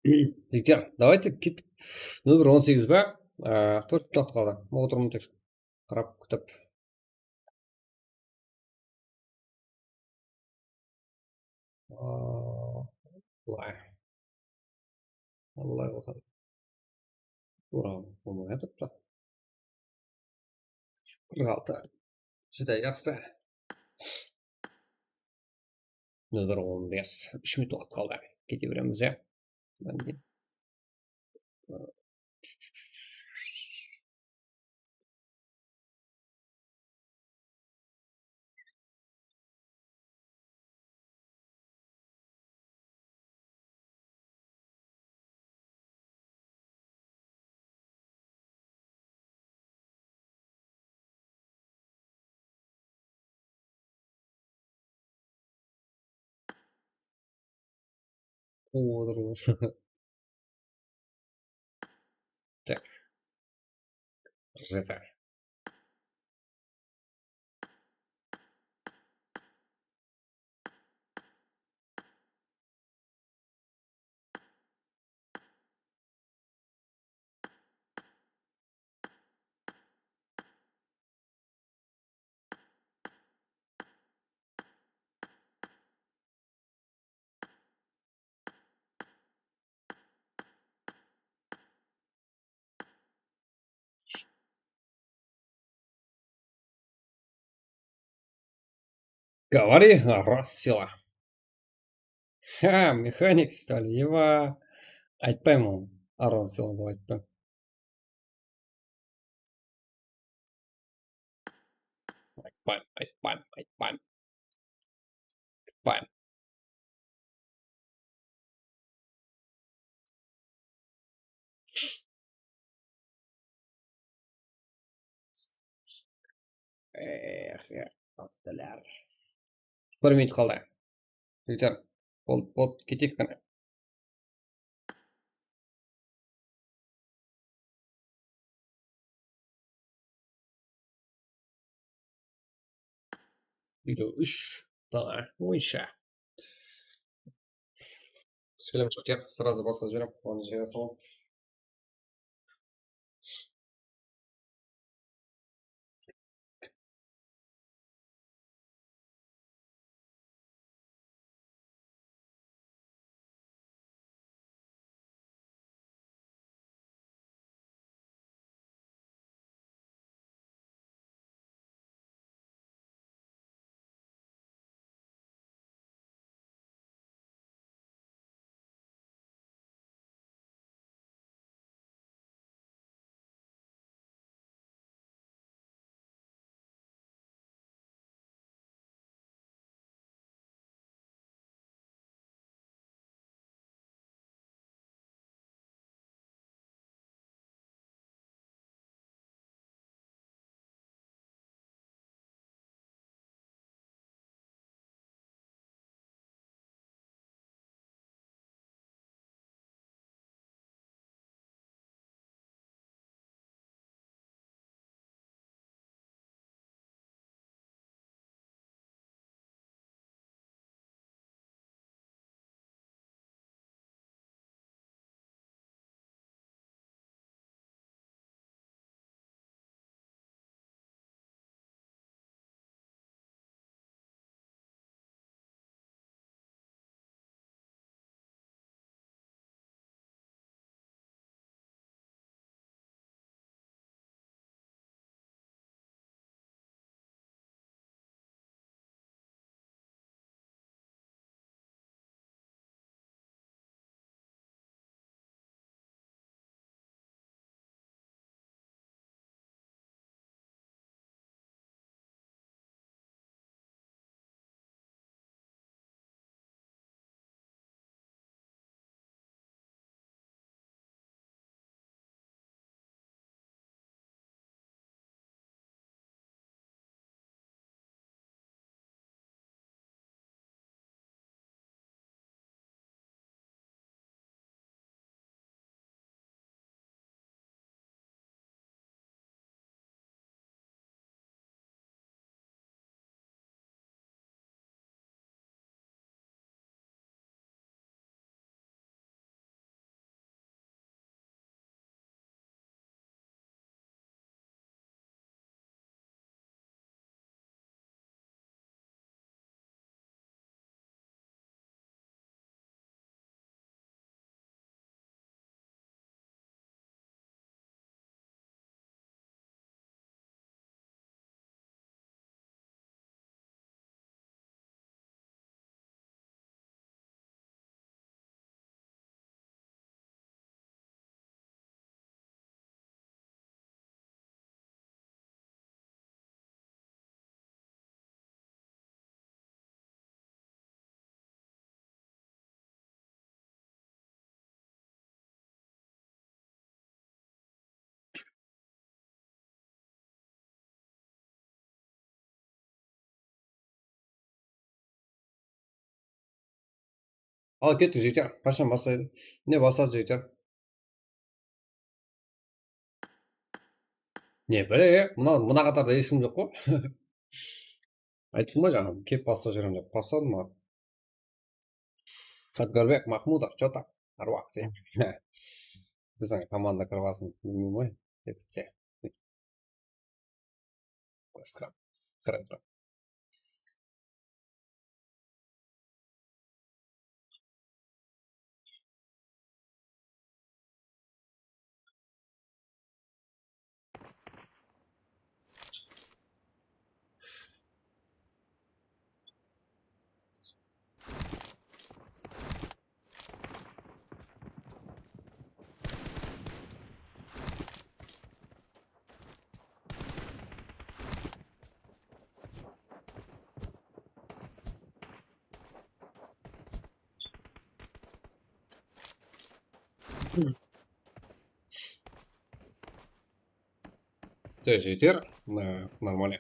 Жігіттер, давайте кеттік. Нөмір 18 ба? 4 минут қалды. Отырмын тек қарап күтіп. Былай. Былай болса. Тура болмай жатыр. 46. Жүдә жақсы. Нөмір 15. 3 минут уақыт қалды. Кете береміз, иә. Содан кейін. Так. Розета. Говори, раз села. Ха, механик, что ли? Ева. Айтпаймын оны. Арон села деп айтпаймын. Айтпаймын. Ақталар. 1 минут қалды. Жігіттер, болды, кетейік қана. Video 3 bo'yicha. Скелем чекер, сразу баса жіберем. Оны жібере салам. Al ketdi жігіттер. Қашан бастайды? Не басады жігіттер? Не біле, мына қатарда ешкім жоқ қой. Айттым ғой жаңа, кеп баста жүремін деп. Басады ма? Отгарбек Махмудов, что так? Аруақ деймін. Біздің команда кірвасын білмеймін ғой. Тепсе. Қарай тұра. То жігіттер, нормально.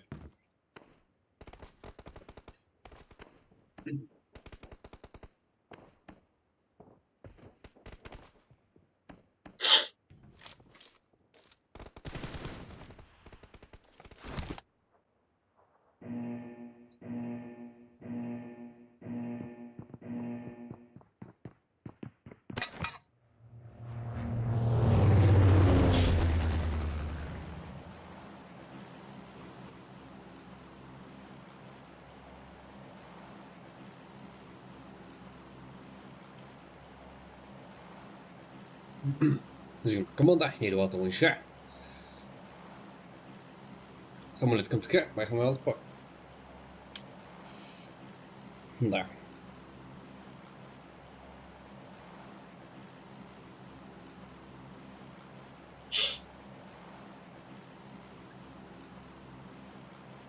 Bizim команда елу ойыншы. Самолет кімдікі? Байқамай алдық қой. Да.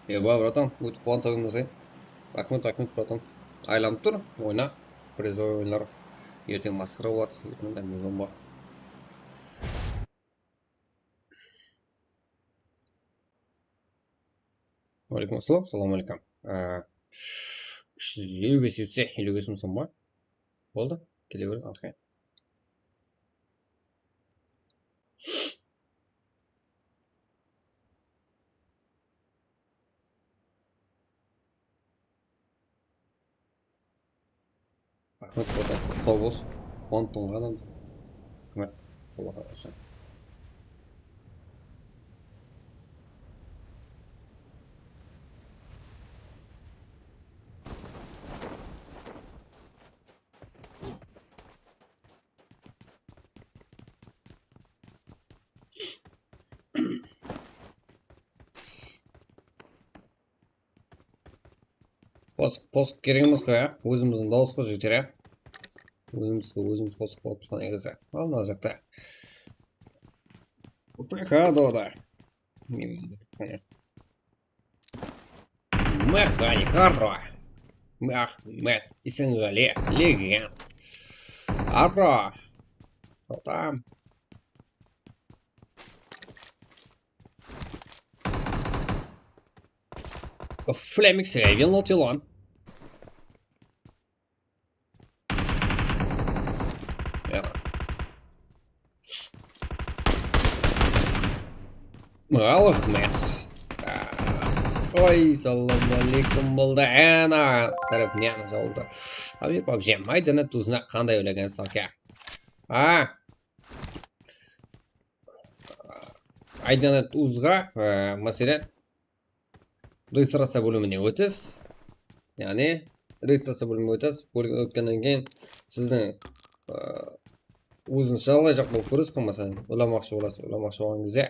Еба, братан, өтіп болған тойым жасай. Рахмет, братан. Айланып тұр, ойна. Призовый ойындар. Ертең масқара болады. Ертең да миллион бар. Алейкум ассалам, салам алейкум. 355 өтсе, 55 мың сом ба? Болды? Келе бер, алхай. Рахмет, братан. Сау болсын. Қуанттың адам. Рахмет. Аллаға разы. Посып керек емес қой, ә? Өзіміздің дауысқа жетер, ә? Өзіміз посып болып тұрған егізі. Ал мына жақта. Прикадода. Механик, арра. Мехмет, Исенғали, леген. Арра. Там. Флемикс Рейвен Лотилон. Рахмет. Ой, салам алейкум болды. Ана тарап няна жолды. Abi babjam, maydana tuzna qanday o'ylagan soka? Aydana tuzga, masalan, registratsiya bo'limiga o'tiz. Ya'ni registratsiya bo'limiga o'tiz. O'tgandan keyin sizning o'zingiz shag'layjoq bo'lib ko'rasiz, masalan, ulamoqchi bo'lasiz, ulamoqchi bo'lganingizda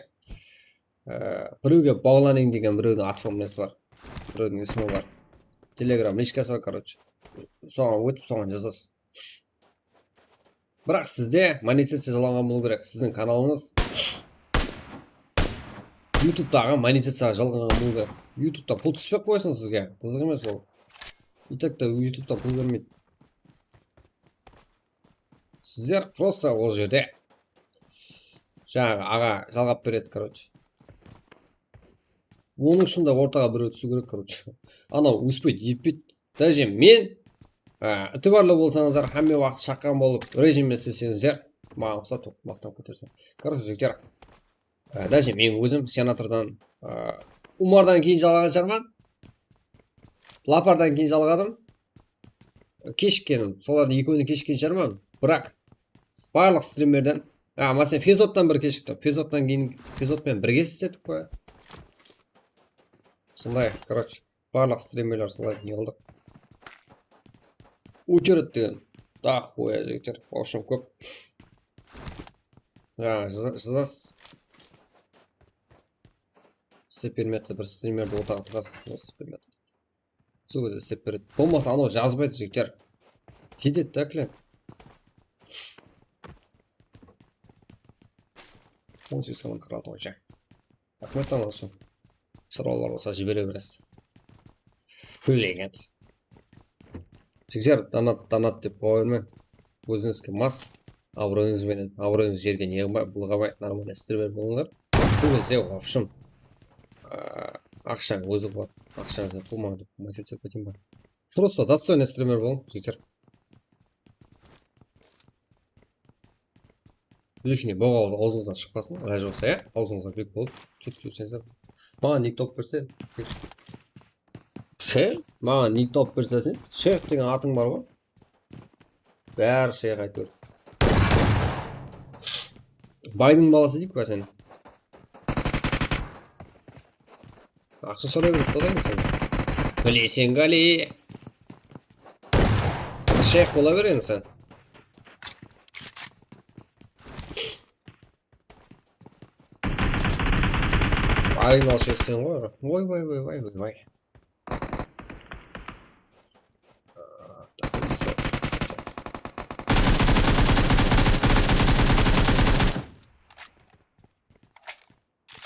birovga bog'laning degan birovning atfomlasi bor. Birovning ismi bor. Telegram lishkasi bor, короче. So'ng o'tib so'ng yozasiz. Biroq sizda monetizatsiya jalangan bo'lishi kerak. Sizning kanalingiz YouTube'daga monetizatsiya jalangan bo'lishi kerak. YouTube'da pul tushib qo'ysin sizga. Qiziq emas u. Itakda YouTube'da pul bermaydi. Sizlar просто o'z yerda жаңағы аға жалғап береді, короче. Оның үшін де ортаға біреу түсу керек, короче. Анау өспейді, етпейді. Даже мен ітібарлы болсаңыздар, хамме уақыт шаққан болып, режиммен істесеңіздер, маған ұқсат мақтап көтерсен. Короче, жігіттер, даже мен өзім сенатордан Умардан кейін жалған шығарман, Лапардан кейін жалғадым, кешіккенім, солардың екеуіне кешіккен шығарман. Бірақ барлық стримерден, мәселен Фезоттан бір кешікті, Фезотмен бірге істедік қой. Сондай, короче, барлық стримерлер солай не қылдық. Учерет деген, да, қоя жігіттер, в общем көп. Жазасыз. Істеп бермеді, бір стримерді отаға тұрасыз, істеп бермеді. Сол кезде істеп береді. Болмаса анау жазбайды жігіттер. Кетеді да клиент. 18 қылын қырады ойша. Рахмет анасы. Сұраулар болса жібере бересіз. Күлеген. Жігіттер, донат деп қоя берме. Өзіңізге мас, абыройыңызбенен, абыройыңыз жерге неғымай, бұлғамай, нормально стример болыңдар. Бұл кезде, в общем, ақшаң өзі болады. Ақшаңызды қылмайды, мотивация кетейін бар. Просто достойный стример болың, жігіттер. Лишний боғау аузыңыздан шықпасын, ләжі болса, аузыңыздан бек болып, чөткі өтсеңіздер. Маған ник топ берсе, Шейх? Маған ник топ берсесің, Шейх деген атың бар ғой. Бәрі Шейх айтыр. Байдың баласы дейік ба сен? Ақша сұрай беріп тұтайын сен. Білесен Гали. Шейх бола берейін сен. Оригинал сен ғой. Ой.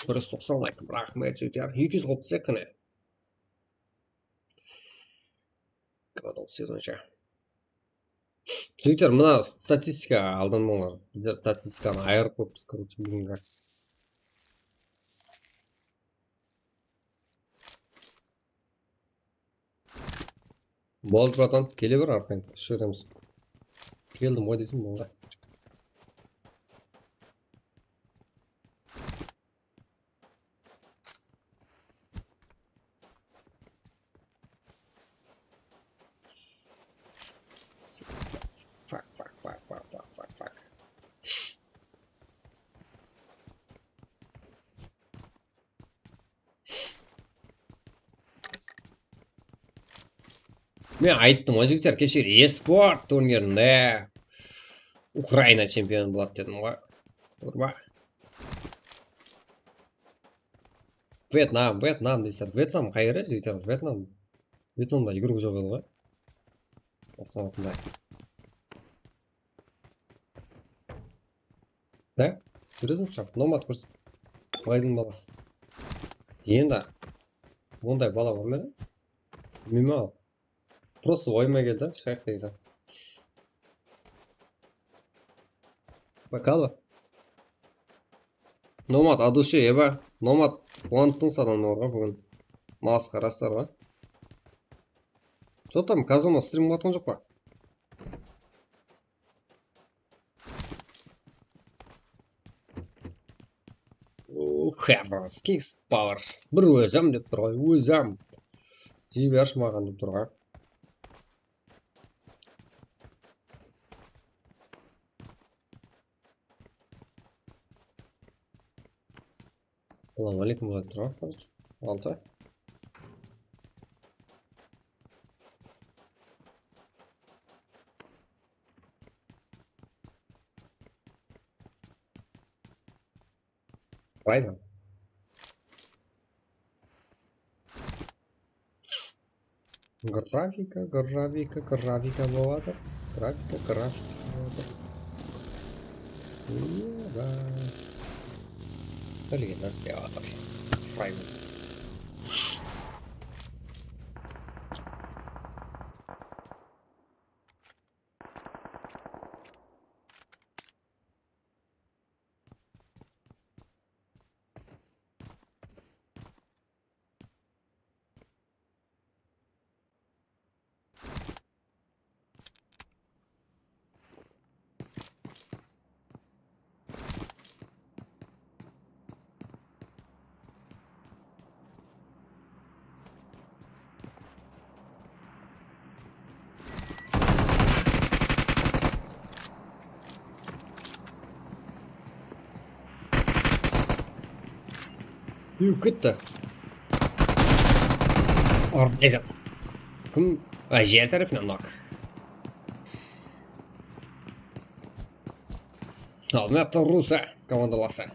Бір 90 лайк, рахмет жігіттер. 230 қане. Квадал сезонша. Жігіттер, мына статистика алдан болар. Біздер статистиканы айырып көппіз, короче, бүгінгі. Болды, братан, келе бер арқайын, іш өреміз. Келдім ғой дейсің, болды. Fuck. Мен айттым ғой жігіттер, кеше e-спорт турнирінде Украина чемпионы болады дедім ғой. Көрба. Вьетнам дейсіздер. Вьетнам қай жері жігіттер? Вьетнамда игрок жоқ еді ғой. Осылатындай. Да? Серьезно шап? Номад көрсін. Байдың баласы. Енді ондай бала бар ма еді? Білмеймін ау. Просто ойыма келді, шайық дейсі. Бакалы. Номад, адушы еба. Номад, қуанттың садамды орға бүгін. Масқарастар ба? Что там, казуно стрим қуатқан жоқ па? Хэмберс, Kings Power. Бір өзім деп тұр ғой, өзім. Жиберш маған деп тұр ғой. Салам алейкум деп тұр ғой, короче. Алты. Райзен. Графика болады. Графика болады. Еба. Білген нәрсе атыр. Райзен. Юк кетті. Ордайзен. Кім? Жер тарапынан нок. Алматы руса командаласы.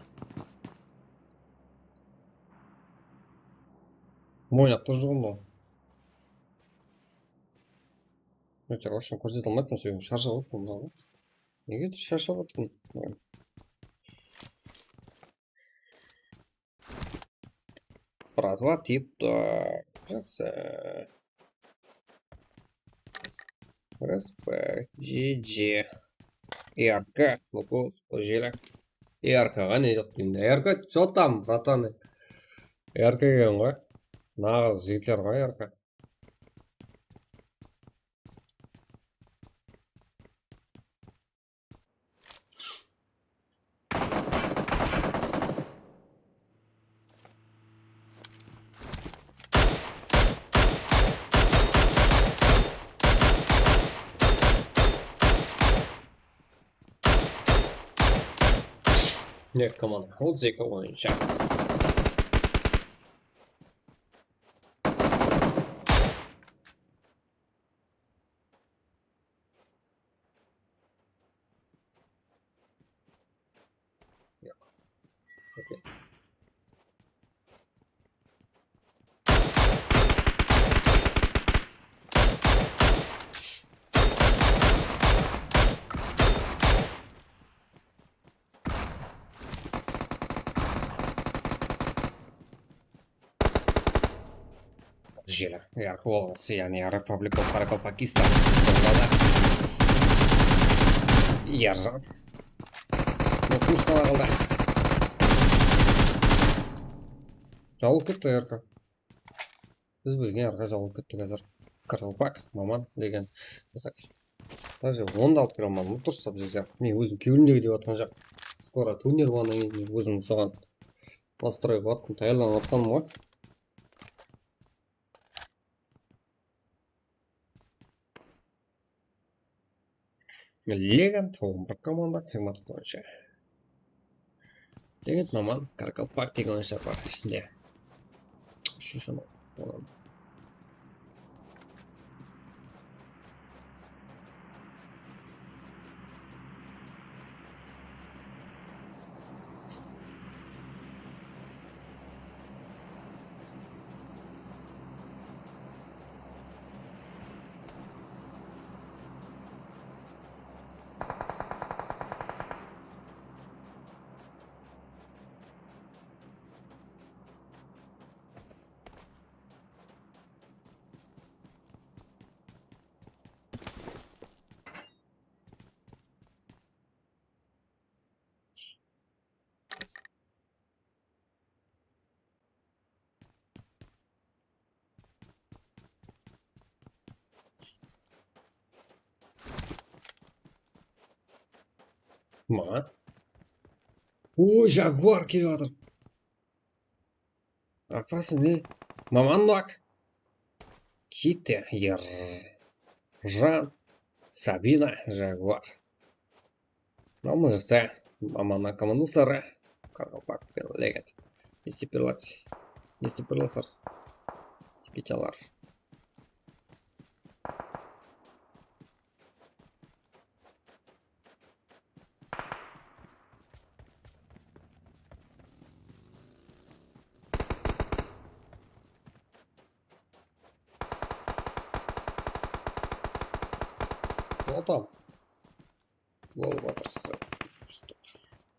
Мойнақта жоғым бұл. Өте қошын көрсет алмайтын сөйім. Шаршап өттім бұл. Неге шаршап өттім? Братва типті. Жақсы. Респект. GG. РК. Лукус. Пожелі. РКға не жақтың? РК что там, братаны? РК ген ғой. Нағыз жігітлер ғой РК. Нет, команда. Вот зека ойынша. желі яркы болғысы, яғни Republic of Pakistan ержан мұқұлысқалар қалды жауып кетті ярқа біз білген ярқа жауып кетті қазір Қарақалпақ маман деген даже онда алып бере алмадым тұрса біздер мен өзім кеуілмеге деп жатқан жоқ скоро турнир болғаннан кейін өзім соған настрой қылып даярланып жатқаным ғой Легенд, бір команда климаты бойынша. Легенд маман, Қарақалпақ деген ойыншылар бар ішінде. Үшінші маман. Маман. Ой, Жагуар келіп жатыр. Апасы не? Маман нок. Китте, Ержан, Сабина, Жагуар. Мына жақта маманның командасылары Қарақалпақ пен Легенд. Не істеп кеталар. Там. Лол батырсы.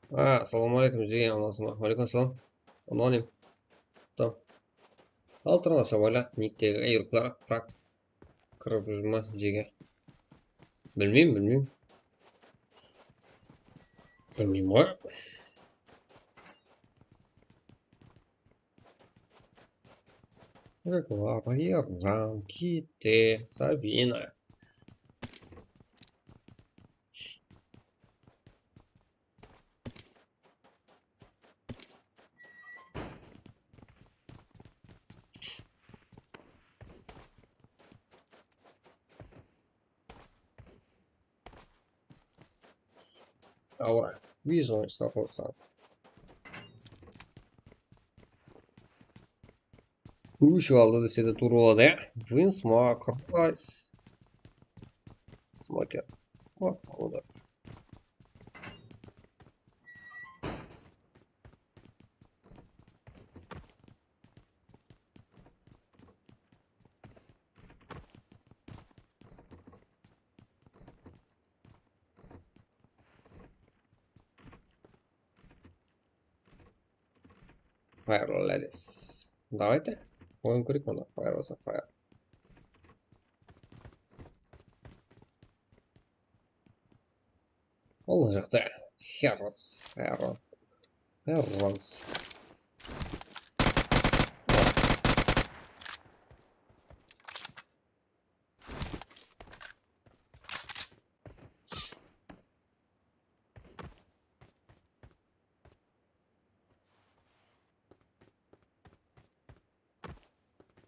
Ассаламу алейкум деген анасыма. Алейкум салам. Аноним. Там. Алтырына шабайла. Никтегі айырықлар. Прак. Кіріп жүрма жеге. Білмеймін. Білмеймін ғой. Жагуар, Ержан, Китте, Сабина. Аура, вижу ойыншылар болса. Үш алды десе де тур болады, Вин смок, райс. Смокер. Ода. Fire ladies. Давайте. Ойын көрейік мұны. Fire was a fire. Ол жақта. Herons.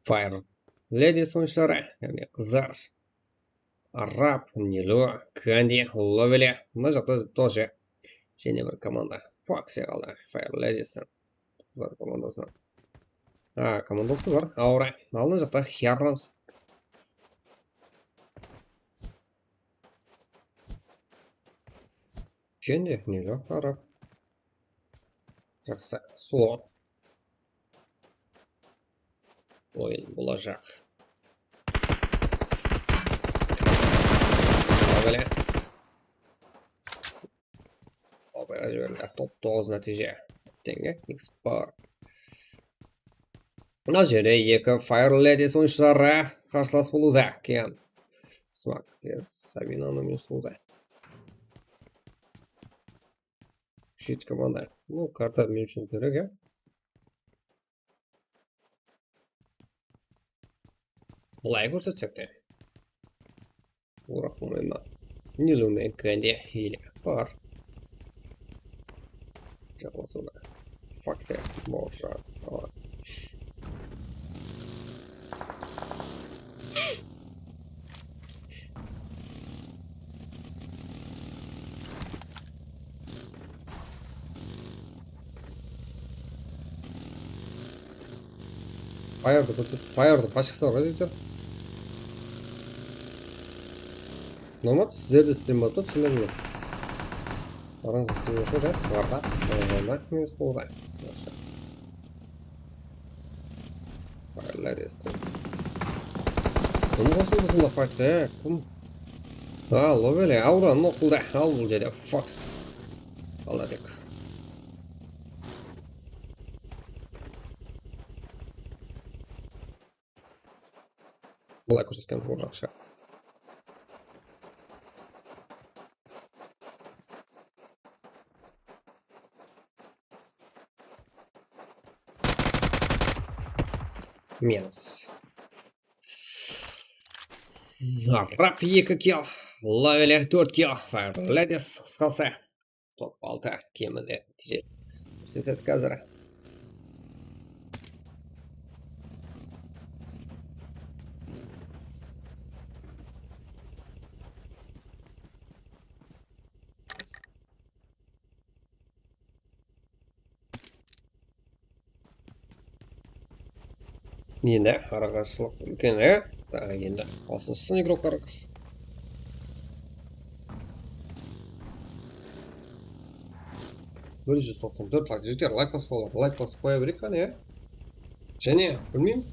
Fire. Ladies ойыншылары, яғни қыздар. Араб, Нило, Канди, Ловели. Мына жақта тоже және бір команда. Факсия қалды. Fire Ladies. Қыздар командасынан. Командасы бар. Аура. Мына жақта Herons. Және Нило, Араб. Жақсы. Сұлу. Ойын болашақ. Ловели. Опайға жіберілді. Топ 9 нәтиже. Теңге. X-Bar. Mына жерде екі Fire Ladies ойыншылары қарсылас болуда. Keyin Смак, Сабинаны мен болуда. Күшейт команда. Ну, карта мен үшін керек, иә. Былай көрсетсек те. Орақ болмайма. Нелумен кәнде хиле бар. Жалғасуда. Факсе, болша. Фаерді пашықса ғой дейдер. Номад сіздерді стриматты түсінеді ме? Араңыз стриматты да? Барда. Оғанда кімес болды. Файрлар есті. Кім қосылды сында файтты, кім? Ловеле, ауран оқылды. Ал бұл жерде, факс. Аладек. Былай көрсеткен қорақша. Минус. Рап 2 килл. Лавеле 4 килл. Файрледес қысқасы. Топ 6 кемінде. Көрсетеді қазір. Енді арақашылық үлкен, енді асылсын игрок арақасы. Бір 194 лайк жетер, лайк басып олар, лайк басып қоя берейік қане, және білмеймін.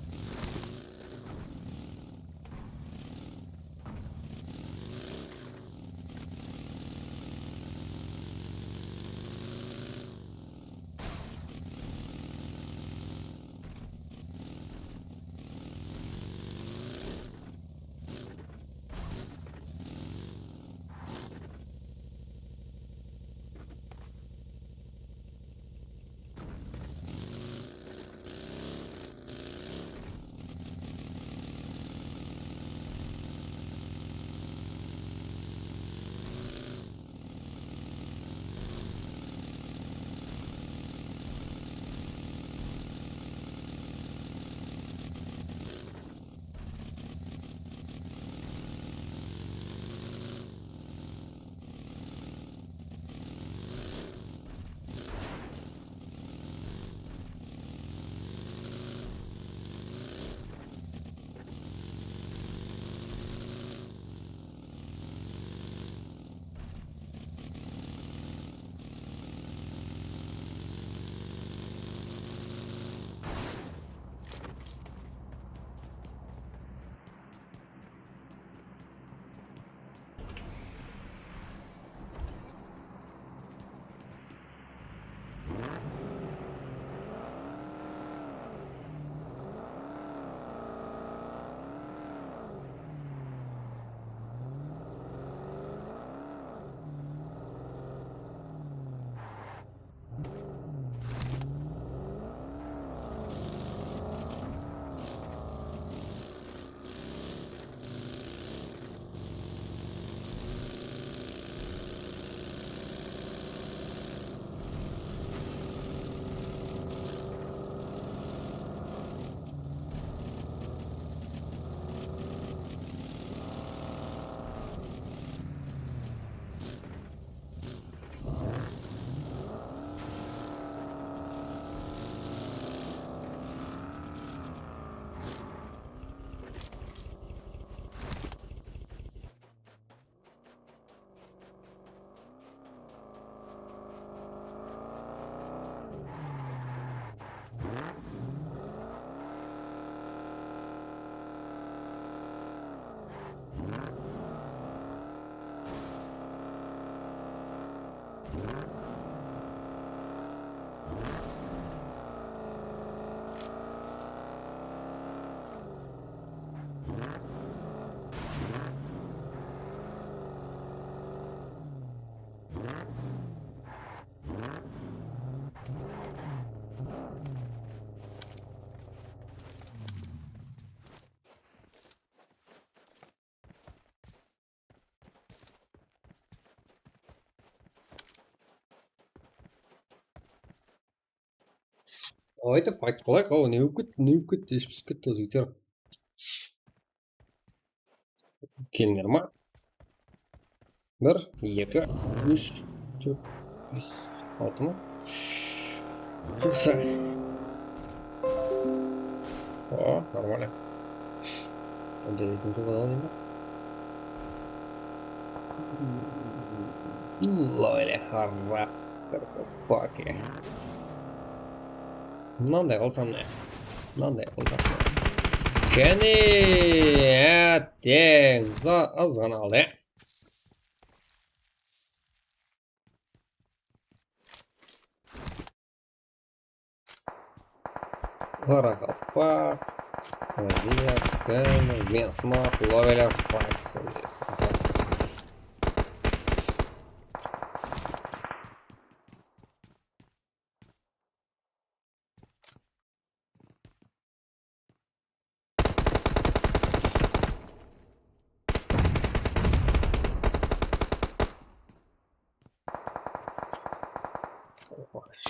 Давайте файт қылайық. Ау, не болып кетті, еш пісіп кетті өзі жігіттер. Келіңдер ма? 1, 2, 3, 4, 5, 6 ма? Жақсы. О, нормально. Онда екінші қадал деймін. Лойли, харап. Паки. Мынандай қылсам не? Мынандай қылсам не? Кәне, әттең, аз ғана алды, ә? Қарақалпақ, Вес, Кәні, Венсмақ, Ловелер, Пайс.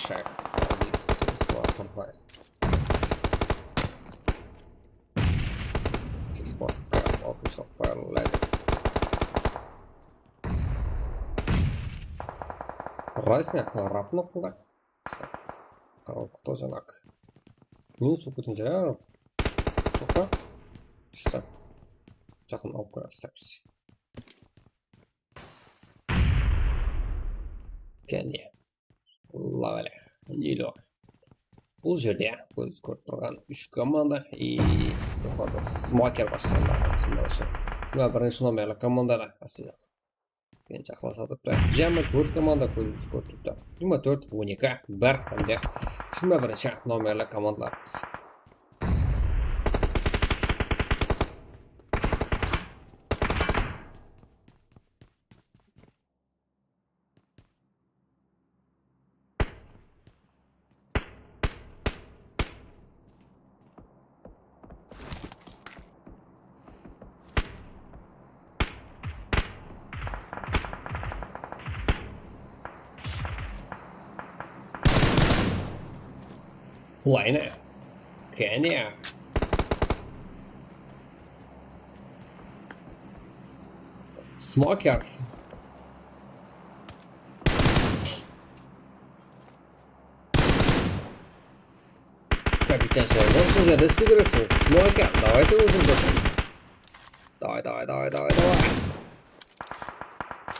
Шаг. Пайс. Спорка, описал параллель. Разня, рапнув куда? Коробка тоже нак. Минус укутun жара. Тока. Все. Жақын алып көрсетеміз. Кәне. Лавеле. Нило. Бұл жерде көз көріп тұрған 3 команда и смокер басқандар. Мына бірінші номерлі командада қасыдық. Мен жақласады. Жамы 4 команда көз көріп тұрды. 24, 12, 1 әмде 21-ші номерлі командаларымыз. Лайна. Кәне. Смокер. Капитан Шелдон, сюжеты сыгрывший. Смокер, давай ты выжим больше. Давай.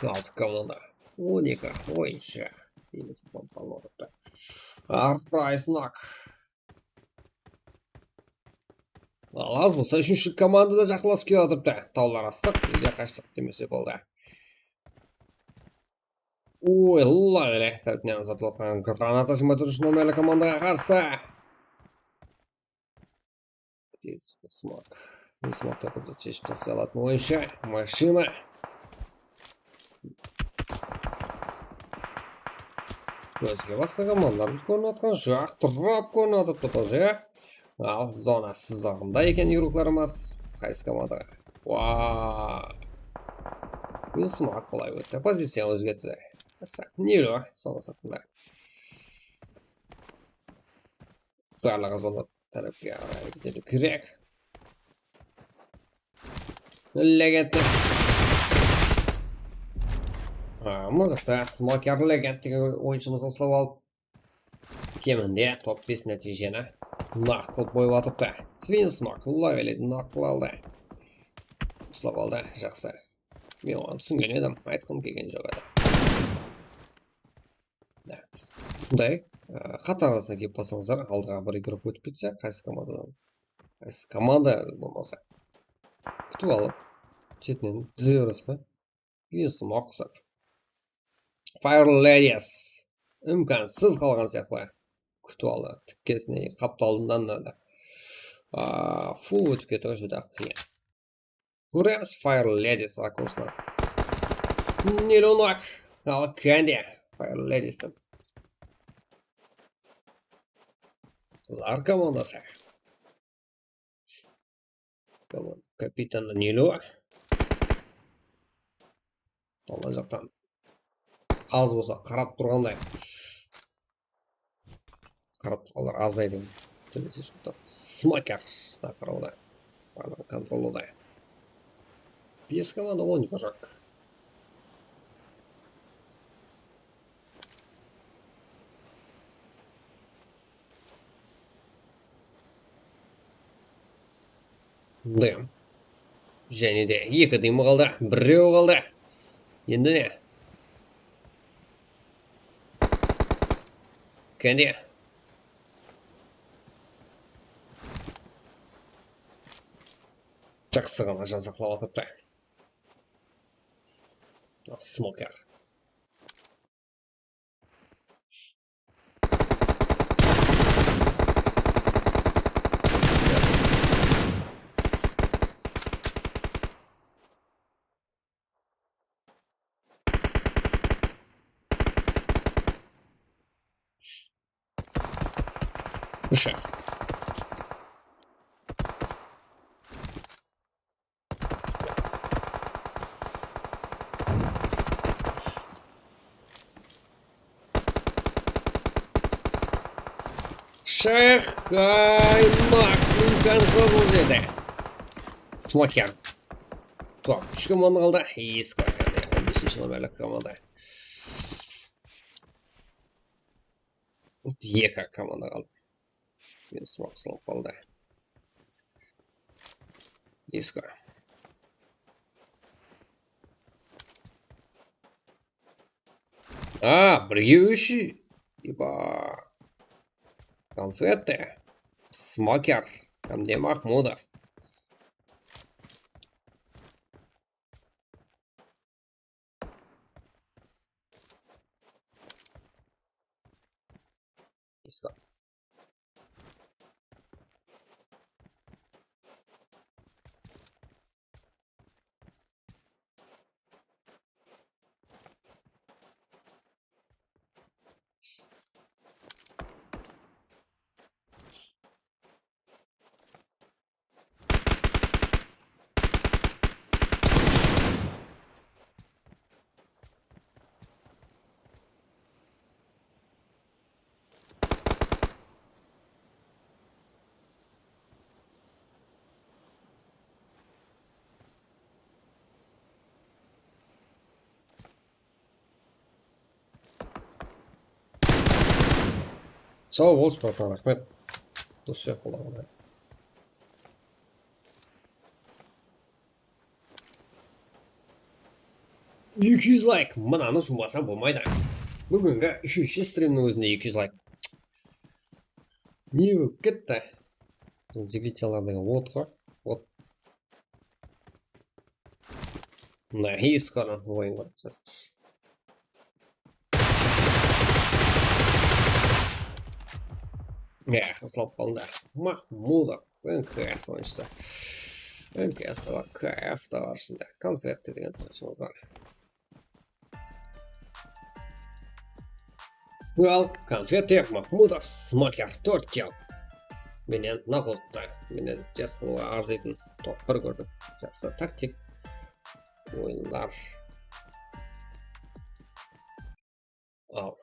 Алты команда. Уника. Ой, еще. Или спал тут. Арпрайс нак. Алаз болса үшінші команда да жақласып келіп отырыпты. Таулар астық, үйде қаштық демесе болды. Ой, лавеле. Тәртінен ұзатып отқан граната 23 номерлі командаға қарсы. Смок. Смокта көпті чешіп тасы алатын ойыншы. Машина. Көзге басқа командарымыз көрініп отқан жақ тұрап көрініп отыпты тоже. Ал зона сызығында екен игрокларымыз. Қайсы командаға? Вау. Смок бұлай өтті. Позиция өзгетті. Нелі соны сатында. Барлығы зона тәріпке әрекет ету керек. Легендті. Мұзықты смокер легендтігі ойыншымызды ұслап алып. Кемінде топ 5 нәтижені нақтылып бойып атыпты. Свинсмок лавеледі нақтыл алды. Ұслап алды, жақсы. Мен оған түсінген едім, айтқым келген жоқ еді. Сондай, қатар арасына кеп басыңыздар, алдыға бір игрок өтіп кетсе, қайсы командадан? Қайсы команда болмаса. Күтіп алып, шетінен тізе өріс па? Свинсмок ұсап. Fire Ladies. Үмкансыз қалған сияқты. Күтіп алды. Тіккесіне қапталындан да. Фул өтіп кетіп жүді қиын. Көреміз Fire Ladies ракурсына. Нелунок. Ал кәнде. Fire Ladies'тің. Лар командасы. Капитаны Нелу. Алла жақтан. Аз болса қарап тұрғандай. Qarabtoqlar azaydi. Smoker taqiruvda. Kontrolda. 5 komanda 10 игрок. Dым. Және де екі дымы қалды. Біреу қалды. Енді не? Кәне? Жақсы ғана жан сақлап атыпты. Смокер. Үш. Шахайнақ мүмкінсі бұл деді. Смокер. Топ, 3 команда қалды. Ескі. 15-ші нөмірлік команда. 2 команда қалды. Мен смок салып қалды. Ескі. Бірге үші. Еба. Конфеты. Смокер. Камде Махмудов. Ескі. Sağ ol, Osman, rahmet. Dosya kullanma. 200 лайк. Мынаны жұмбасам болмайды. Бүгінгі 3-ші стримнің өзінде 200 лайк. Не болып кетті? Жігітчалардағы от қой. От. Мына есканы ойын көріпсіз. Слаб қалды. Махмудов. НКС ойыншысы. НКС var. КФ да var şimdi. Konfetti деген oyunшымыз бар. Al konfetti. Махмудов. Смокер. 4 kill. Менен нақылтты. Менен жас қылуға арзайтын топ бір көрдім. Жақсы тактик ойындар. Ал.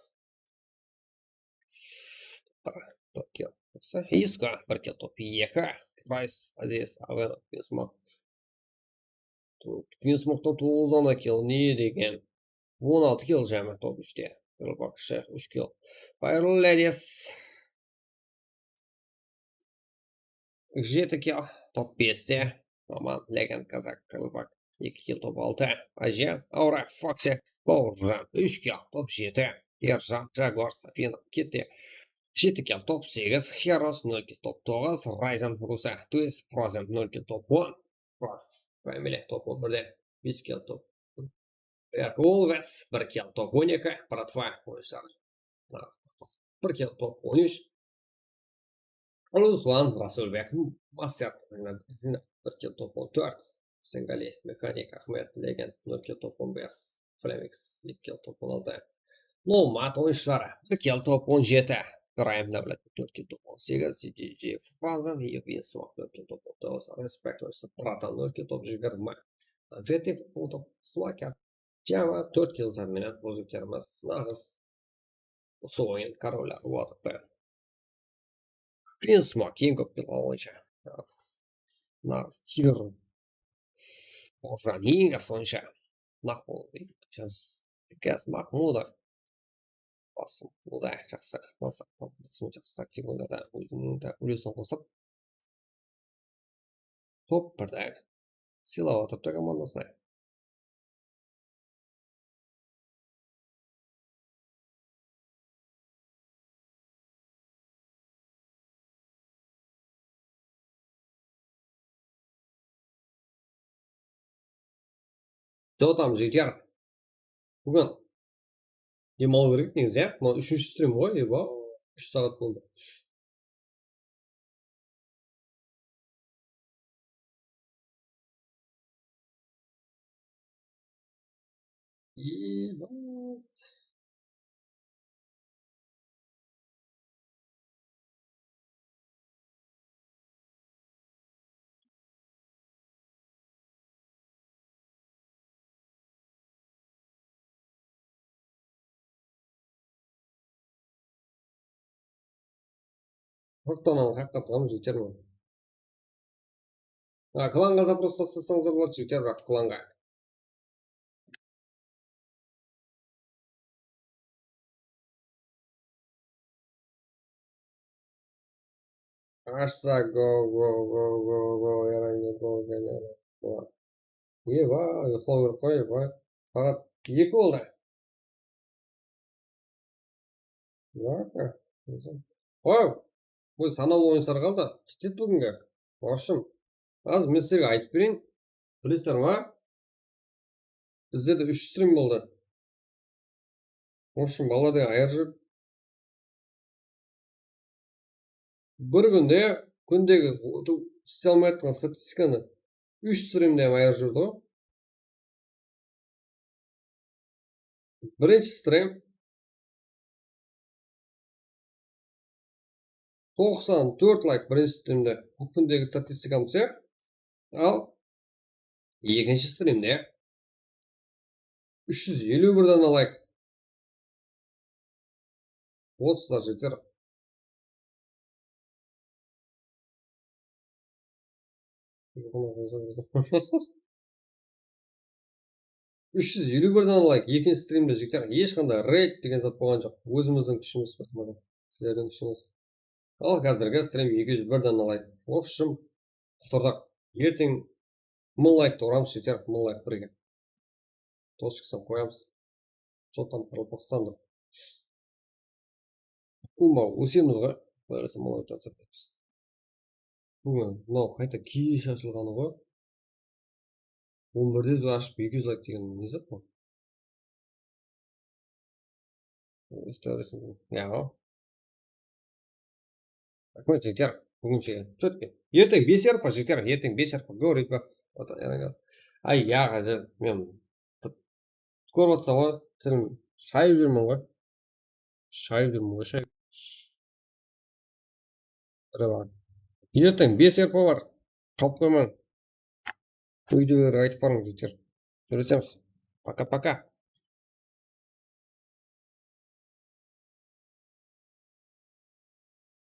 Топ kill. Иска. Бір kill топ 2. Прайс. Здесь. Авенов. Винсмок. Винсмоктан 9 kill. Не деген. 16 kill жәмі топ 3-те. Бақ шех 3 kill. Байырлы ләдес. 7 kill. Топ 5-те. Маман. Леген. Казак. Кылбак. 2 kill. Топ 6. Ажер. Аура. Фокси. Бауыржан. 3 kill. Топ 7. Ержан. Жагуар. Сапина. Кетте. 7 kill. Топ 8. Херос. 0 kill. Топ 9. Райзен. Руса. Туис. Прозен. 0 kill. Топ 10. Фэмили. Топ 11. 5 kill. Топ Wolves. 1 kill. Топ 12. Братва. Oyuncular. 1 kill. Топ 13. Ruslan. Rasulbek. Master. 1 kill. Топ 14. Сенгали. Механик. Ахмед. Легенд. 0 kill. Топ 15. Флемикс. 2 kill. Топ 16. Nomad oyuncuları. 1 kill. Топ 17. Prime Devlet. 4 kill. Топ 18. CGG. Фазан. И Винсмок. 4 kill. Топ 19. Respect. Прatan. 0 kill. Топ 20. Конфеtti. Топ Смокер. Java 4 kill zaminat pozisyonumuz nağız. Soyun karollar vatıp. принципі ең көп белгі бойынша нағыз тигр қоржан ең жақсы ойынша мақмұл қазір мақмұл басым бұл да жақсы жақсы тактика ойнады өзінің де үлесін қосып топ бірді сыйлап отырыпты командасына. Что там, жігіттер? Бүгін демалу керек негізі, иә? Мынау 3-ші стрим ғой, 3 сағат болды. Құрттанан қаққа тұғам жігіттер ғой. Кланға запрос тастасаңыздар болады жігіттер, бірақ кланға. Ашса, го, яранге, го. Еба, ұйқылау керек қой, еба. Сағат 2 болды. Ой, бұл саналы ойыншылар қалды. Жетеді бүгінгі. В общем, аз мен сіздерге айтып берейін. Білесіздер ма? Біздерде 3 стрим болды. В общем, балада айыр жүріп. Бір күндегі істей алмай жатқан статистиканы 3 стримде айыр жүрді ғой. Бірінші стрим 94 лайк бірінші стримде. Бұл күндегі статистикамыз, иә? Ал екінші стримде 351 дана лайк. 30 жетер. Үш жүз елу бір дана лайк екінші стримде жігіттер. Ешқандай рейд деген зат болған жоқ. Өзіміздің күшіміз, сіздердің күшіңіз. Ал қазіргі стрим 201 дана лайк. В общем, құтырдық. Ертең 1000 лайкты ұрамыз жігіттер, 1000 лайк бірге. Точкасын қоямыз. Что там Қазақстанды. Өсеміз ғой. Бұйырса 1000 лайк тапсырмыз. Мынау қайта кеш ашылғаны ғой. 11-де де ашып 200 лайк деген не зат бұл? Ja. Какой жігіттер, бүгінше чөтке. Ертең 5 арпа жігіттер, ертең 5 арпа говорит па. Ай, яға, мен көріп отырсам ғой, сен шайып жүрмін ғой. Шайып жүрмін ғой, шайып. Ертең 5 арпа бар. Қалып қоймаң. Үйдегілерге айтып барың жігіттер. Көресеміз. Пока-пока.